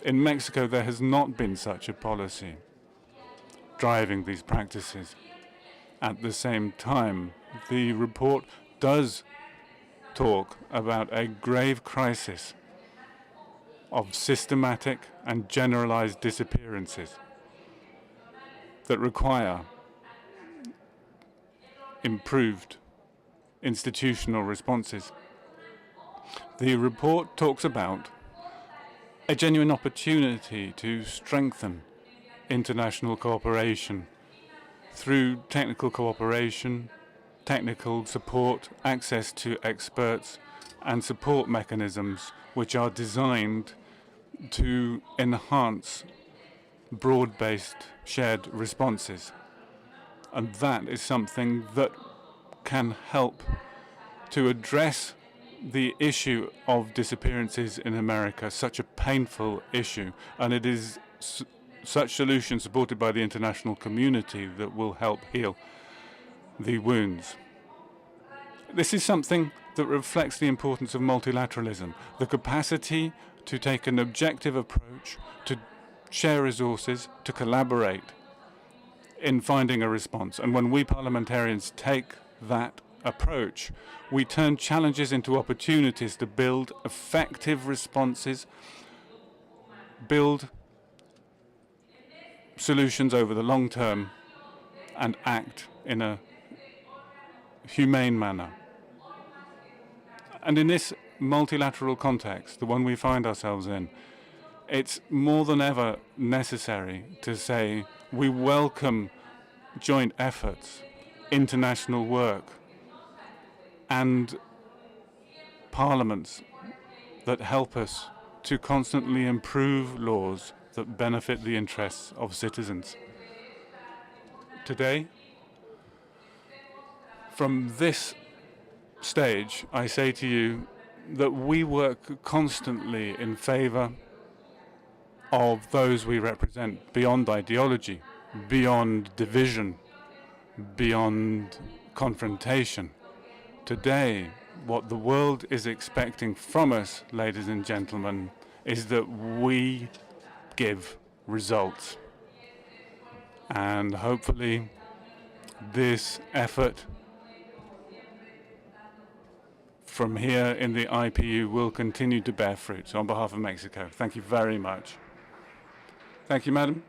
In Mexico, there has not been such a policy driving these practices. At the same time, the report does talk about a grave crisis of systematic and generalized disappearances that require improved institutional responses. The report talks about a genuine opportunity to strengthen international cooperation through technical cooperation, technical support, access to experts, and support mechanisms which are designed to enhance broad-based shared responses. And that is something that can help to address the issue of disappearances in America, such a painful issue, and it is such solutions supported by the international community that will help heal the wounds. This is something that reflects the importance of multilateralism, the capacity to take an objective approach, to share resources, to collaborate in finding a response. And when we parliamentarians take that approach, we turn challenges into opportunities to build effective responses, build solutions over the long term, and act in a humane manner. And in this multilateral context, the one we find ourselves in, it's more than ever necessary to say we welcome joint efforts, international work, and parliaments that help us to constantly improve laws that benefit the interests of citizens. Today, from this stage, I say to you that we work constantly in favor of those we represent, beyond ideology, beyond division, beyond confrontation. Today, what the world is expecting from us, ladies and gentlemen, is that we give results. And hopefully, this effort from here in the IPU will continue to bear fruit. On behalf of Mexico, thank you very much. Thank you, Madam.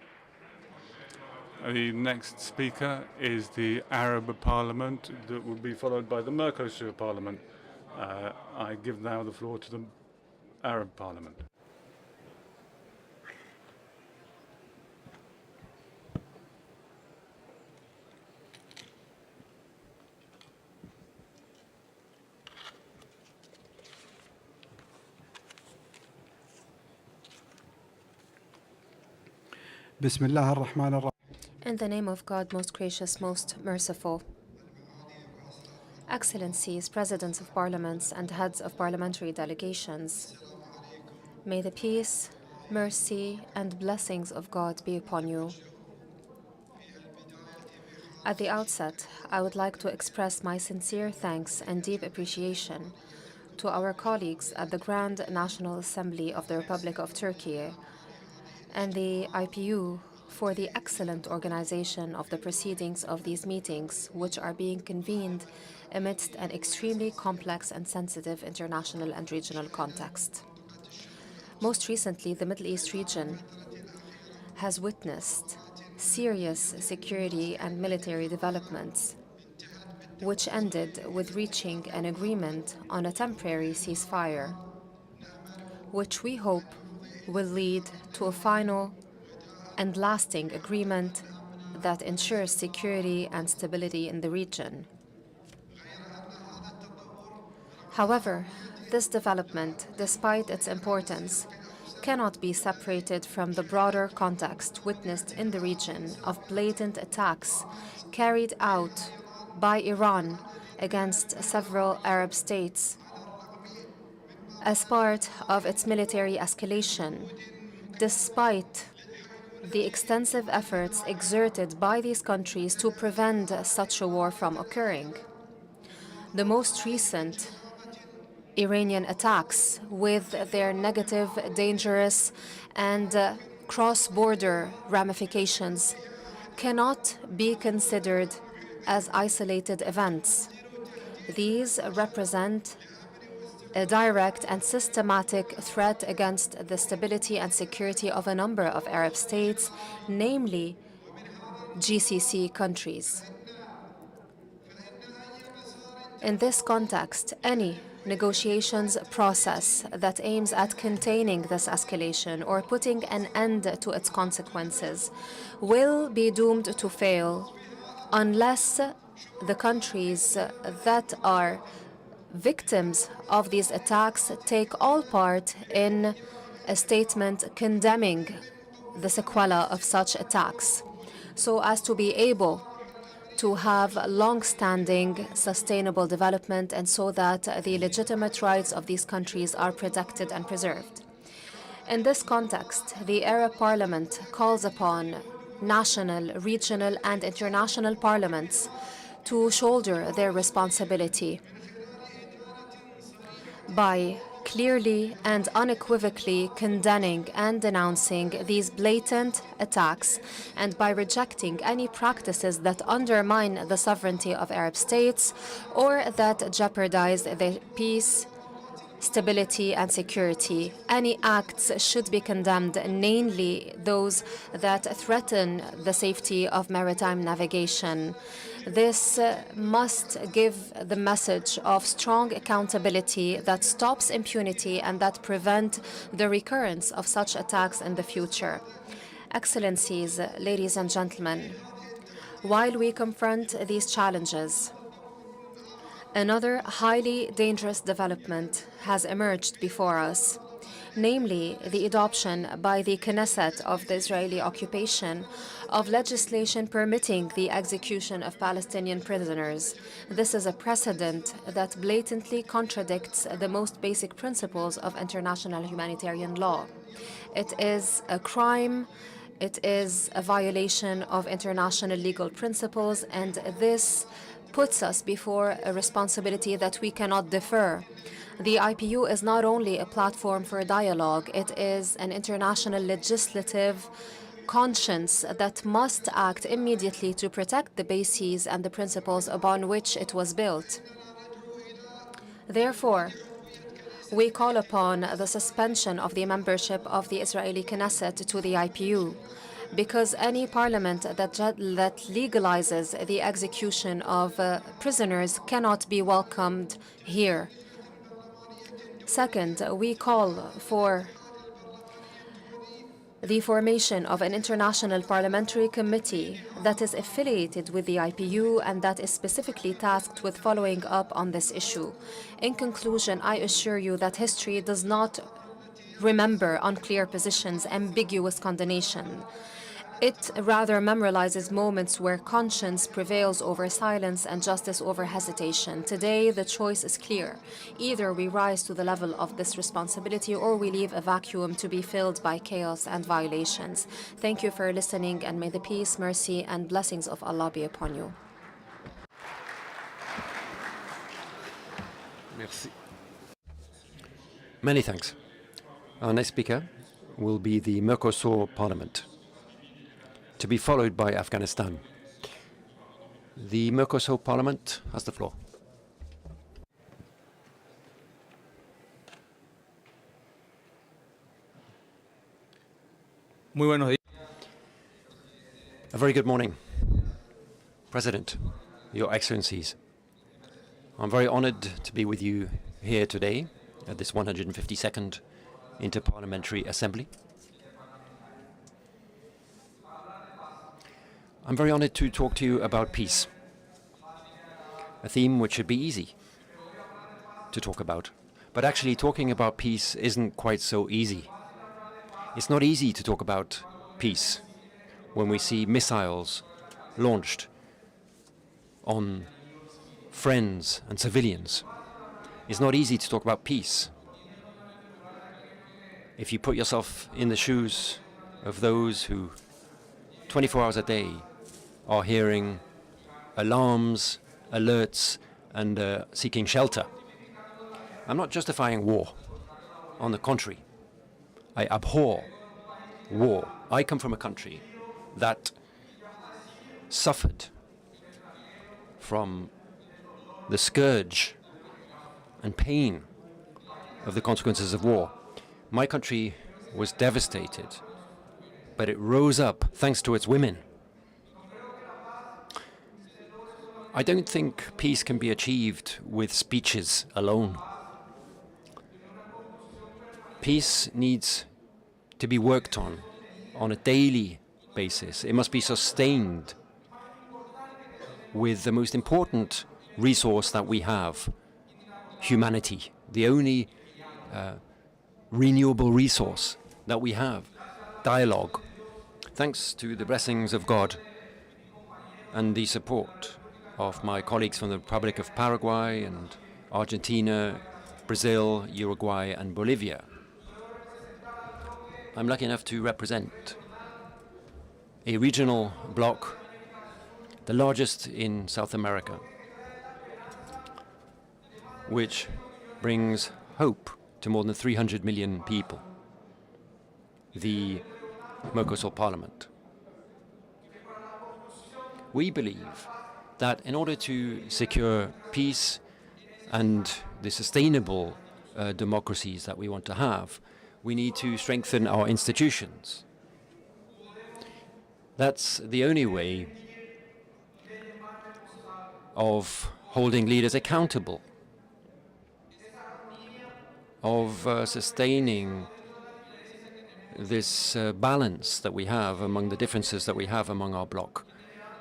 The next speaker is the Arab Parliament, that will be followed by the Mercosur Parliament. I give now the floor to the Arab Parliament. In the name of God, most gracious, most merciful. Excellencies, Presidents of Parliaments, and heads of parliamentary delegations, may the peace, mercy, and blessings of God be upon you. At the outset, I would like to express my sincere thanks and deep appreciation to our colleagues at the Grand National Assembly of the Republic of Turkey and the IPU for the excellent organization of the proceedings of these meetings, which are being convened amidst an extremely complex and sensitive international and regional context. Most recently, the Middle East region has witnessed serious security and military developments, which ended with reaching an agreement on a temporary ceasefire, which we hope will lead to a final and lasting agreement that ensures security and stability in the region. However, this development, despite its importance, cannot be separated from the broader context witnessed in the region of blatant attacks carried out by Iran against several Arab states as part of its military escalation, despite the extensive efforts exerted by these countries to prevent such a war from occurring. The most recent Iranian attacks, with their negative, dangerous, and cross-border ramifications, cannot be considered as isolated events. These represent a direct and systematic threat against the stability and security of a number of Arab states, namely GCC countries. In this context, any negotiations process that aims at containing this escalation or putting an end to its consequences will be doomed to fail unless the countries that are victims of these attacks take all part in a statement condemning the sequela of such attacks, so as to be able to have long-standing sustainable development and so that the legitimate rights of these countries are protected and preserved. In this context, the Arab Parliament calls upon national, regional, and international parliaments to shoulder their responsibility by clearly and unequivocally condemning and denouncing these blatant attacks and by rejecting any practices that undermine the sovereignty of Arab states or that jeopardize their peace, stability, and security. Any acts should be condemned, namely those that threaten the safety of maritime navigation. This must give the message of strong accountability that stops impunity and that prevent the recurrence of such attacks in the future. Excellencies, ladies and gentlemen, while we confront these challenges, another highly dangerous development has emerged before us, namely the adoption by the Knesset of the Israeli occupation of legislation permitting the execution of Palestinian prisoners. This is a precedent that blatantly contradicts the most basic principles of international humanitarian law. It is a crime. It is a violation of international legal principles, and this puts us before a responsibility that we cannot defer. The IPU is not only a platform for dialogue, it is an international legislative conscience that must act immediately to protect the bases and the principles upon which it was built. Therefore, we call upon the suspension of the membership of the Israeli Knesset to the IPU because any parliament that legalizes the execution of prisoners cannot be welcomed here. Second, we call for the formation of an international parliamentary committee that is affiliated with the IPU and that is specifically tasked with following up on this issue. In conclusion, I assure you that history does not remember unclear positions, ambiguous condemnation. It rather memorializes moments where conscience prevails over silence and justice over hesitation. Today, the choice is clear. Either we rise to the level of this responsibility or we leave a vacuum to be filled by chaos and violations. Thank you for listening, and may the peace, mercy, and blessings of Allah be upon you. Merci. Many thanks. Our next speaker will be the Mercosur Parliament, to be followed by Afghanistan. The Mercosur Parliament has the floor. Muy buenos días. A very good morning, President, Your Excellencies. I'm very honored to be with you here today at this 152nd Interparliamentary Assembly. I'm very honored to talk to you about peace, a theme which should be easy to talk about. But actually, talking about peace isn't quite so easy. It's not easy to talk about peace when we see missiles launched on friends and civilians. It's not easy to talk about peace if you put yourself in the shoes of those who 24 hours a day are hearing alarms, alerts, and seeking shelter. I'm not justifying war. On the contrary, I abhor war. I come from a country that suffered from the scourge and pain of the consequences of war. My country was devastated, but it rose up thanks to its women. I don't think peace can be achieved with speeches alone. Peace needs to be worked on a daily basis. It must be sustained with the most important resource that we have, humanity, the only renewable resource that we have, dialogue. Thanks to the blessings of God and the support of my colleagues from the Republic of Paraguay and Argentina, Brazil, Uruguay, and Bolivia, I'm lucky enough to represent a regional bloc, the largest in South America, which brings hope to more than 300 million people, the Mercosur Parliament. We believe that in order to secure peace and the sustainable democracies that we want to have, we need to strengthen our institutions. That's the only way of holding leaders accountable, of sustaining this balance that we have among the differences that we have among our bloc.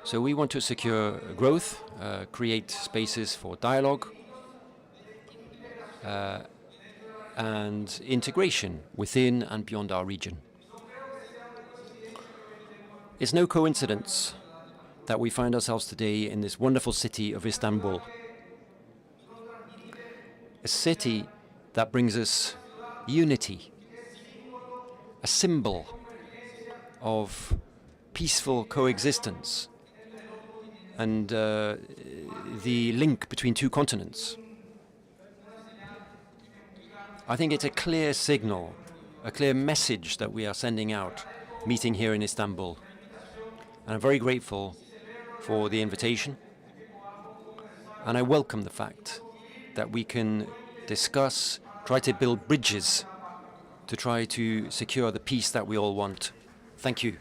So we want to secure growth, create spaces for dialogue, and integration within and beyond our region. It's no coincidence that we find ourselves today in this wonderful city of Istanbul, a city that brings us unity, a symbol of peaceful coexistence and the link between two continents. I think it's a clear signal, a clear message that we are sending out, meeting here in Istanbul. And I'm very grateful for the invitation. And I welcome the fact that we can discuss, try to build bridges to try to secure the peace that we all want. Thank you.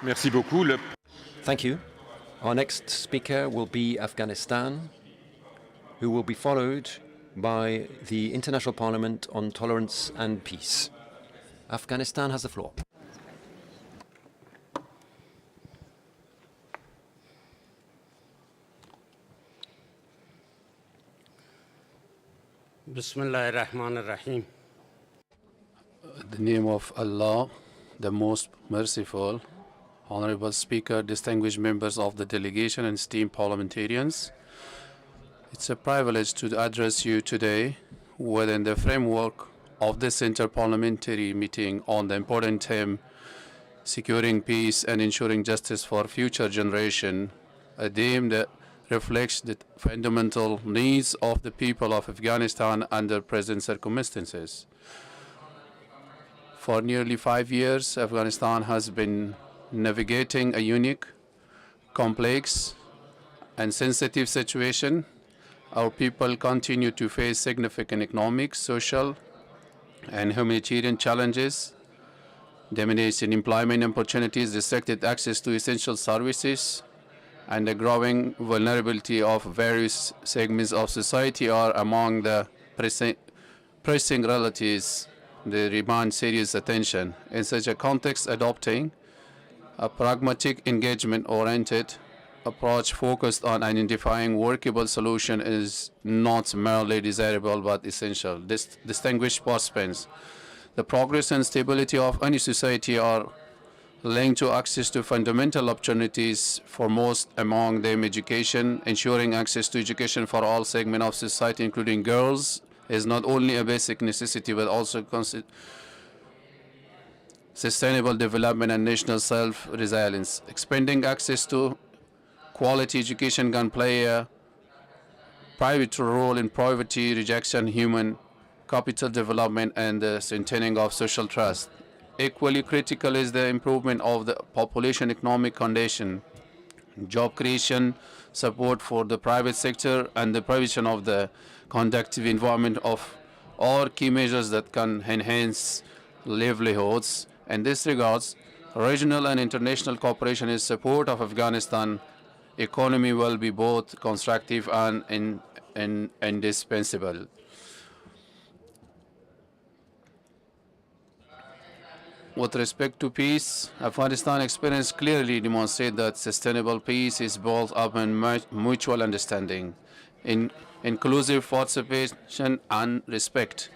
Merci beaucoup. Thank you. Our next speaker will be Afghanistan, who will be followed by the International Parliament on Tolerance and Peace. Afghanistan has the floor. Bismillah ar-Rahman ar-Rahim. The name of Allah, the most merciful. Honorable Speaker, distinguished members of the delegation and esteemed parliamentarians, it's a privilege to address you today within the framework of this interparliamentary meeting on the important theme, securing peace and ensuring justice for future generation, a theme that reflects the fundamental needs of the people of Afghanistan under present circumstances. For nearly 5 years, Afghanistan has been navigating a unique, complex, and sensitive situation. Our people continue to face significant economic, social, and humanitarian challenges, diminished employment opportunities, restricted access to essential services, and the growing vulnerability of various segments of society are among the pressing realities that demand serious attention. In such a context, adopting a pragmatic, engagement-oriented approach focused on identifying workable solution is not merely desirable but essential. Distinguished participants, the progress and stability of any society are linked to access to fundamental opportunities, for most among them education. Ensuring access to education for all segments of society, including girls, is not only a basic necessity but also sustainable development and national self-resilience. Expanding access to quality education can play a pivotal role in poverty reduction, human capital development, and the strengthening of social trust. Equally critical is the improvement of the population economic condition, job creation, support for the private sector, and the provision of the conducive environment of all key measures that can enhance livelihoods. In this regards, regional and international cooperation in support of Afghanistan economy will be both constructive and indispensable. With respect to peace, Afghanistan experience clearly demonstrates that sustainable peace is built upon mutual understanding, inclusive participation, and respect.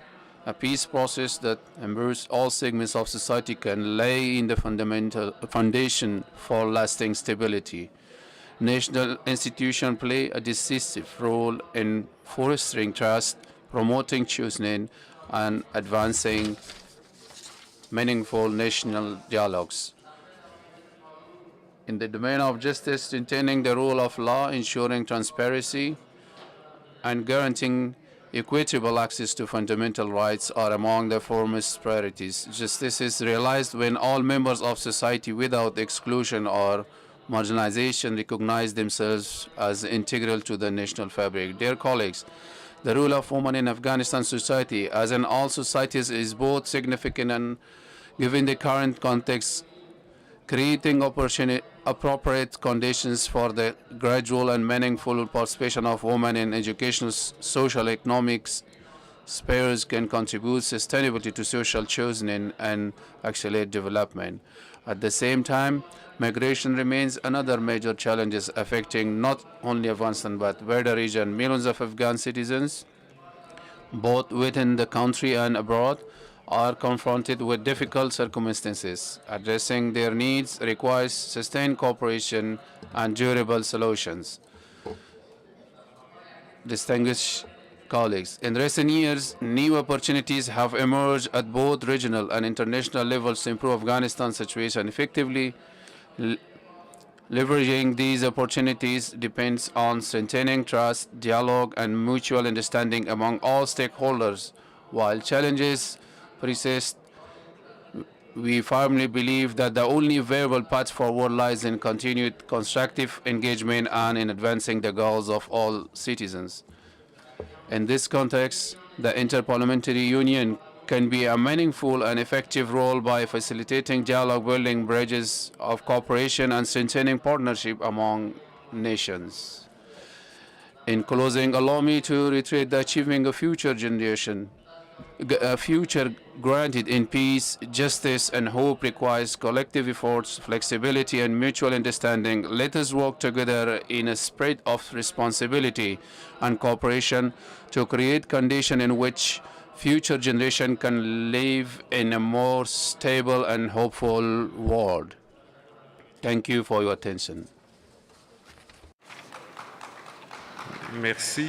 A peace process that embraces all segments of society can lay in the fundamental foundation for lasting stability. National institutions play a decisive role in fostering trust, promoting choosing, and advancing meaningful national dialogues. In the domain of justice, strengthening the rule of law, ensuring transparency, and guaranteeing equitable access to fundamental rights are among the foremost priorities. Justice is realized when all members of society, without exclusion or marginalization, recognize themselves as integral to the national fabric. Dear colleagues, the role of women in Afghanistan society, as in all societies, is both significant and, given the current context, creating appropriate conditions for the gradual and meaningful participation of women in educational, social, economics spheres can contribute sustainably to social choosing and accelerate development. At the same time, migration remains another major challenge affecting not only Afghanistan but wider region. Millions of Afghan citizens, both within the country and abroad, are confronted with difficult circumstances. Addressing their needs requires sustained cooperation and durable solutions. Distinguished colleagues, in recent years, new opportunities have emerged at both regional and international levels to improve Afghanistan's situation effectively. Leveraging these opportunities depends on strengthening trust, dialogue, and mutual understanding among all stakeholders. While challenges persist, we firmly believe that the only viable path forward lies in continued constructive engagement and in advancing the goals of all citizens. In this context, the Interparliamentary Union can be a meaningful and effective role by facilitating dialogue, building bridges of cooperation, and strengthening partnership among nations. In closing, allow me to reiterate the achieving a future granted in peace, justice, and hope requires collective efforts, flexibility, and mutual understanding. Let us work together in a spirit of responsibility and cooperation to create conditions in which future generations can live in a more stable and hopeful world. Thank you for your attention. Merci.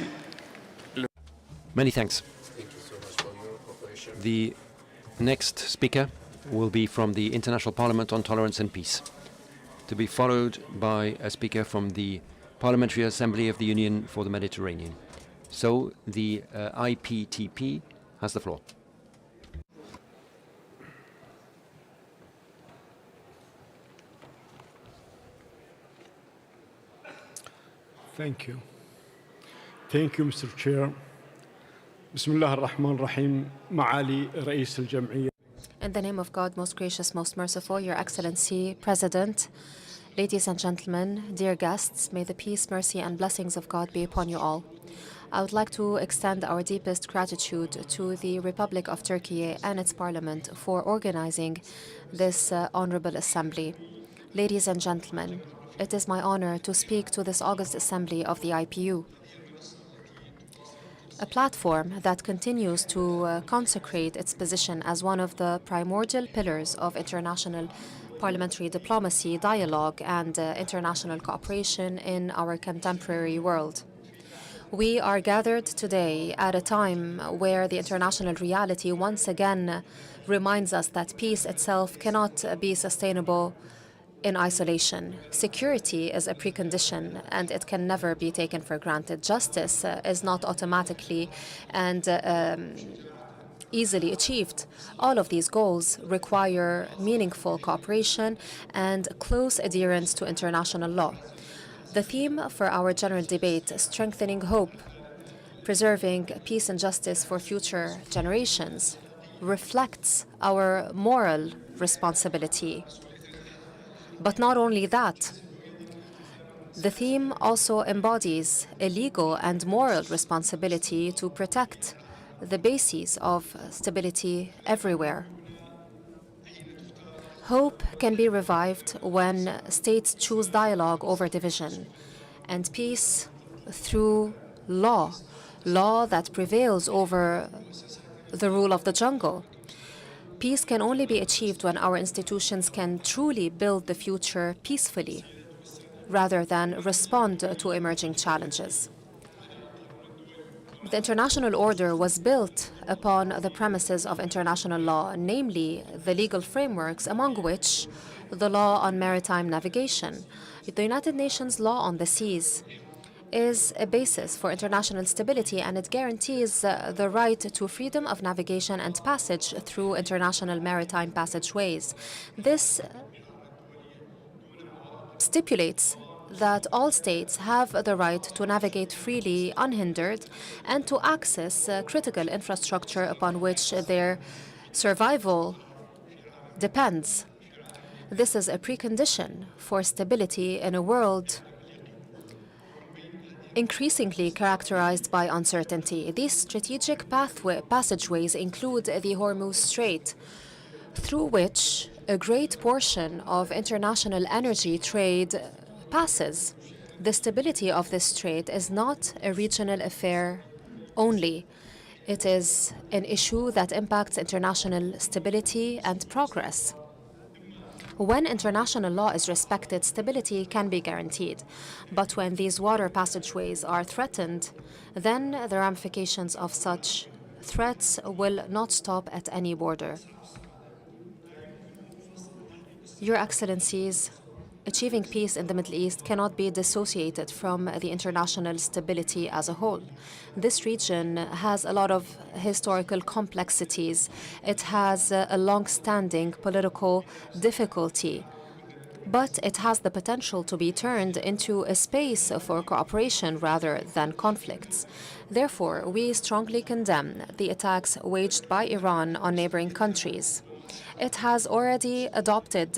Many thanks. Thank you so much for your cooperation. The next speaker will be from the International Parliament on Tolerance and Peace, to be followed by a speaker from the Parliamentary Assembly of the Union for the Mediterranean. So the IPTP has the floor. Thank you. Thank you, Mr. Chair. Bismillah ar-Rahman ar-Rahim, Ma'ali Rais al-Jam'iyya. In the name of God, most gracious, most merciful, Your Excellency, President, ladies and gentlemen, dear guests, may the peace, mercy, and blessings of God be upon you all. I would like to extend our deepest gratitude to the Republic of Turkey and its parliament for organizing this honorable assembly. Ladies and gentlemen, it is my honor to speak to this August Assembly of the IPU, a platform that continues to consecrate its position as one of the primordial pillars of international parliamentary diplomacy, dialogue, and international cooperation in our contemporary world. We are gathered today at a time where the international reality once again reminds us that peace itself cannot be sustainable in isolation. Security is a precondition, and it can never be taken for granted. Justice is not automatically and easily achieved. All of these goals require meaningful cooperation and close adherence to international law. The theme for our general debate, strengthening hope, preserving peace and justice for future generations, reflects our moral responsibility. But not only that, the theme also embodies a legal and moral responsibility to protect the bases of stability everywhere. Hope can be revived when states choose dialogue over division, and peace through law, law that prevails over the rule of the jungle. Peace can only be achieved when our institutions can truly build the future peacefully, rather than respond to emerging challenges. The international order was built upon the premises of international law, namely the legal frameworks, among which the law on maritime navigation. The United Nations Law on the Seas is a basis for international stability, and it guarantees the right to freedom of navigation and passage through international maritime passageways. This stipulates that all states have the right to navigate freely, unhindered, and to access critical infrastructure upon which their survival depends. This is a precondition for stability in a world increasingly characterized by uncertainty. These strategic passageways include the Hormuz Strait, through which a great portion of international energy trade passes. The stability of this strait is not a regional affair only. It is an issue that impacts international stability and progress. When international law is respected, stability can be guaranteed. But when these water passageways are threatened, then the ramifications of such threats will not stop at any border. Your Excellencies, achieving peace in the Middle East cannot be dissociated from the international stability as a whole. This region has a lot of historical complexities. It has a long-standing political difficulty. but it has the potential to be turned into a space for cooperation rather than conflicts. Therefore, we strongly condemn the attacks waged by Iran on neighboring countries. It has already adopted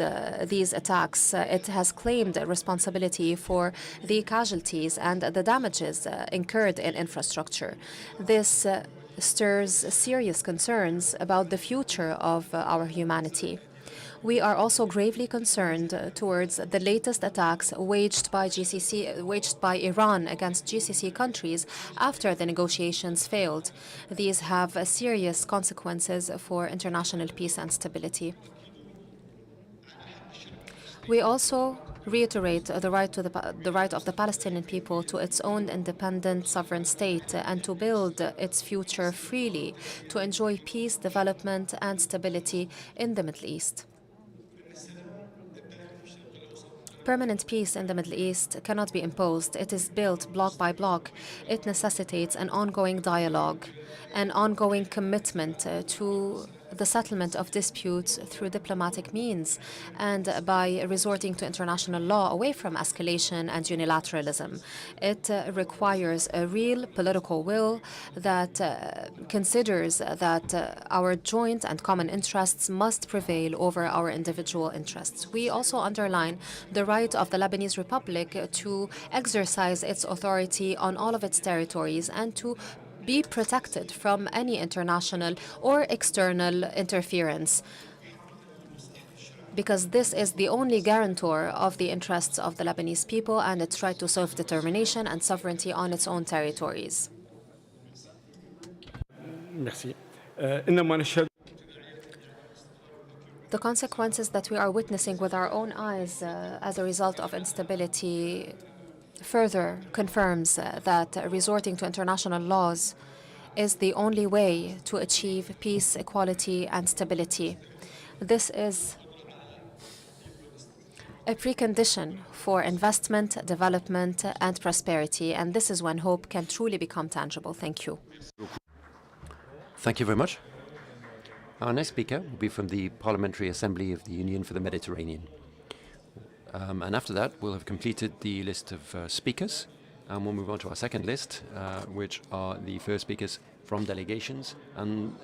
these attacks. It has claimed responsibility for the casualties and the damages incurred in infrastructure. This stirs serious concerns about the future of our humanity. We are also gravely concerned towards the latest attacks waged by Iran against GCC countries after the negotiations failed. These have serious consequences for international peace and stability. We also reiterate the right of the Palestinian people to its own independent sovereign state and to build its future freely, to enjoy peace, development, and stability in the Middle East. Permanent peace in the Middle East cannot be imposed. It is built block by block. It necessitates an ongoing dialogue, an ongoing commitment to the settlement of disputes through diplomatic means and by resorting to international law away from escalation and unilateralism. It requires a real political will that considers that our joint and common interests must prevail over our individual interests. We also underline the right of the Lebanese Republic to exercise its authority on all of its territories and to be protected from any international or external interference, because this is the only guarantor of the interests of the Lebanese people and its right to self-determination and sovereignty on its own territories. Merci. The consequences that we are witnessing with our own eyes as a result of instability further confirms that resorting to international laws is the only way to achieve peace, equality, and stability. This is a precondition for investment, development, and prosperity, and this is when hope can truly become tangible. Thank you. Thank you very much. Our next speaker will be from the Parliamentary Assembly of the Union for the Mediterranean. And after that, we'll have completed the list of speakers, and we'll move on to our second list, which are the first speakers from delegations, and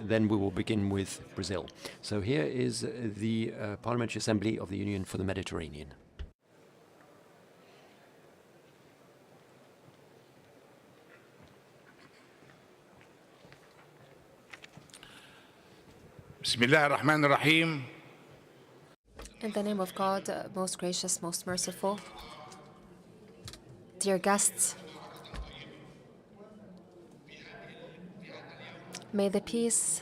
then we will begin with Brazil. So here is the Parliamentary Assembly of the Union for the Mediterranean. Bismillah ar-Rahman ar-Rahim. In the name of God, most gracious, most merciful, dear guests, may the peace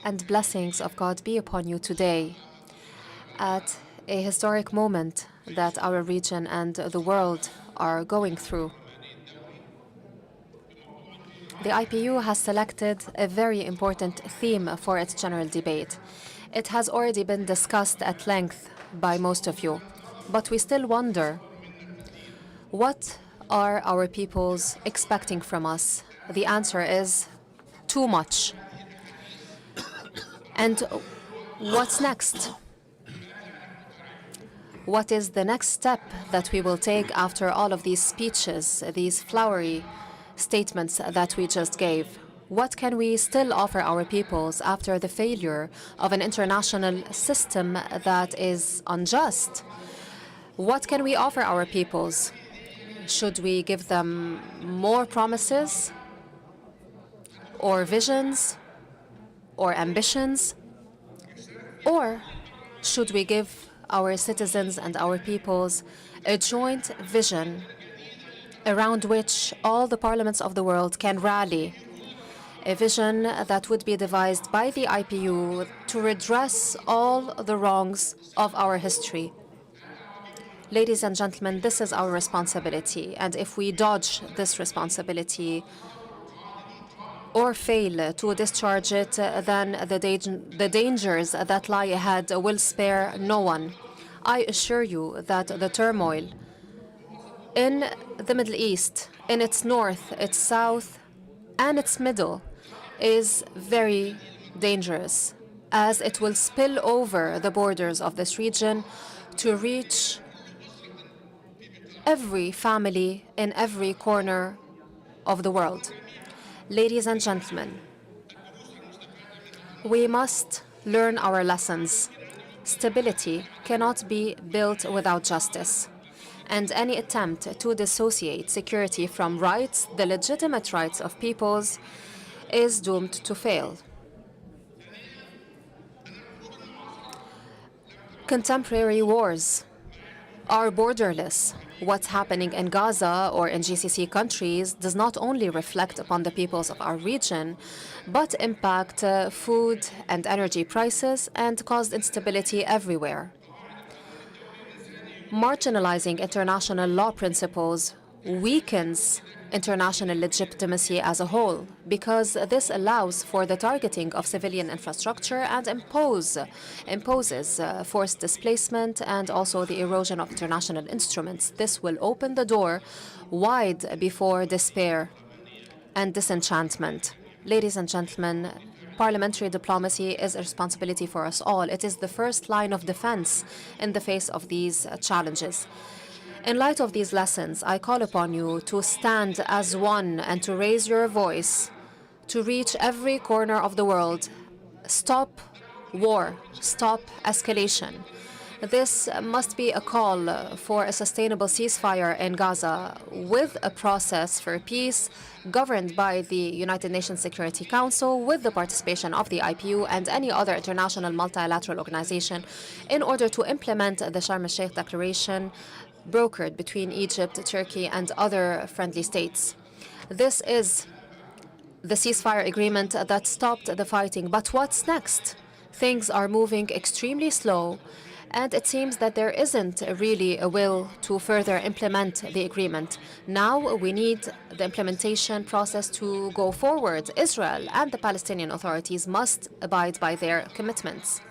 and blessings of God be upon you today at a historic moment that our region and the world are going through. The IPU has selected a very important theme for its general debate. It has already been discussed at length by most of you, but we still wonder, what are our peoples expecting from us? The answer is too much. And what's next? What is the next step that we will take after all of these speeches, these flowery statements that we just gave? What can we still offer our peoples after the failure of an international system that is unjust? What can we offer our peoples? Should we give them more promises, or visions, or ambitions? Or should we give our citizens and our peoples a joint vision around which all the parliaments of the world can rally? A vision that would be devised by the IPU to redress all the wrongs of our history. Ladies and gentlemen, this is our responsibility, and if we dodge this responsibility or fail to discharge it, then the dangers that lie ahead will spare no one. I assure you that the turmoil in the Middle East, in its north, its south, and its middle, is very dangerous, as it will spill over the borders of this region to reach every family in every corner of the world. Ladies and gentlemen, we must learn our lessons. Stability cannot be built without justice, and any attempt to dissociate security from rights, the legitimate rights of peoples, is doomed to fail. Contemporary wars are borderless. What's happening in Gaza or in GCC countries does not only reflect upon the peoples of our region, but impact food and energy prices and cause instability everywhere. Marginalizing international law principles weakens international legitimacy as a whole, because this allows for the targeting of civilian infrastructure and imposes forced displacement and also the erosion of international instruments. This will open the door wide before despair and disenchantment. Ladies and gentlemen, parliamentary diplomacy is a responsibility for us all. It is the first line of defense in the face of these challenges. In light of these lessons, I call upon you to stand as one and to raise your voice to reach every corner of the world. Stop war, stop escalation. This must be a call for a sustainable ceasefire in Gaza with a process for peace governed by the United Nations Security Council with the participation of the IPU and any other international multilateral organization in order to implement the Sharm el-Sheikh Declaration brokered between Egypt, Turkey, and other friendly states. This is the ceasefire agreement that stopped the fighting. But what's next? Things are moving extremely slow, and it seems that there isn't really a will to further implement the agreement. Now we need the implementation process to go forward. Israel and the Palestinian authorities must abide by their commitments.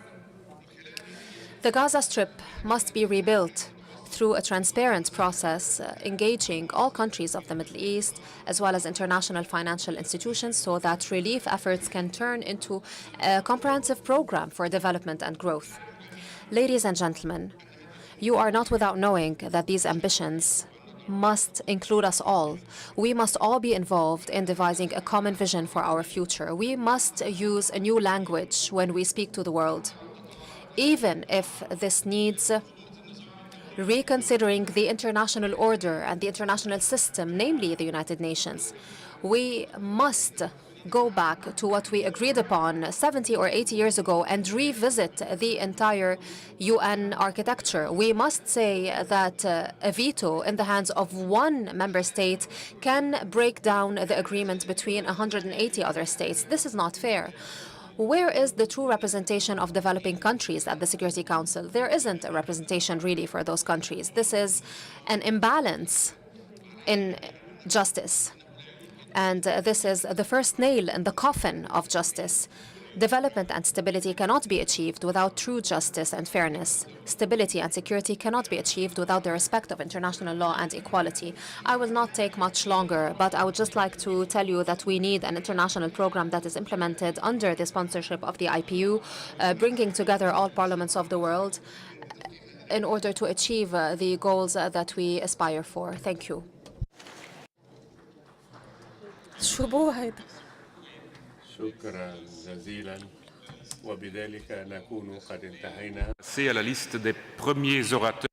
The Gaza Strip must be rebuilt through a transparent process engaging all countries of the Middle East as well as international financial institutions so that relief efforts can turn into a comprehensive program for development and growth. Ladies and gentlemen, you are not without knowing that these ambitions must include us all. We must all be involved in devising a common vision for our future. We must use a new language when we speak to the world, even if this needs reconsidering the international order and the international system, namely the United Nations. We must go back to what we agreed upon 70 or 80 years ago and revisit the entire UN architecture. We must say that a veto in the hands of one member state can break down the agreement between 180 other states. This is not fair. Where is the true representation of developing countries at the Security Council? There isn't a representation really for those countries. This is an imbalance in justice. And this is the first nail in the coffin of justice. Development and stability cannot be achieved without true justice and fairness. Stability and security cannot be achieved without the respect of international law and equality. I will not take much longer, but I would just like to tell you that we need an international program that is implemented under the sponsorship of the IPU, bringing together all parliaments of the world in order to achieve the goals that we aspire for. Thank you. شكرا جزيلا وبذلك نكون قد انتهينا. C'est à la liste des premiers orateurs.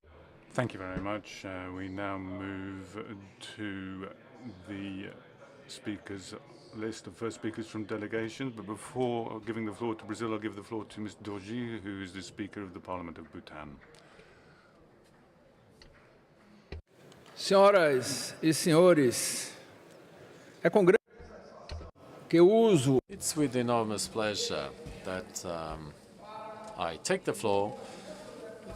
Thank you very much. We now move to the speakers list of first speakers from delegations. But before giving the floor to Brazil, I'll give the floor to Ms. Dorji, who is the Speaker of the Parliament of Bhutan. Senhoras e senhores, é com grande que uso. It's with enormous pleasure that I take the floor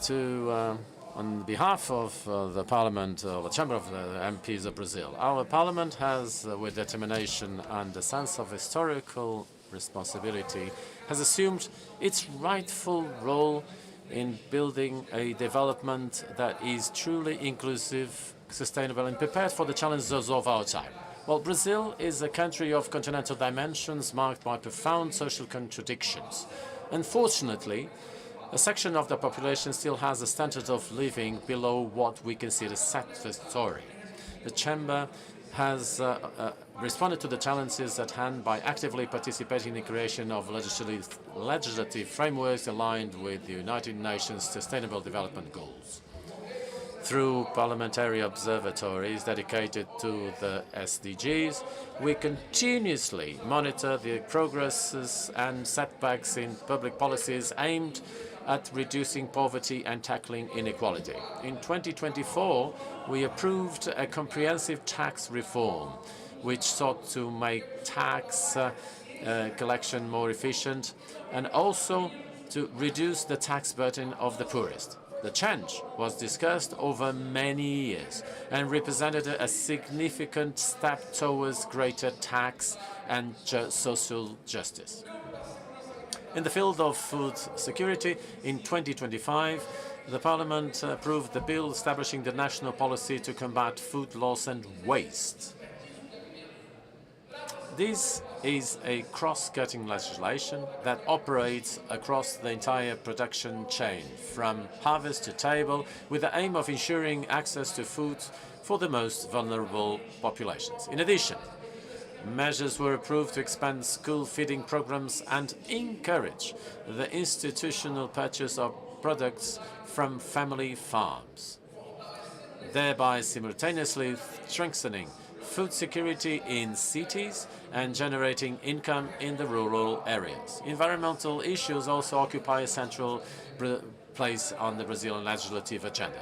to, on behalf of the Parliament, the Chamber of the MPs of Brazil. Our Parliament has, with determination and a sense of historical responsibility, has assumed its rightful role in building a development that is truly inclusive, sustainable, and prepared for the challenges of our time. Well, Brazil is a country of continental dimensions marked by profound social contradictions. Unfortunately, A section of the population still has a standard of living below what we consider satisfactory. The Chamber has responded to the challenges at hand by actively participating in the creation of legislative frameworks aligned with the United Nations Sustainable Development Goals. Through parliamentary observatories dedicated to the SDGs, we continuously monitor the progresses and setbacks in public policies aimed at reducing poverty and tackling inequality. In 2024, we approved a comprehensive tax reform, which sought to make tax collection more efficient and also to reduce the tax burden of the poorest. The change was discussed over many years and represented a significant step towards greater tax and social justice. In the field of food security, in 2025, the Parliament approved the bill establishing the national policy to combat food loss and waste. This is a cross-cutting legislation that operates across the entire production chain, from harvest to table, with the aim of ensuring access to food for the most vulnerable populations. In addition, measures were approved to expand school feeding programs and encourage the institutional purchase of products from family farms, thereby simultaneously strengthening food security in cities and generating income in the rural areas. Environmental issues also occupy a central place on the Brazilian legislative agenda.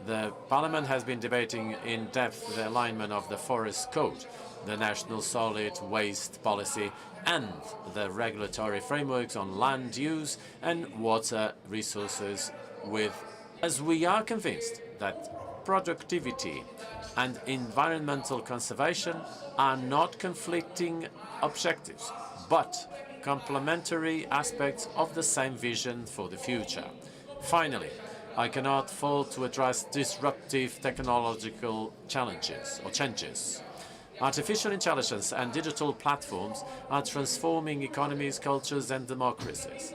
The Parliament has been debating in depth the alignment of the Forest Code, the National Solid Waste Policy, and the regulatory frameworks on land use and water resources as we are convinced that productivity and environmental conservation are not conflicting objectives, but complementary aspects of the same vision for the future. Finally, I cannot fail to address disruptive technological challenges or changes. Artificial intelligence and digital platforms are transforming economies, cultures, and democracies.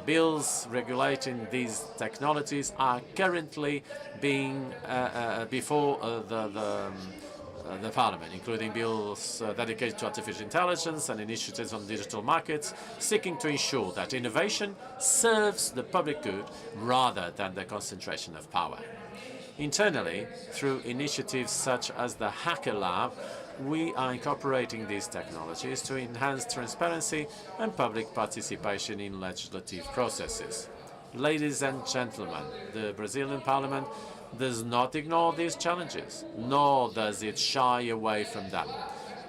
Bills regulating these technologies are currently being before the Parliament, including bills dedicated to artificial intelligence and initiatives on digital markets, seeking to ensure that innovation serves the public good rather than the concentration of power. Internally, through initiatives such as the Hacker Lab, we are incorporating these technologies to enhance transparency and public participation in legislative processes. Ladies and gentlemen, the Brazilian Parliament does not ignore these challenges, nor does it shy away from them,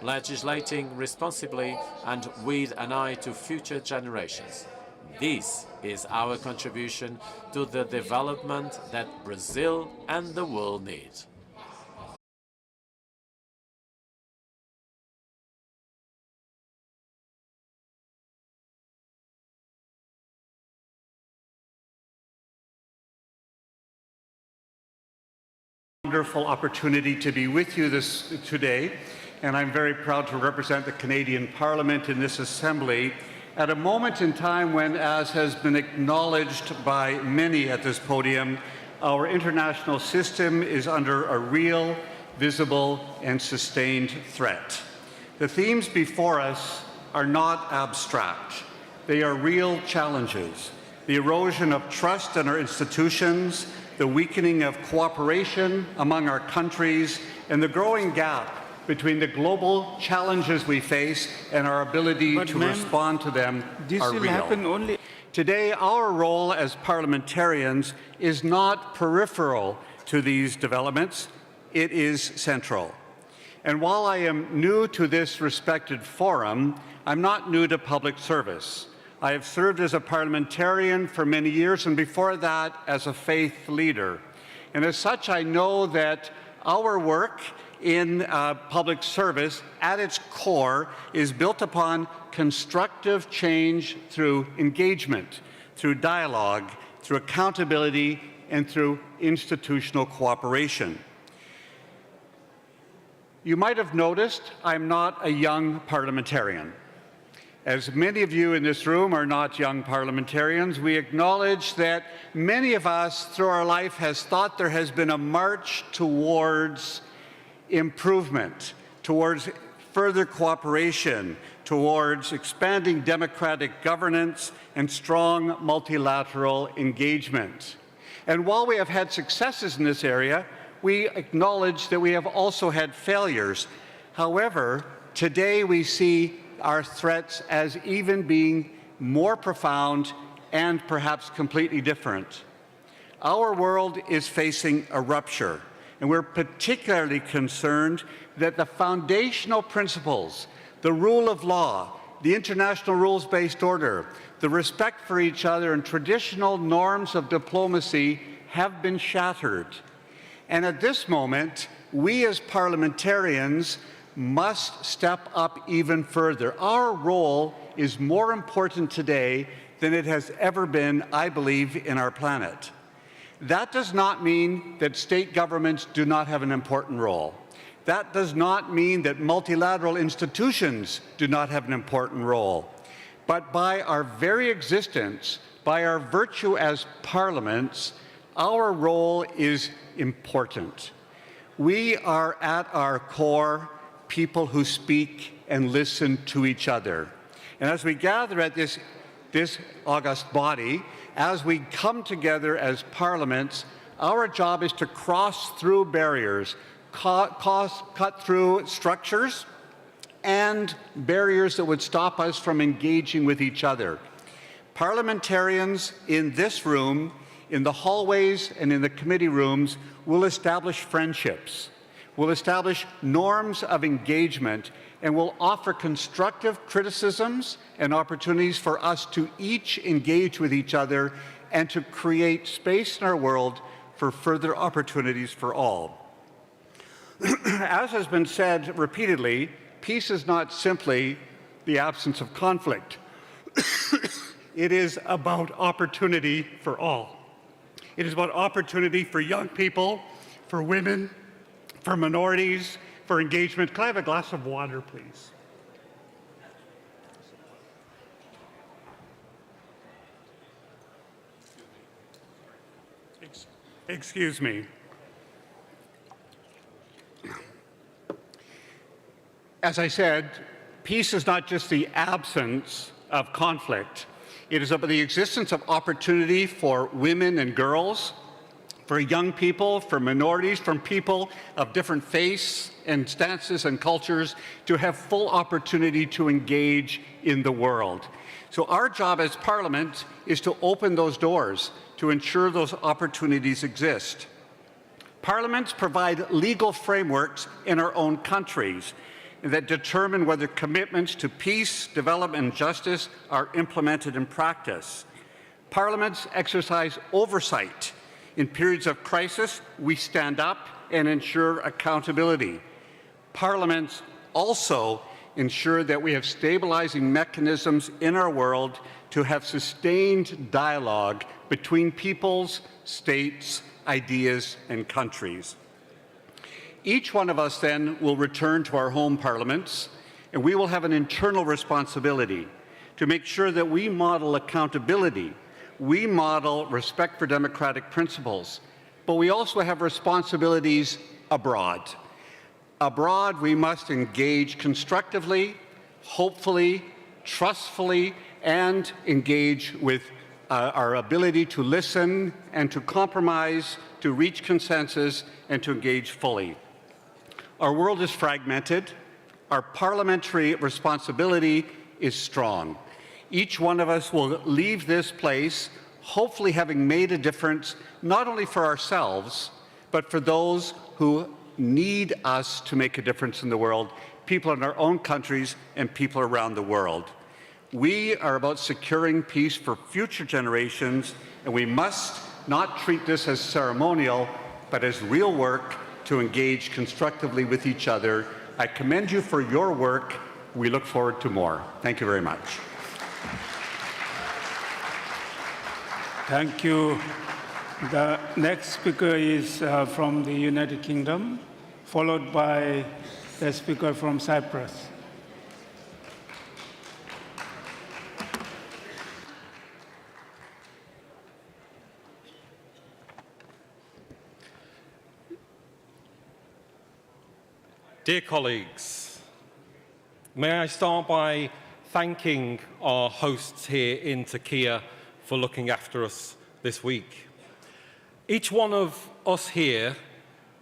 legislating responsibly and with an eye to future generations. This is our contribution to the development that Brazil and the world need. Wonderful opportunity to be with you today, and I'm very proud to represent the Canadian Parliament in this Assembly at a moment in time when, as has been acknowledged by many at this podium, our international system is under a real, visible, and sustained threat. The themes before us are not abstract. They are real challenges. The erosion of trust in our institutions, the weakening of cooperation among our countries, and the growing gap between the global challenges we face and our ability to respond to them are real. Today, our role as parliamentarians is not peripheral to these developments, it is central. And while I am new to this respected forum, I'm not new to public service. I have served as a parliamentarian for many years, and before that, as a faith leader. And as such, I know that our work in public service, at its core, is built upon constructive change through engagement, through dialogue, through accountability, and through institutional cooperation. You might have noticed I'm not a young parliamentarian. As many of you in this room are not young parliamentarians, we acknowledge that many of us through our life has thought there has been a march towards improvement, towards further cooperation, towards expanding democratic governance and strong multilateral engagement. And while we have had successes in this area, we acknowledge that we have also had failures. However, today we see our threats as even being more profound and perhaps completely different. Our world is facing a rupture, and we're particularly concerned that the foundational principles, the rule of law, the international rules-based order, the respect for each other, and traditional norms of diplomacy have been shattered. And at this moment, we as parliamentarians must step up even further. Our role is more important today than it has ever been, I believe, in our planet. That does not mean that state governments do not have an important role. That does not mean that multilateral institutions do not have an important role. But by our very existence, by our virtue as parliaments, our role is important. We are at our core people who speak and listen to each other. And as we gather at this august body, as we come together as parliaments, our job is to cross through barriers, cut through structures and barriers that would stop us from engaging with each other. Parliamentarians in this room, in the hallways and in the committee rooms, will establish friendships, will establish norms of engagement, and will offer constructive criticisms and opportunities for us to each engage with each other and to create space in our world for further opportunities for all. As has been said repeatedly, peace is not simply the absence of conflict. It is about opportunity for all. It is about opportunity for young people, for women, for minorities, for engagement. Can I have a glass of water, please? Excuse me. As I said, peace is not just the absence of conflict. It is about the existence of opportunity for women and girls, for young people, for minorities, from people of different faiths and stances and cultures to have full opportunity to engage in the world. So our job as Parliament is to open those doors, to ensure those opportunities exist. Parliaments provide legal frameworks in our own countries that determine whether commitments to peace, development, and justice are implemented in practice. Parliaments exercise oversight. In periods of crisis, we stand up and ensure accountability. Parliaments also ensure that we have stabilizing mechanisms in our world to have sustained dialogue between peoples, states, ideas, and countries. Each one of us then will return to our home parliaments, and we will have an internal responsibility to make sure that we model accountability, we model respect for democratic principles, but we also have responsibilities abroad. Abroad, we must engage constructively, hopefully, trustfully, and engage with our ability to listen and to compromise, to reach consensus, and to engage fully. Our world is fragmented. Our parliamentary responsibility is strong. Each one of us will leave this place hopefully having made a difference, not only for ourselves, but for those who need us to make a difference in the world, people in our own countries and people around the world. We are about securing peace for future generations, and we must not treat this as ceremonial, but as real work to engage constructively with each other. I commend you for your work. We look forward to more. Thank you very much. Thank you. The next speaker is from the United Kingdom, followed by the speaker from Cyprus. Dear colleagues, may I start by thanking our hosts here in Turkey for looking after us this week. Each one of us here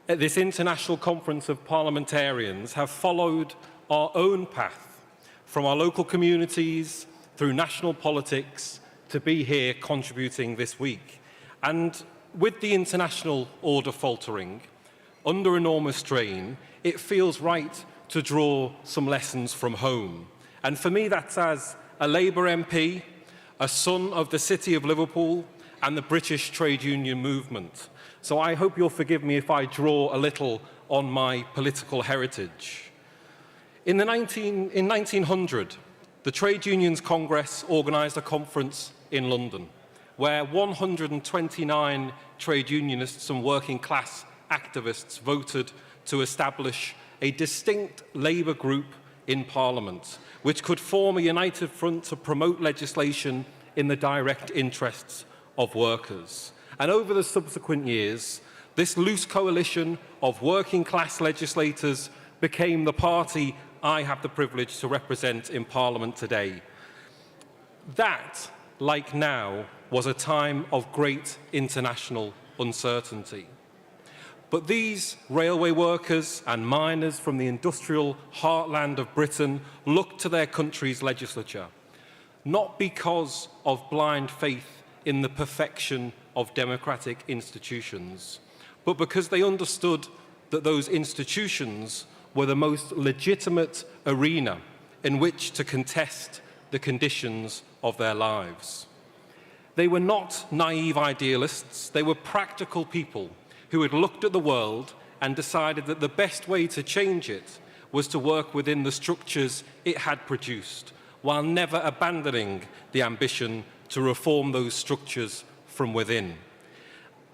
at this International Conference of Parliamentarians have followed our own path from our local communities through national politics to be here contributing this week. And with the international order faltering, under enormous strain, it feels right to draw some lessons from home. And for me, that's as a Labour MP, a son of the City of Liverpool, and the British trade union movement. So I hope you'll forgive me if I draw a little on my political heritage. In 1900, the Trade Unions Congress organised a conference in London, where 129 trade unionists and working class activists voted to establish a distinct Labour group in Parliament, which could form a united front to promote legislation in the direct interests of workers. And over the subsequent years, this loose coalition of working class legislators became the party I have the privilege to represent in Parliament today. That, like now, was a time of great international uncertainty. But these railway workers and miners from the industrial heartland of Britain looked to their country's legislature, not because of blind faith in the perfection of democratic institutions, but because they understood that those institutions were the most legitimate arena in which to contest the conditions of their lives. They were not naive idealists, they were practical people who had looked at the world and decided that the best way to change it was to work within the structures it had produced, while never abandoning the ambition to reform those structures from within.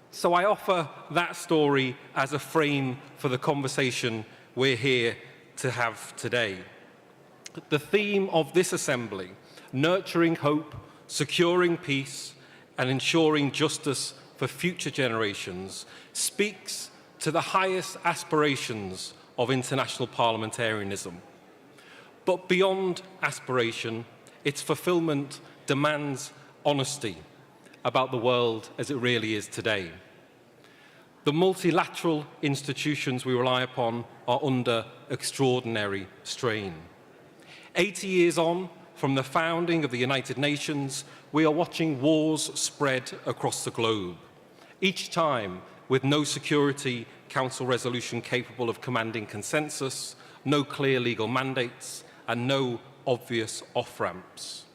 So I offer that story as a frame for the conversation we're here to have today. The theme of this assembly, nurturing hope, securing peace, and ensuring justice for future generations, speaks to the highest aspirations of international parliamentarianism. But beyond aspiration, its fulfillment demands honesty about the world as it really is today. The multilateral institutions we rely upon are under extraordinary strain. 80 years on from the founding of the United Nations, we are watching wars spread across the globe, each time with no Security Council resolution capable of commanding consensus, no clear legal mandates, and no obvious off-ramps.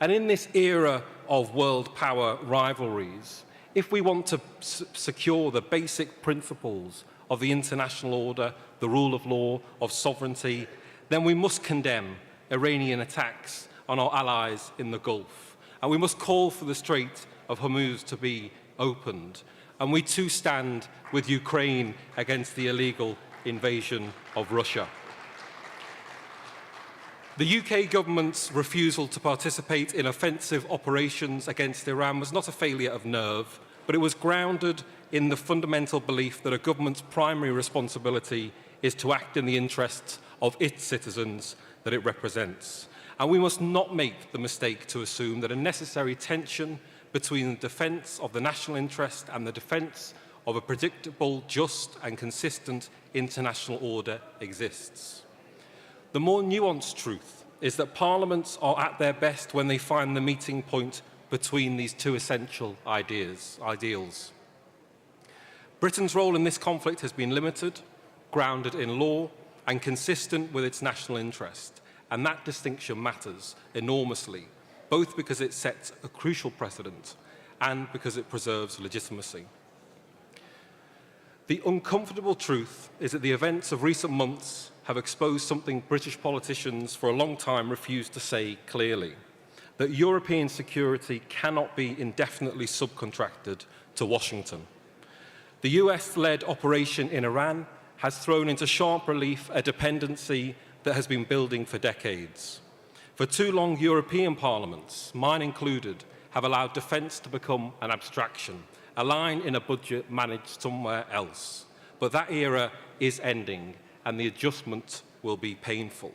And in this era of world power rivalries, if we want to secure the basic principles of the international order, the rule of law, of sovereignty, then we must condemn Iranian attacks on our allies in the Gulf. And we must call for the Strait of Hormuz to be opened. And we too stand with Ukraine against the illegal invasion of Russia. The UK government's refusal to participate in offensive operations against Iran was not a failure of nerve, but it was grounded in the fundamental belief that a government's primary responsibility is to act in the interests of its citizens that it represents. And we must not make the mistake to assume that a necessary tension between the defence of the national interest and the defence of a predictable, just and consistent international order exists. The more nuanced truth is that parliaments are at their best when they find the meeting point between these two essential ideals. Britain's role in this conflict has been limited, grounded in law, and consistent with its national interest. And that distinction matters enormously, both because it sets a crucial precedent and because it preserves legitimacy. The uncomfortable truth is that the events of recent months have exposed something British politicians for a long time refused to say clearly, that European security cannot be indefinitely subcontracted to Washington. The US-led operation in Iran has thrown into sharp relief a dependency that has been building for decades. For too long, European parliaments, mine included, have allowed defence to become an abstraction, a line in a budget managed somewhere else. But that era is ending, and the adjustment will be painful.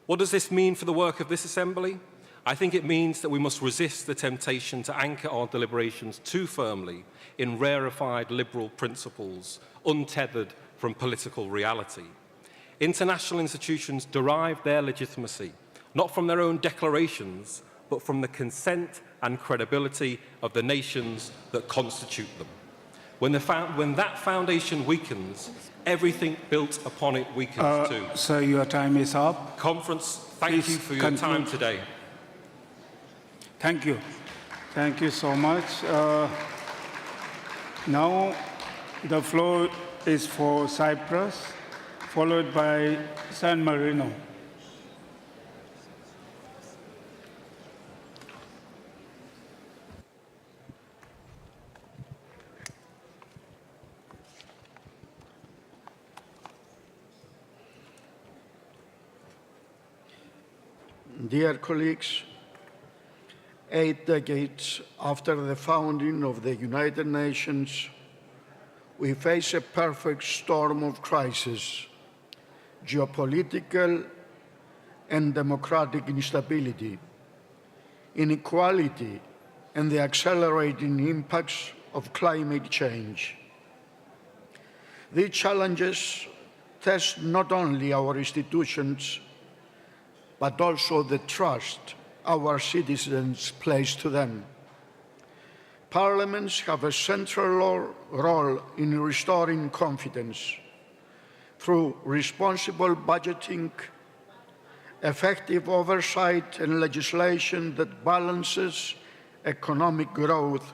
What does this mean for the work of this Assembly? I think it means that we must resist the temptation to anchor our deliberations too firmly in rarefied liberal principles, untethered from political reality. International institutions derive their legitimacy not from their own declarations, but from the consent and credibility of the nations that constitute them. When that foundation weakens, everything built upon it weakens too. Sir, your time is up. Conference, thank you for your time today. Thank you. Thank you so much. Now the floor is for Cyprus, followed by San Marino. Dear colleagues, 8 decades after the founding of the United Nations, we face a perfect storm of crises, geopolitical and democratic instability, inequality, and the accelerating impacts of climate change. These challenges test not only our institutions, but also the trust our citizens place to them. Parliaments have a central role in restoring confidence through responsible budgeting, effective oversight, and legislation that balances economic growth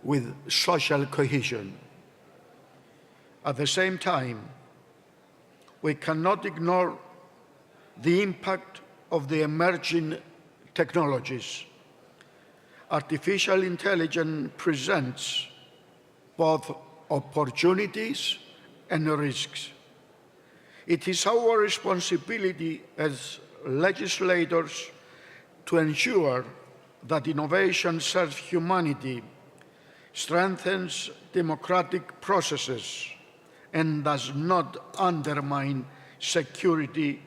with social cohesion. At the same time, we cannot ignore the impact of the emerging technologies. Artificial intelligence presents both opportunities and risks. It is our responsibility as legislators to ensure that innovation serves humanity, strengthens democratic processes, and does not undermine security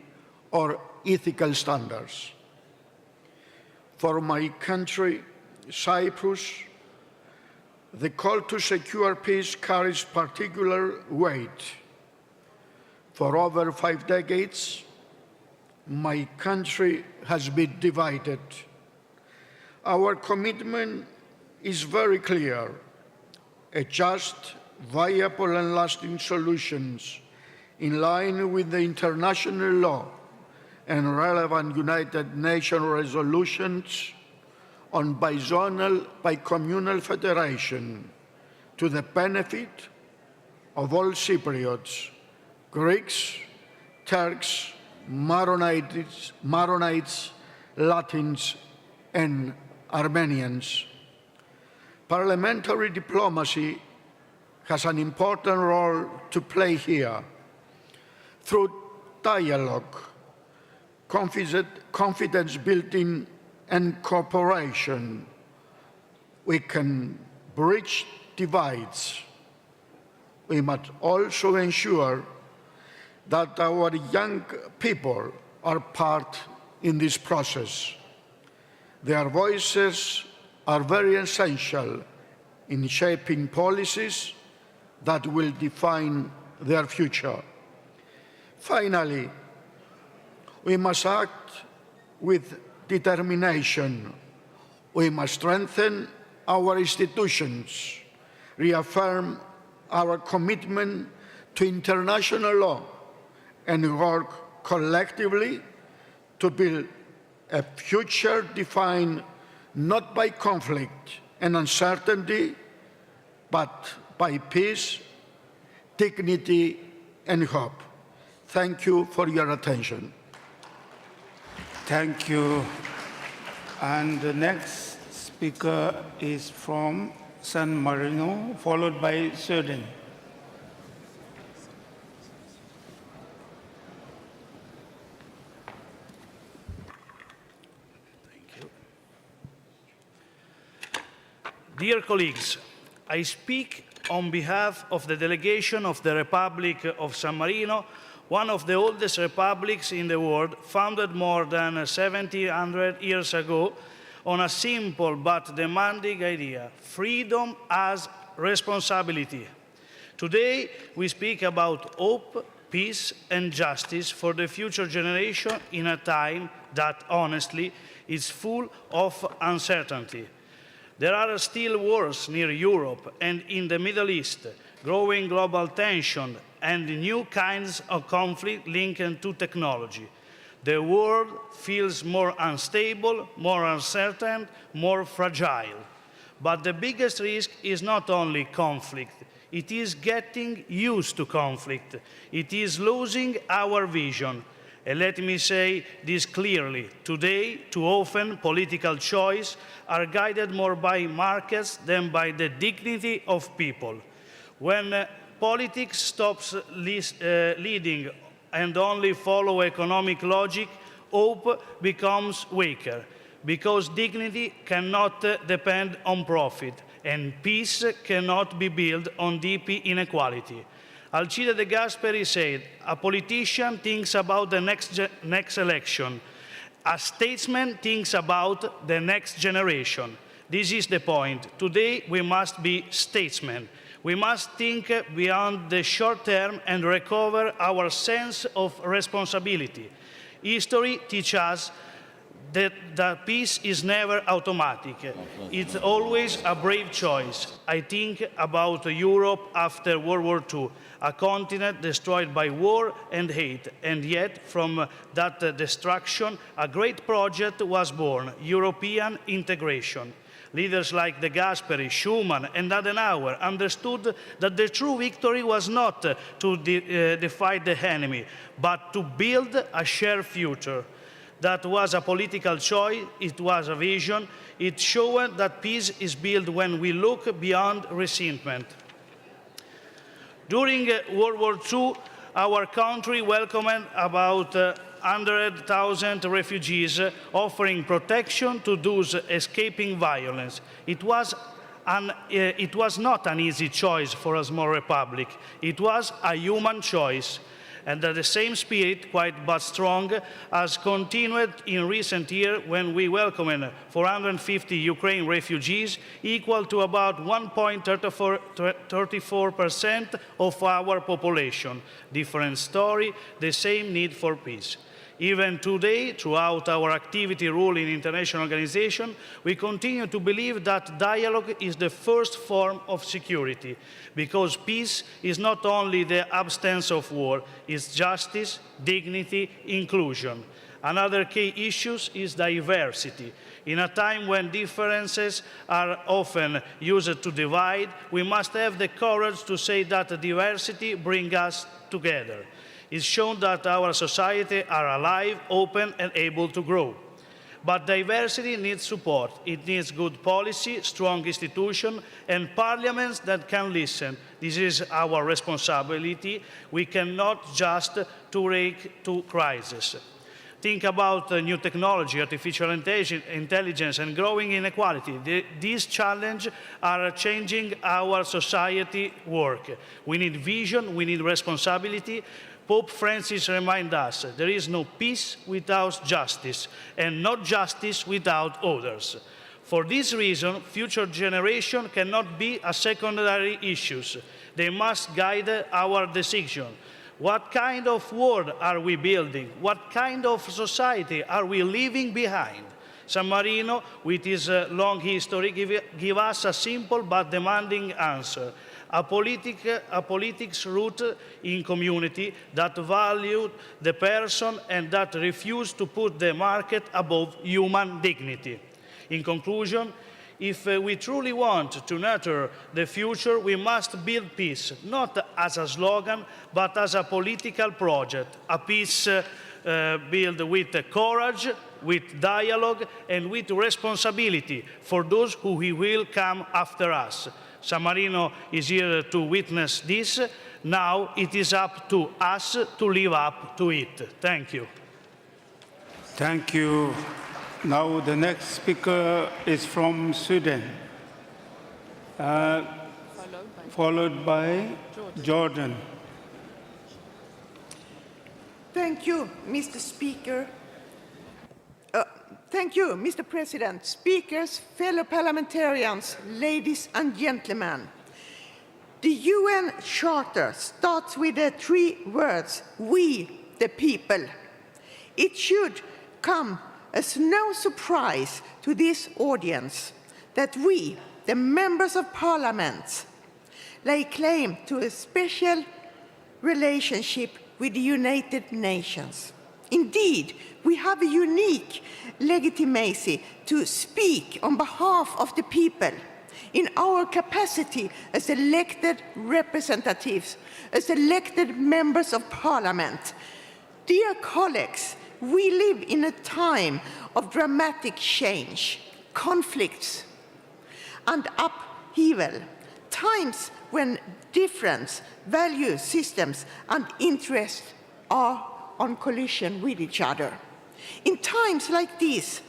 or ethical standards. For my country, Cyprus, the call to secure peace carries particular weight. For over 5 decades, my country has been divided. Our commitment is very clear: a just, viable, and lasting solutions in line with the international law and relevant United Nations resolutions on bizonal, bicommunal federation to the benefit of all Cypriots, Greeks, Turks, Maronites, Latins, and Armenians. Parliamentary diplomacy has an important role to play here. Through dialogue, confidence building, and cooperation, we can bridge divides. We must also ensure that our young people are part in this process. Their voices are very essential in shaping policies that will define their future. Finally, we must act with determination. We must strengthen our institutions, reaffirm our commitment to international law, and work collectively to build a future defined not by conflict and uncertainty, but by peace, dignity, and hope. Thank you for your attention. Thank you. And the next speaker is from San Marino, followed by Sweden. Dear colleagues, I speak on behalf of the delegation of the Republic of San Marino one of the oldest republics in the world, founded more than 1700 years ago on a simple but demanding idea: freedom as responsibility. Today, we speak about hope, peace, and justice for the future generation in a time that, honestly, is full of uncertainty. There are still wars near Europe and in the Middle East, growing global tension, and new kinds of conflict linked to technology. The world feels more unstable, more uncertain, more fragile. But the biggest risk is not only conflict, it is getting used to conflict. It is losing our vision. And let me say this clearly. Today, too often, political choices are guided more by markets than by the dignity of people. When politics stops leading and only follow economic logic, hope becomes weaker, because dignity cannot depend on profit, and peace cannot be built on deep inequality. Alcide de Gasperi said, "A politician thinks about the next election. A statesman thinks about the next generation." This is the point. Today, we must be statesmen. We must think beyond the short term and recover our sense of responsibility. History teaches us that peace is never automatic. It's always a brave choice. I think about Europe after World War II, a continent destroyed by war and hate, and yet from that destruction, a great project was born: European integration. Leaders like de Gasperi, Schuman, and Adenauer understood that the true victory was not to defy the enemy, but to build a shared future. That was a political choice, it was a vision. It showed that peace is built when we look beyond resentment. During World War II, our country welcomed about 100,000 refugees, offering protection to those escaping violence. It was not an easy choice for a small republic. It was a human choice. And that the same spirit, quite but strong, has continued in recent years when we welcomed 450 Ukrainian refugees, equal to about 1.34% of our population. Different story, the same need for peace. Even today, throughout our activity role in international organizations, we continue to believe that dialogue is the first form of security, because peace is not only the absence of war, it's justice, dignity, inclusion. Another key issue is diversity. In a time when differences are often used to divide, we must have the courage to say that diversity brings us together. It's shown that our society are alive, open, and able to grow. But diversity needs support. It needs good policy, strong institutions, and parliaments that can listen. This is our responsibility. We cannot just react to crisis. Think about new technology, artificial intelligence, and growing inequality. These challenges are changing our society work. We need vision, we need responsibility. Pope Francis reminds us there is no peace without justice, and no justice without others. For this reason, future generations cannot be a secondary issue. They must guide our decision. What kind of world are we building? What kind of society are we leaving behind? San Marino, with its long history, give us a simple but demanding answer. A politics rooted in community that valued the person and that refused to put the market above human dignity. In conclusion, if we truly want to nurture the future, we must build peace, not as a slogan, but as a political project. A peace built with courage, with dialogue, and with responsibility for those who will come after us. San Marino is here to witness this. Now it is up to us to live up to it. Thank you. Thank you. Now the next speaker is from Sweden, followed by Jordan. Thank you, Mr. Speaker. Thank you, Mr. President, speakers, fellow parliamentarians, ladies and gentlemen. The UN Charter starts with the 3 words, we the people. It should come as no surprise to this audience that we, the members of parliament, lay claim to a special relationship with the United Nations. Indeed, we have a unique legitimacy to speak on behalf of the people in our capacity as elected representatives, as elected members of parliament. Dear colleagues, we live in a time of dramatic change, conflicts, and upheaval, times when different value systems and interests are on collision with each other. In times like these,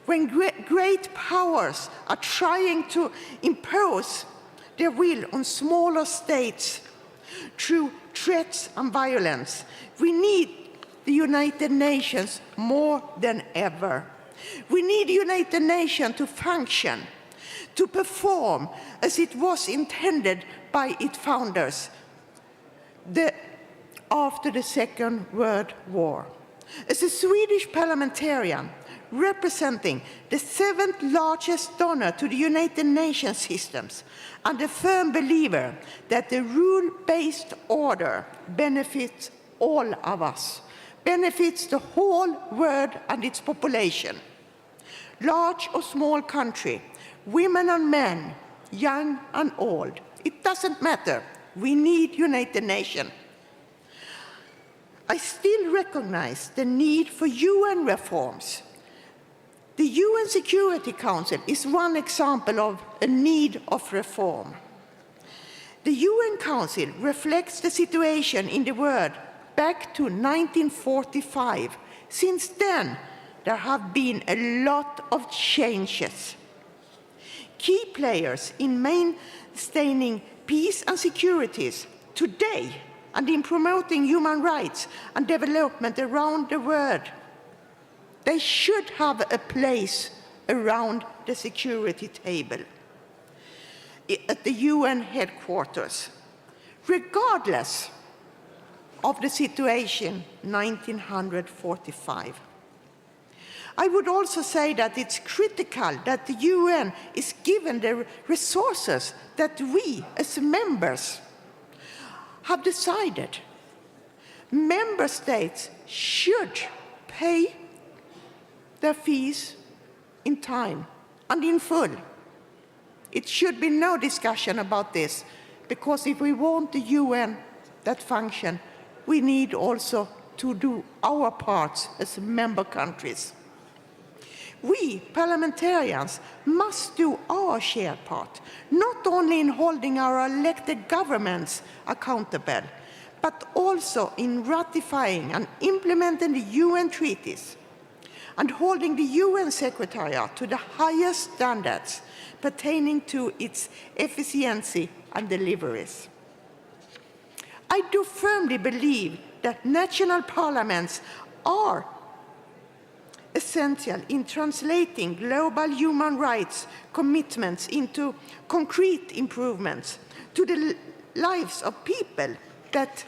when great powers are trying to impose their will on smaller states through threats and violence, we need the United Nations more than ever. We need the United Nations to function, to perform as it was intended by its founders after the Second World War. As a Swedish parliamentarian representing the 7th largest donor to the United Nations systems and a firm believer that the rule-based order benefits all of us, benefits the whole world and its population. Large or small country, women and men, young and old, it doesn't matter. We need United Nations. I still recognize the need for UN reforms. The UN Security Council is one example of a need of reform. The UN Council reflects the situation in the world back to 1945. Since then, there have been a lot of changes. Key players in maintaining peace and security today and in promoting human rights and development around the world, they should have a place around the security table at the UN headquarters, regardless of the situation in 1945. I would also say that it's critical that the UN is given the resources that we as members have decided. Member states should pay their fees in time and in full. It should be no discussion about this, because if we want the UN that function, we need also to do our parts as member countries. We parliamentarians must do our shared part, not only in holding our elected governments accountable, but also in ratifying and implementing the UN treaties and holding the UN Secretariat to the highest standards pertaining to its efficiency and deliveries. I do firmly believe that national parliaments are essential in translating global human rights commitments into concrete improvements to the lives of people that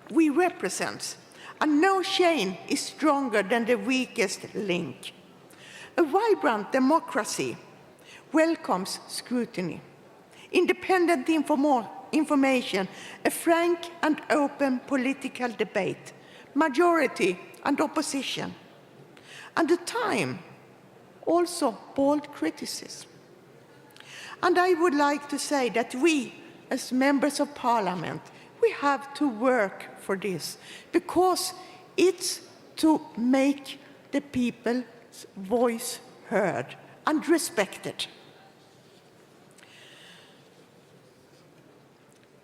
we represent. And no chain is stronger than the weakest link. A vibrant democracy welcomes scrutiny, independent information, a frank and open political debate, majority and opposition, and at times also bold criticism. And I would like to say that we, as members of parliament, we have to work for this, because it's to make the people's voice heard and respected.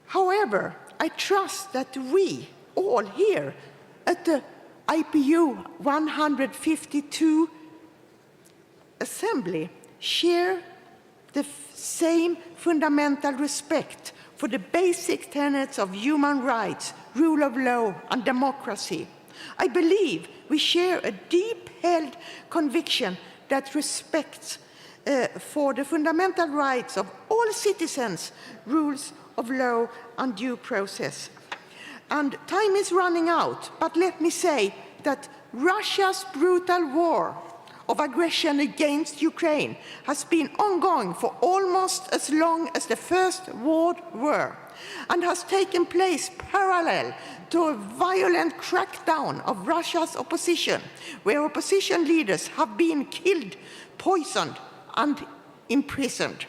However, I trust that we all here at the IPU 152 Assembly share the same fundamental respect for the basic tenets of human rights, rule of law, and democracy. I believe we share a deep-held conviction that respects for the fundamental rights of all citizens, rules of law and due process. And time is running out, but let me say that Russia's brutal war of aggression against Ukraine has been ongoing for almost as long as the First World War and has taken place parallel to a violent crackdown of Russia's opposition, where opposition leaders have been killed, poisoned, and imprisoned.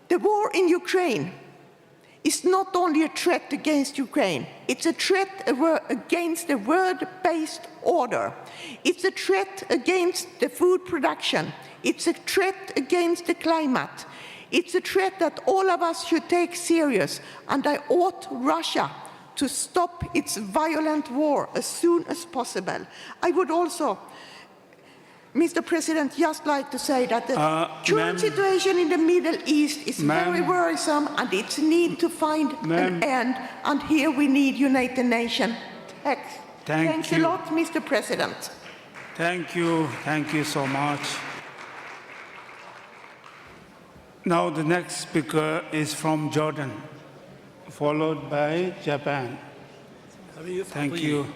The war in Ukraine is not only a threat against Ukraine, it's a threat against the world-based order. It's a threat against the food production. It's a threat against the climate. It's a threat that all of us should take serious, and I ought Russia to stop its violent war as soon as possible. I would also, Mr. President, just like to say that the current situation in the Middle East is very worrisome and it's need to find an end, and here we need United Nations. Thanks a lot, Mr. President. Thank you so much. Now the next speaker is from Jordan, followed by Japan. Thank you.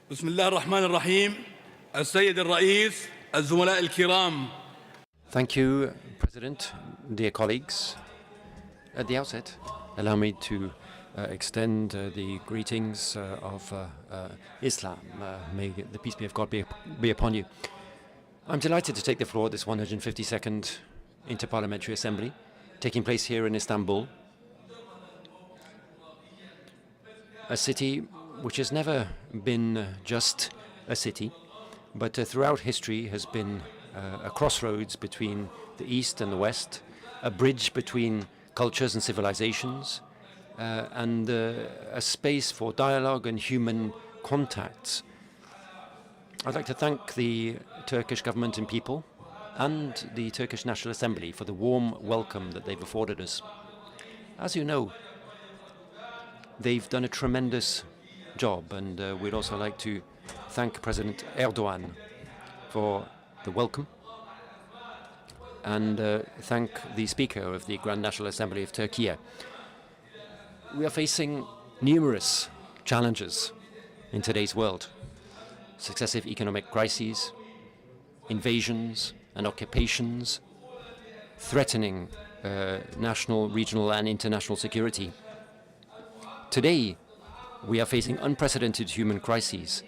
بسم الله الرحمن الرحيم السيد الرئيس الزملاء الكرام. Thank you, President, dear colleagues. At the outset, allow me to extend the greetings of Islam. May the peace be of God be upon you. I'm delighted to take the floor at this 152nd Interparliamentary Assembly, taking place here in Istanbul, a city which has never been just a city, but throughout history has been a crossroads between the East and the West, a bridge between cultures and civilizations, and a space for dialogue and human contacts. I'd like to thank the Turkish government and people and the Turkish National Assembly for the warm welcome that they've afforded us. As you know, they've done a tremendous job, and we'd also like to thank President Erdogan for the welcome, and thank the Speaker of the Grand National Assembly of Turkey. We are facing numerous challenges in today's world: successive economic crises, invasions and occupations, threatening national, regional and international security. Today, we are facing unprecedented human crises,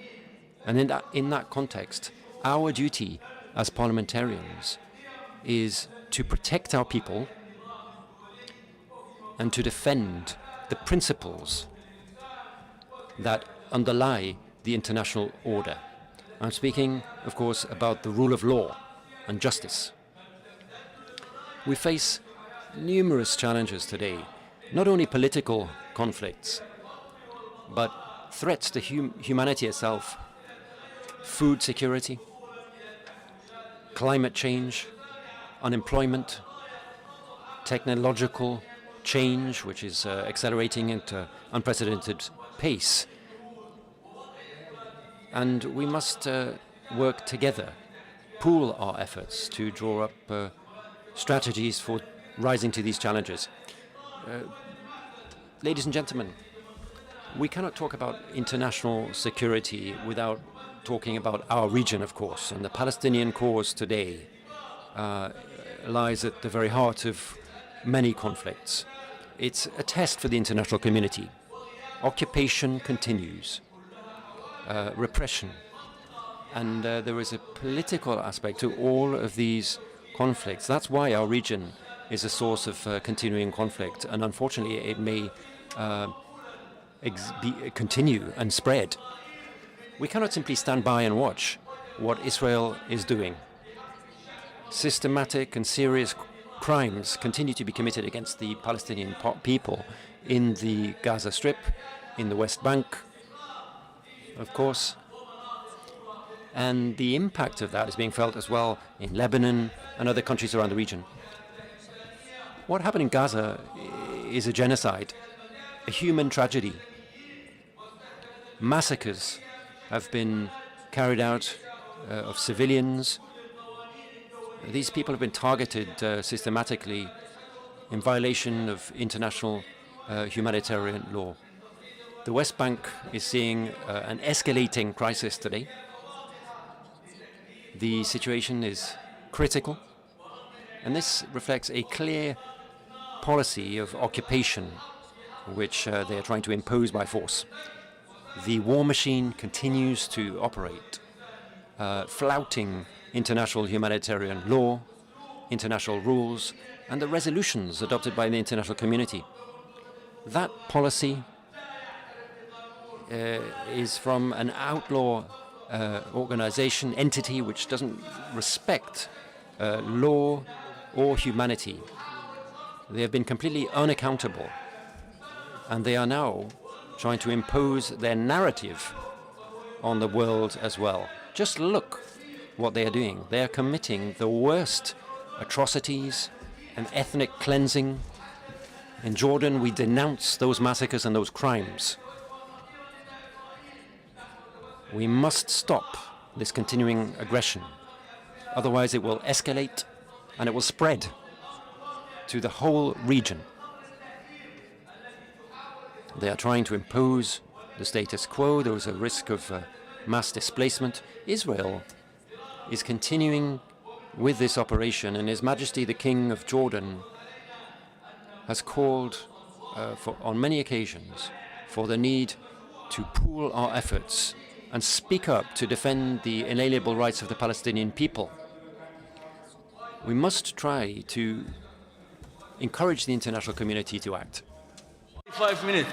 and in that context, our duty as parliamentarians is to protect our people and to defend the principles that underlie the international order. I'm speaking, of course, about the rule of law and justice. We face numerous challenges today, not only political conflicts, but threats to humanity itself, food security, climate change, unemployment, technological change, which is accelerating at an unprecedented pace. And we must work together, pool our efforts to draw up strategies for rising to these challenges. Ladies and gentlemen, we cannot talk about international security without talking about our region, of course, and the Palestinian cause today lies at the very heart of many conflicts. It's a test for the international community. Occupation continues, repression, and there is a political aspect to all of these conflicts. That's why our region is a source of continuing conflict, and unfortunately it may continue and spread. We cannot simply stand by and watch what Israel is doing. Systematic and serious crimes continue to be committed against the Palestinian people in the Gaza Strip, in the West Bank, of course. And the impact of that is being felt as well in Lebanon and other countries around the region. What happened in Gaza is a genocide, a human tragedy. Massacres have been carried out of civilians. These people have been targeted systematically in violation of international humanitarian law. The West Bank is seeing an escalating crisis today. The situation is critical, and this reflects a clear policy of occupation which they are trying to impose by force. The war machine continues to operate, flouting international humanitarian law, international rules, and the resolutions adopted by the international community. That policy is from an outlaw organization, entity which doesn't respect law or humanity. They have been completely unaccountable, and they are now trying to impose their narrative on the world as well. Just look what they are doing. They are committing the worst atrocities and ethnic cleansing. In Jordan, we denounce those massacres and those crimes. We must stop this continuing aggression. Otherwise, it will escalate and it will spread to the whole region. They are trying to impose the status quo. There is a risk of mass displacement. Israel is continuing with this operation, and His Majesty the King of Jordan has called on many occasions for the need to pool our efforts and speak up to defend the inalienable rights of the Palestinian people. We must try to encourage the international community to act. 5 minutes.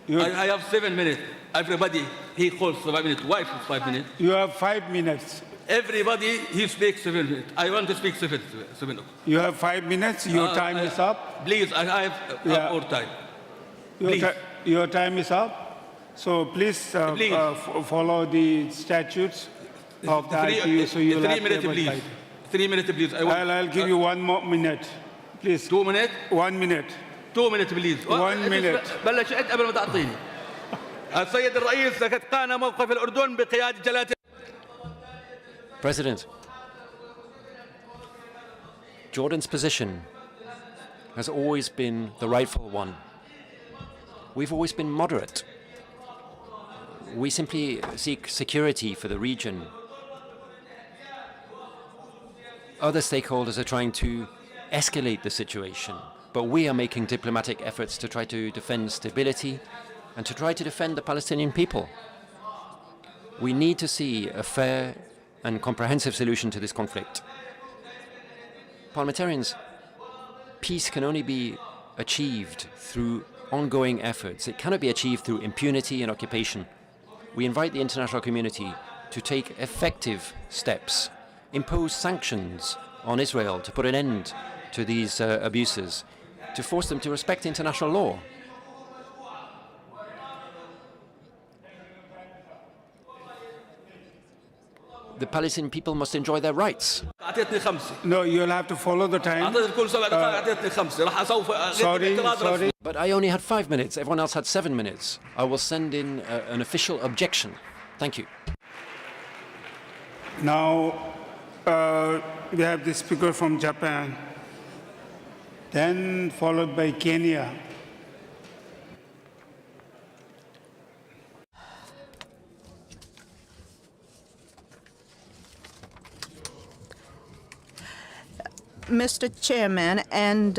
I have 7 minutes. Everybody, he calls 5 minutes. Why 5 minutes? You have 5 minutes. Everybody, he speaks 7 minutes. I want to speak 7 minutes. You have 5 minutes. Your time is up. Please, I have more time. Your time is up. So please, follow the statutes of the IPU. So you will have 3 minutes, please. 3 minutes, please. I'll give you 1 more minute. Please. 2 minutes? 1 minute. 2 minutes, please. 1 minute. بلش عد قبل ما تعطيني. السيد الرئيس لقد كان موقف الأردن بقيادة جلالة. President, Jordan's position has always been the rightful one. We've always been moderate. We simply seek security for the region. Other stakeholders are trying to escalate the situation, but we are making diplomatic efforts to try to defend stability and to try to defend the Palestinian people. We need to see a fair and comprehensive solution to this conflict. Parliamentarians, peace can only be achieved through ongoing efforts. It cannot be achieved through impunity and occupation. We invite the international community to take effective steps, impose sanctions on Israel to put an end to these abuses, to force them to respect international law. The Palestinian people must enjoy their rights. No, you'll have to follow the time. Sorry. But I only had 5 minutes. Everyone else had 7 minutes. I will send in an official objection. Thank you. Now, we have the speaker from Japan, then followed by Kenya. Mr. Chairman and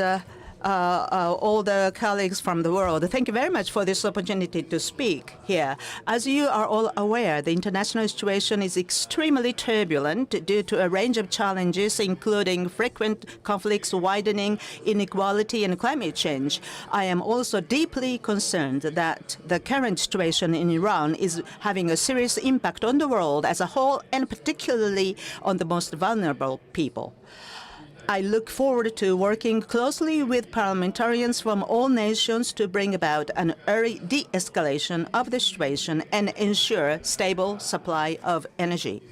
all the colleagues from the world, thank you very much for this opportunity to speak here. As you are all aware, the international situation is extremely turbulent due to a range of challenges, including frequent conflicts, widening inequality, and climate change. I am also deeply concerned that the current situation in Iran is having a serious impact on the world as a whole, and particularly on the most vulnerable people. I look forward to working closely with parliamentarians from all nations to bring about an early de-escalation of the situation and ensure stable supply of energy.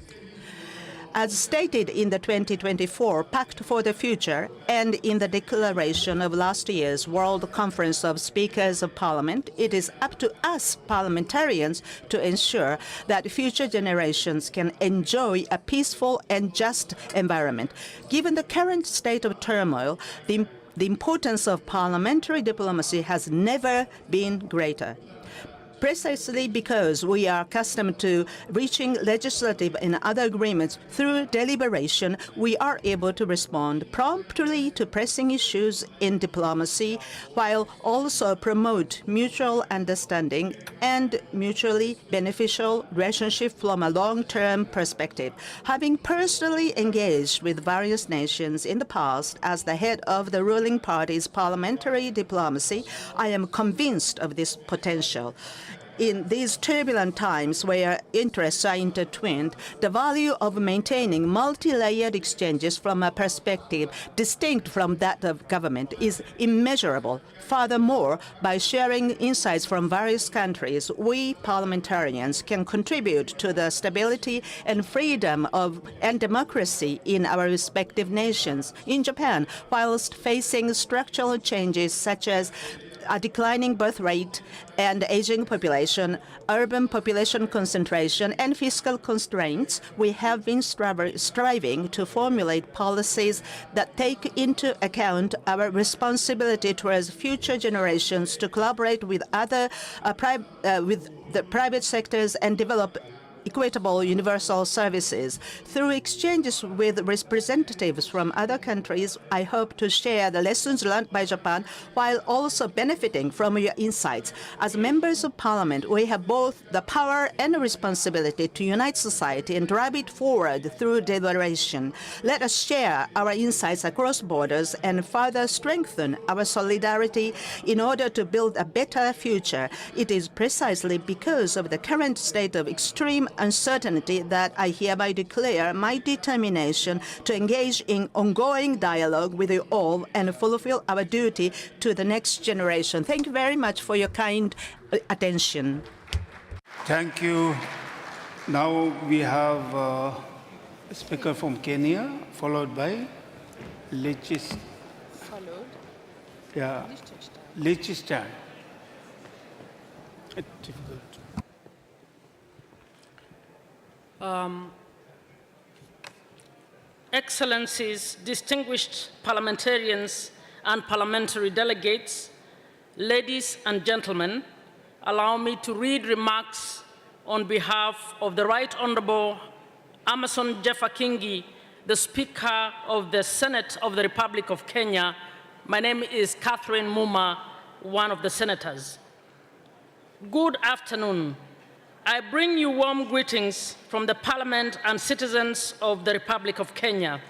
As stated in the 2024 Pact for the Future and in the declaration of last year's World Conference of Speakers of Parliament, it is up to us parliamentarians to ensure that future generations can enjoy a peaceful and just environment. Given the current state of turmoil, the importance of parliamentary diplomacy has never been greater. Precisely because we are accustomed to reaching legislative and other agreements through deliberation, we are able to respond promptly to pressing issues in diplomacy, while also promote mutual understanding and mutually beneficial relationship from a long-term perspective. Having personally engaged with various nations in the past as the head of the ruling party's parliamentary diplomacy, I am convinced of this potential. In these turbulent times where interests are intertwined, the value of maintaining multi-layered exchanges from a perspective distinct from that of government is immeasurable. Furthermore, by sharing insights from various countries, we parliamentarians can contribute to the stability and freedom and democracy in our respective nations. In Japan, whilst facing structural changes such as a declining birth rate and aging population, urban population concentration, and fiscal constraints, we have been striving to formulate policies that take into account our responsibility towards future generations to collaborate with with the private sectors and develop equitable universal services. Through exchanges with representatives from other countries, I hope to share the lessons learned by Japan while also benefiting from your insights. As members of parliament, we have both the power and the responsibility to unite society and drive it forward through deliberation. Let us share our insights across borders and further strengthen our solidarity in order to build a better future. It is precisely because of the current state of extreme uncertainty that I hereby declare my determination to engage in ongoing dialogue with you all and fulfill our duty to the next generation. Thank you very much for your kind attention. Thank you. Now we have a speaker from Kenya, followed by Liechtenstein. Difficult. Excellencies, distinguished parliamentarians and parliamentary delegates, ladies and gentlemen, allow me to read remarks on behalf of the Right Honorable Amason Jeffa Kingi, the Speaker of the Senate of the Republic of Kenya. My name is Catherine Muma, one of the senators. Good afternoon. I bring you warm greetings from the Parliament and citizens of the Republic of Kenya.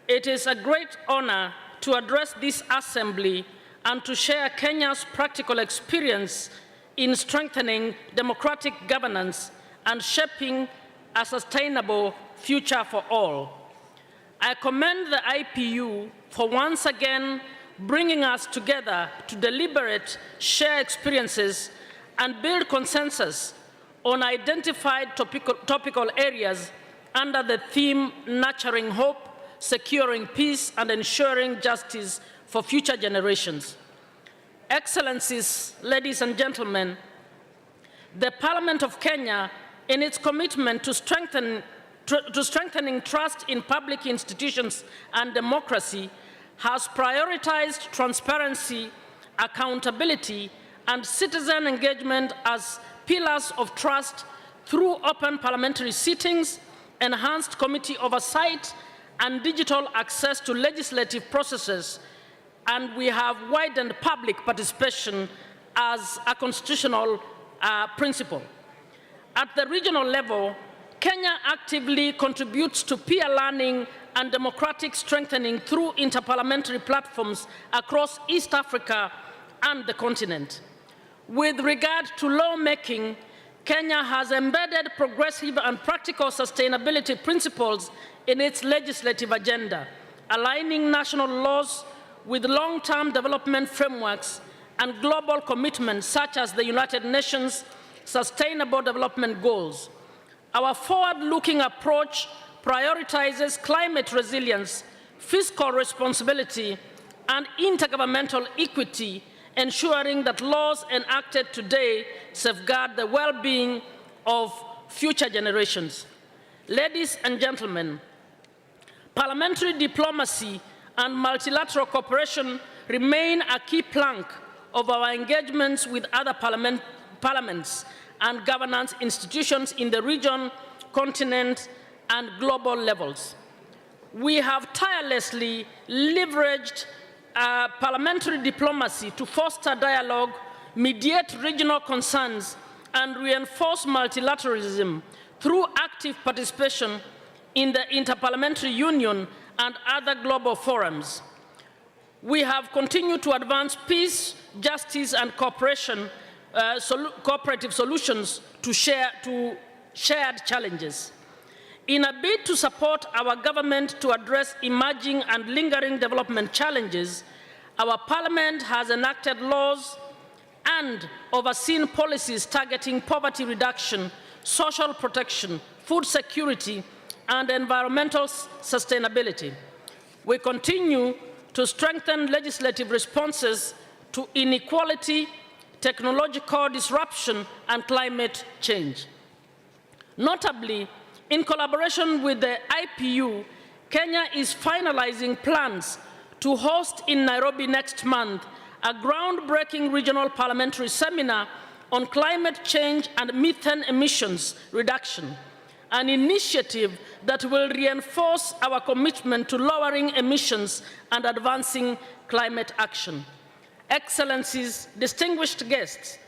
It is a great honor to address this assembly and to share Kenya's practical experience in strengthening democratic governance and shaping a sustainable future for all. I commend the IPU for once again bringing us together to deliberate, share experiences, and build consensus on identified topical areas under the theme Nurturing Hope, Securing Peace, and Ensuring Justice for Future Generations. Excellencies, ladies and gentlemen, the Parliament of Kenya, in its commitment to strengthening trust in public institutions and democracy, has prioritized transparency, accountability, and citizen engagement as pillars of trust through open parliamentary sittings, enhanced committee oversight, and digital access to legislative processes. And we have widened public participation as a constitutional principle. At the regional level, Kenya actively contributes to peer learning and democratic strengthening through interparliamentary platforms across East Africa and the continent. With regard to lawmaking, Kenya has embedded progressive and practical sustainability principles in its legislative agenda, aligning national laws with long-term development frameworks and global commitments such as the United Nations Sustainable Development Goals. Our forward-looking approach prioritizes climate resilience, fiscal responsibility, and intergovernmental equity, ensuring that laws enacted today safeguard the well-being of future generations. Ladies and gentlemen, parliamentary diplomacy and multilateral cooperation remain a key plank of our engagements with other parliaments and governance institutions in the region, continent, and global levels. We have tirelessly leveraged parliamentary diplomacy to foster dialogue, mediate regional concerns, and reinforce multilateralism through active participation in the Interparliamentary Union and other global forums. We have continued to advance peace, justice, and cooperation, cooperative solutions to shared challenges. In a bid to support our government to address emerging and lingering development challenges, our parliament has enacted laws and overseen policies targeting poverty reduction, social protection, food security, and environmental sustainability. We continue to strengthen legislative responses to inequality, technological disruption, and climate change. Notably, in collaboration with the IPU, Kenya is finalizing plans to host in Nairobi next month a groundbreaking regional parliamentary seminar on climate change and methane emissions reduction, an initiative that will reinforce our commitment to lowering emissions and advancing climate action. Excellencies, distinguished guests,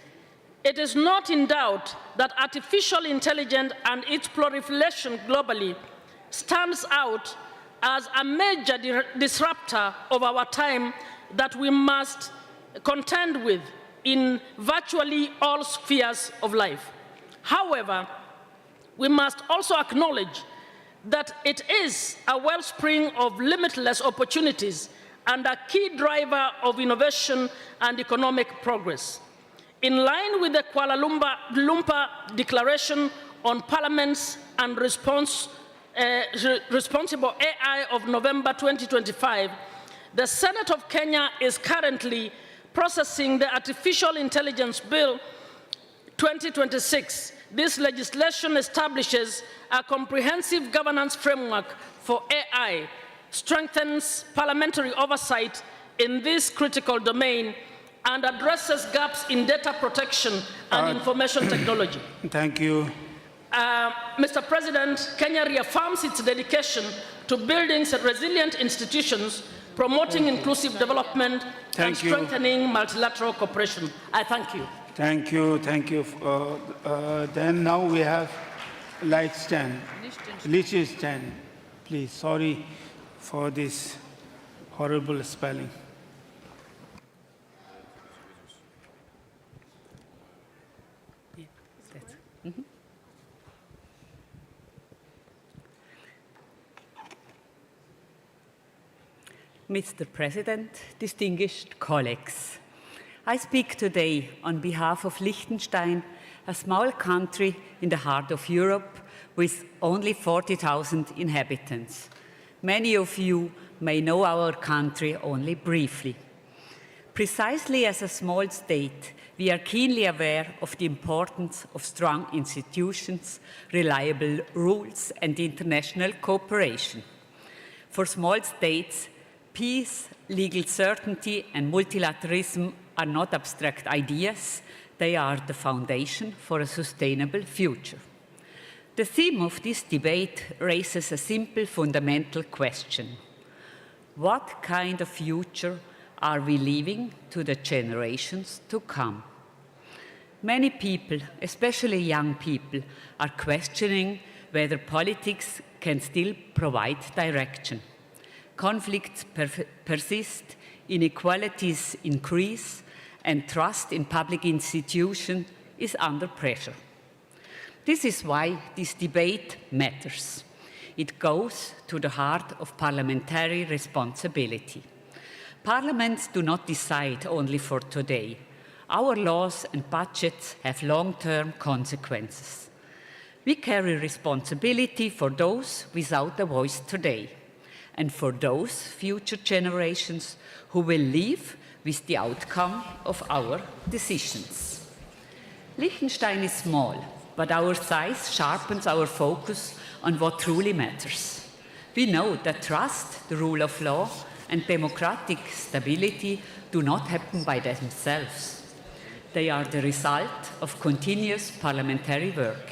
it is not in doubt that artificial intelligence and its proliferation globally stands out as a major disruptor of our time that we must contend with in virtually all spheres of life. However, we must also acknowledge that it is a wellspring of limitless opportunities and a key driver of innovation and economic progress. In line with the Kuala Lumpur Declaration on Parliaments and Responsible AI of November 2025, the Senate of Kenya is currently processing the Artificial Intelligence Bill 2026. This legislation establishes a comprehensive governance framework for AI, strengthens parliamentary oversight in this critical domain, and addresses gaps in data protection and information technology. Thank you. Mr. President, Kenya reaffirms its dedication to building resilient institutions, promoting inclusive development, and strengthening multilateral cooperation. I thank you. Thank you, thank you. Then now we have Liechtenstein. Liechtenstein, please, sorry for this horrible spelling. Mr. President, distinguished colleagues, I speak today on behalf of Liechtenstein, a small country in the heart of Europe with only 40,000 inhabitants. Many of you may know our country only briefly. Precisely as a small state, we are keenly aware of the importance of strong institutions, reliable rules, and international cooperation. For small states, peace, legal certainty, and multilateralism are not abstract ideas, they are the foundation for a sustainable future. The theme of this debate raises a simple fundamental question. What kind of future are we leaving to the generations to come? Many people, especially young people, are questioning whether politics can still provide direction. Conflicts persist, inequalities increase, and trust in public institutions is under pressure. This is why this debate matters. It goes to the heart of parliamentary responsibility. Parliaments do not decide only for today. Our laws and budgets have long-term consequences. We carry responsibility for those without a voice today, and for those future generations who will live with the outcome of our decisions. Liechtenstein is small, but our size sharpens our focus on what truly matters. We know that trust, the rule of law, and democratic stability do not happen by themselves. They are the result of continuous parliamentary work.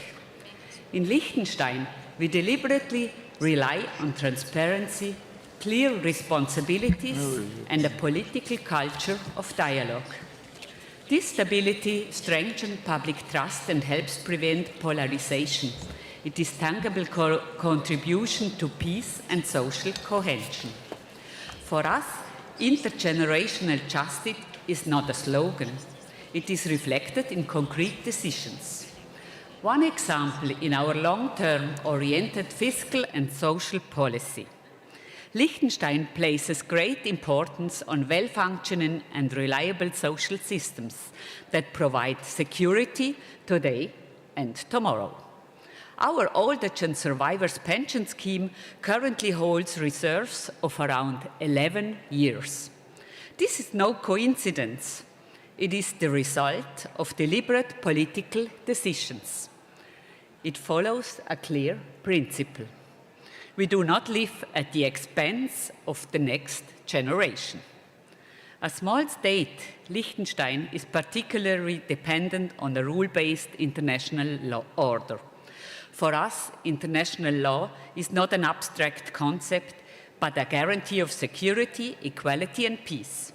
In Liechtenstein, we deliberately rely on transparency, clear responsibilities, and a political culture of dialogue. This stability strengthens public trust and helps prevent polarization. It is tangible contribution to peace and social cohesion. For us, intergenerational justice is not a slogan. It is reflected in concrete decisions. One example in our long-term oriented fiscal and social policy. Liechtenstein places great importance on well-functioning and reliable social systems that provide security today and tomorrow. Our old age and survivors pension scheme currently holds reserves of around 11 years. This is no coincidence. It is the result of deliberate political decisions. It follows a clear principle. We do not live at the expense of the next generation. A small state, Liechtenstein is particularly dependent on a rule-based international law order. For us, international law is not an abstract concept, but a guarantee of security, equality, and peace.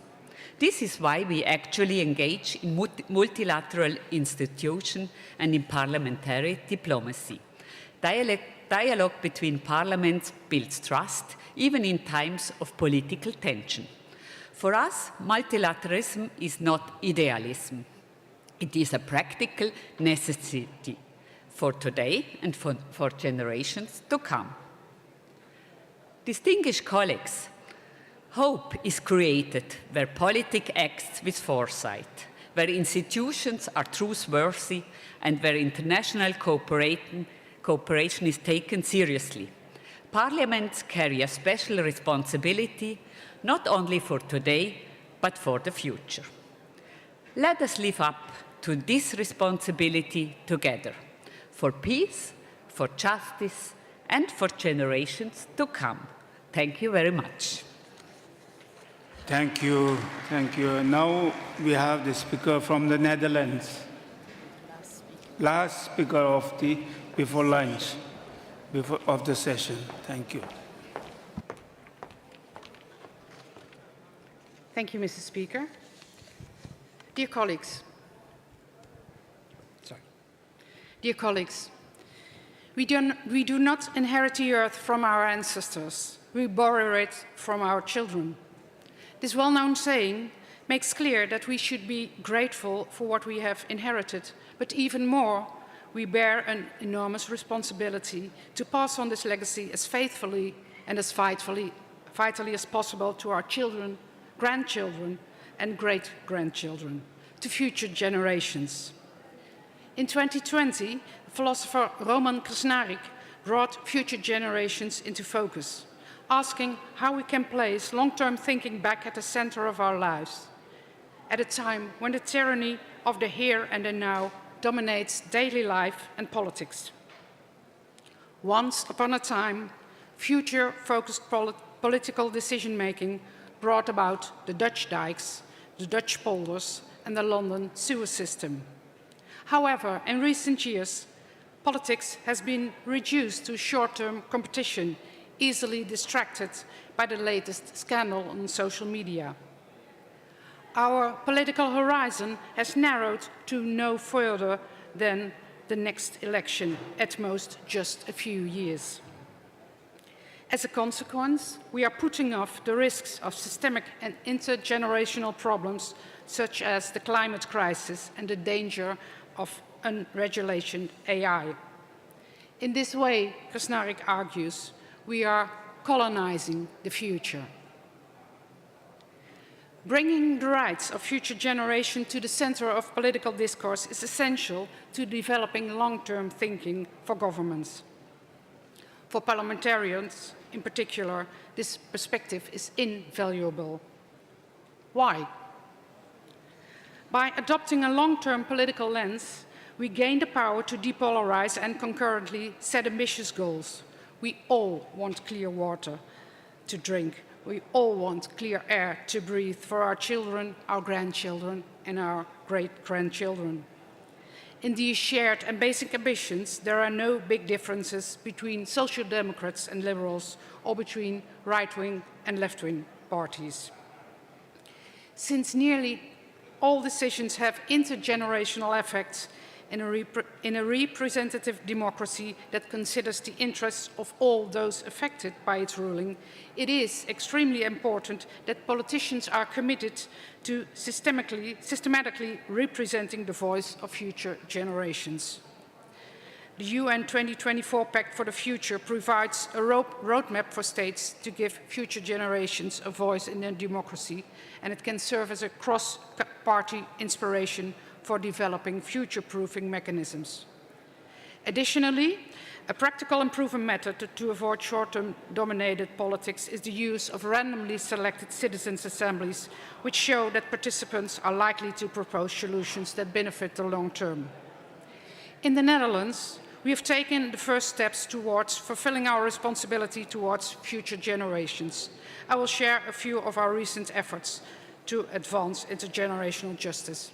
This is why we actually engage in multilateral institutions and in parliamentary diplomacy. Dialogue between parliaments builds trust, even in times of political tension. For us, multilateralism is not idealism. It is a practical necessity for today and for generations to come. Distinguished colleagues, hope is created where politics acts with foresight, where institutions are trustworthy, and where international cooperation is taken seriously. Parliaments carry a special responsibility, not only for today, but for the future. Let us live up to this responsibility together, for peace, for justice, and for generations to come. Thank you very much. Thank you. Thank you. Now we have the speaker from the Netherlands. Last speaker of the before lunch, of the session. Thank you. Thank you, Mr. Speaker. Dear colleagues, we do not inherit the earth from our ancestors. We borrow it from our children. This well-known saying makes clear that we should be grateful for what we have inherited, but even more, we bear an enormous responsibility to pass on this legacy as faithfully and as vitally as possible to our children, grandchildren, and great-grandchildren, to future generations. In 2020, philosopher Roman Krznarik brought future generations into focus, asking how we can place long-term thinking back at the center of our lives, at a time when the tyranny of the here and the now dominates daily life and politics. Once upon a time, future-focused political decision-making brought about the Dutch dikes, the Dutch polders, and the London sewer system. However, in recent years, politics has been reduced to short-term competition, easily distracted by the latest scandal on social media. Our political horizon has narrowed to no further than the next election, at most just a few years. As a consequence, we are putting off the risks of systemic and intergenerational problems such as the climate crisis and the danger of unregulated AI. In this way, Krznarik argues, we are colonizing the future. Bringing the rights of future generations to the center of political discourse is essential to developing long-term thinking for governments. For parliamentarians, in particular, this perspective is invaluable. Why? By adopting a long-term political lens, we gain the power to depolarize and concurrently set ambitious goals. We all want clear water to drink. We all want clear air to breathe for our children, our grandchildren, and our great-grandchildren. In these shared and basic ambitions, there are no big differences between social democrats and liberals, or between right-wing and left-wing parties. Since nearly all decisions have intergenerational effects, in a representative democracy that considers the interests of all those affected by its ruling, it is extremely important that politicians are committed to systematically representing the voice of future generations. The UN 2024 Pact for the Future provides a roadmap for states to give future generations a voice in their democracy, and it can serve as a cross-party inspiration for developing future-proofing mechanisms. Additionally, a practical and proven method to avoid short-term dominated politics is the use of randomly selected citizens' assemblies, which show that participants are likely to propose solutions that benefit the long term. In the Netherlands, we have taken the first steps towards fulfilling our responsibility towards future generations. I will share a few of our recent efforts to advance intergenerational justice.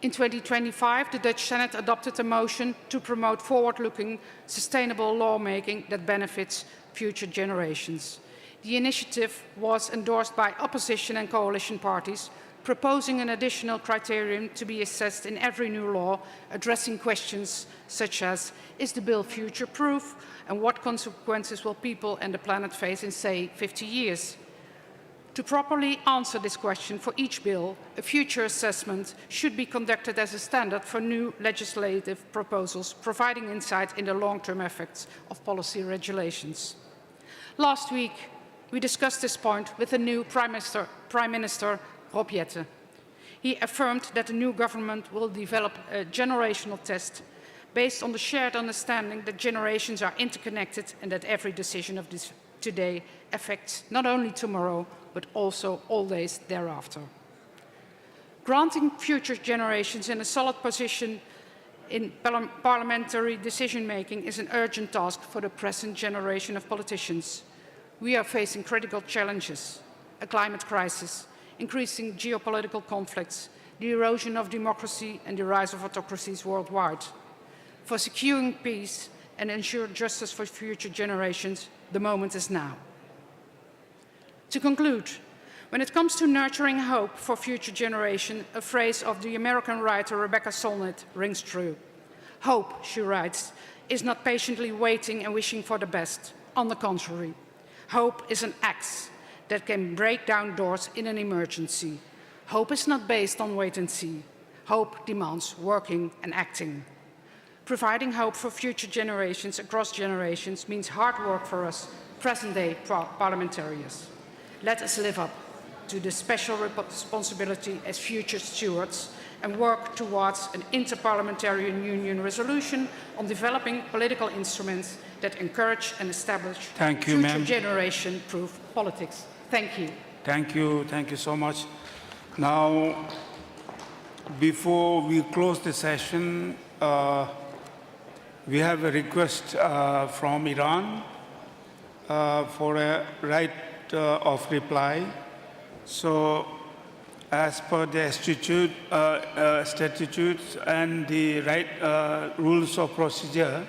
In 2025, the Dutch Senate adopted a motion to promote forward-looking, sustainable lawmaking that benefits future generations. The initiative was endorsed by opposition and coalition parties, proposing an additional criterion to be assessed in every new law, addressing questions such as, is the bill future-proof, and what consequences will people and the planet face in, say, 50 years? To properly answer this question for each bill, a future assessment should be conducted as a standard for new legislative proposals, providing insight in the long-term effects of policy regulations. Last week, we discussed this point with the new Prime Minister Rob Jetten. He affirmed that the new government will develop a generational test based on the shared understanding that generations are interconnected and that every decision of this today affects not only tomorrow, but also all days thereafter. Granting future generations in a solid position in parliamentary decision-making is an urgent task for the present generation of politicians. We are facing critical challenges, a climate crisis, increasing geopolitical conflicts, the erosion of democracy and the rise of autocracies worldwide. For securing peace and ensure justice for future generations, the moment is now. To conclude, when it comes to nurturing hope for future generations, a phrase of the American writer Rebecca Solnit rings true. Hope, she writes, is not patiently waiting and wishing for the best. On the contrary, hope is an axe that can break down doors in an emergency. Hope is not based on wait and see. Hope demands working and acting. Providing hope for future generations across generations means hard work for us, present-day parliamentarians. Let us live up to the special responsibility as future stewards and work towards an interparliamentarian union resolution on developing political instruments that encourage and establish future generation-proof politics. Thank you. Thank you so much. Now, before we close the session, we have a request from Iran for a right of reply. So, as per the statutes and the rules of procedure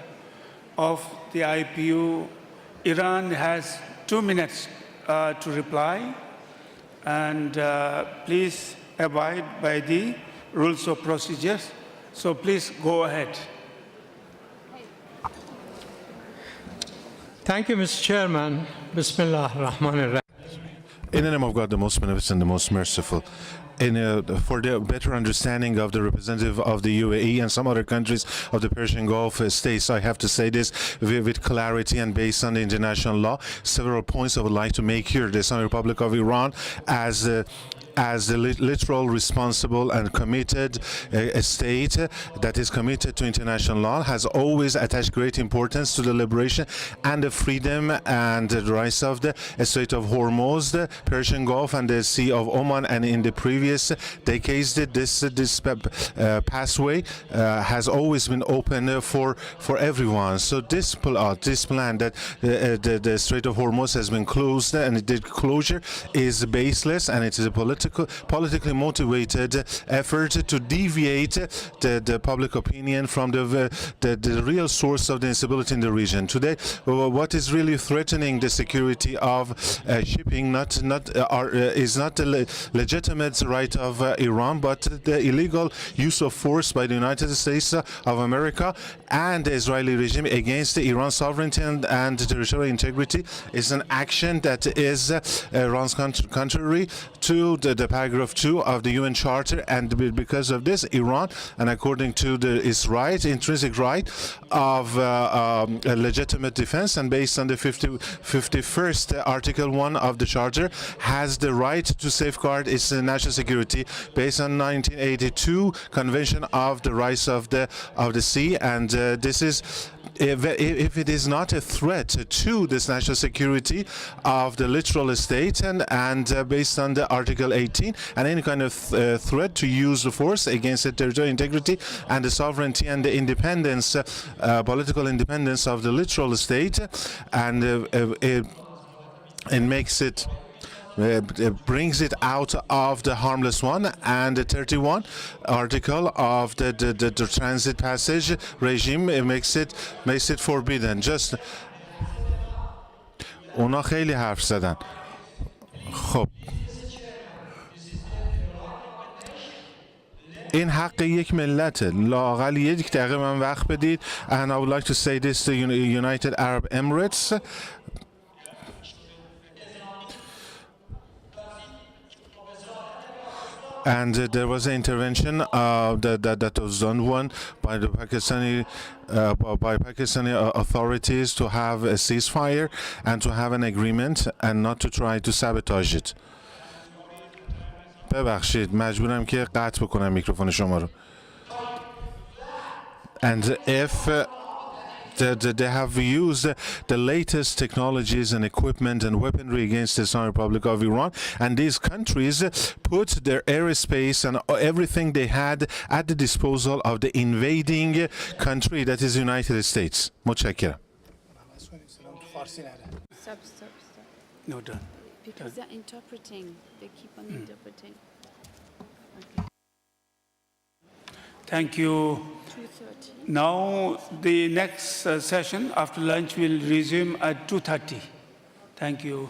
of the IPU, Iran has 2 minutes to reply, and please abide by the rules of procedures. So please go ahead. Thank you, Mr. Chairman. Bismillah ar-Rahman ar-Rahim. In the name of God, the most beneficent, the most merciful. for the better understanding of the representative of the UAE and some other countries of the Persian Gulf states, I have to say this with clarity and based on the international law. Several points I would like to make here. The Islamic Republic of Iran, as the literal, responsible and committed state that is committed to international law, has always attached great importance to the liberation and the freedom and the rights of the Strait of Hormuz, the Persian Gulf and the Sea of Oman, and in the previous decades this pathway has always been open for everyone. So this plan that the Strait of Hormuz has been closed, and the closure is baseless, and it is a politically motivated effort to deviate the public opinion from the real source of the instability in the region. Today, what is really threatening the security of shipping is not the legitimate right of Iran, but the illegal use of force by the United States of America and the Israeli regime against Iran's sovereignty and territorial integrity. Is an action that runs contrary to the paragraph 2 of the UN Charter, and because of this, Iran, and according to its intrinsic right of a legitimate defense, and based on the 51st Article 1 of the Charter, has the right to safeguard its national security based on 1982 Convention of the Rights of the Sea, and this is. If it is not a threat to this national security of the literal state and based on the Article 18, and any kind of threat to use the force against the territorial integrity and the sovereignty and the independence, political independence of the literal state, and it makes it. Brings it out of the harmless one, and the 31 article of the transit passage regime makes it forbidden. Just اونا خیلی حرف زدن. خب این حق یک ملته. لااقل یک دقیقه من وقت بدید. And I would like to say this to United Arab Emirates. And there was an intervention that was done by the Pakistani authorities to have a ceasefire and to have an agreement and not to try to sabotage it. ببخشید مجبورم که قطع بکنم میکروفون شما رو. And if they have used the latest technologies and equipment and weaponry against the Islamic Republic of Iran, and these countries put their airspace and everything they had at the disposal of the invading country, that is the United States. متشکرم. Stop. No, done. Because they're interpreting. They keep on interpreting. Okay. Thank you. 2:30. Now, the next session after lunch will resume at 2:30. Thank you.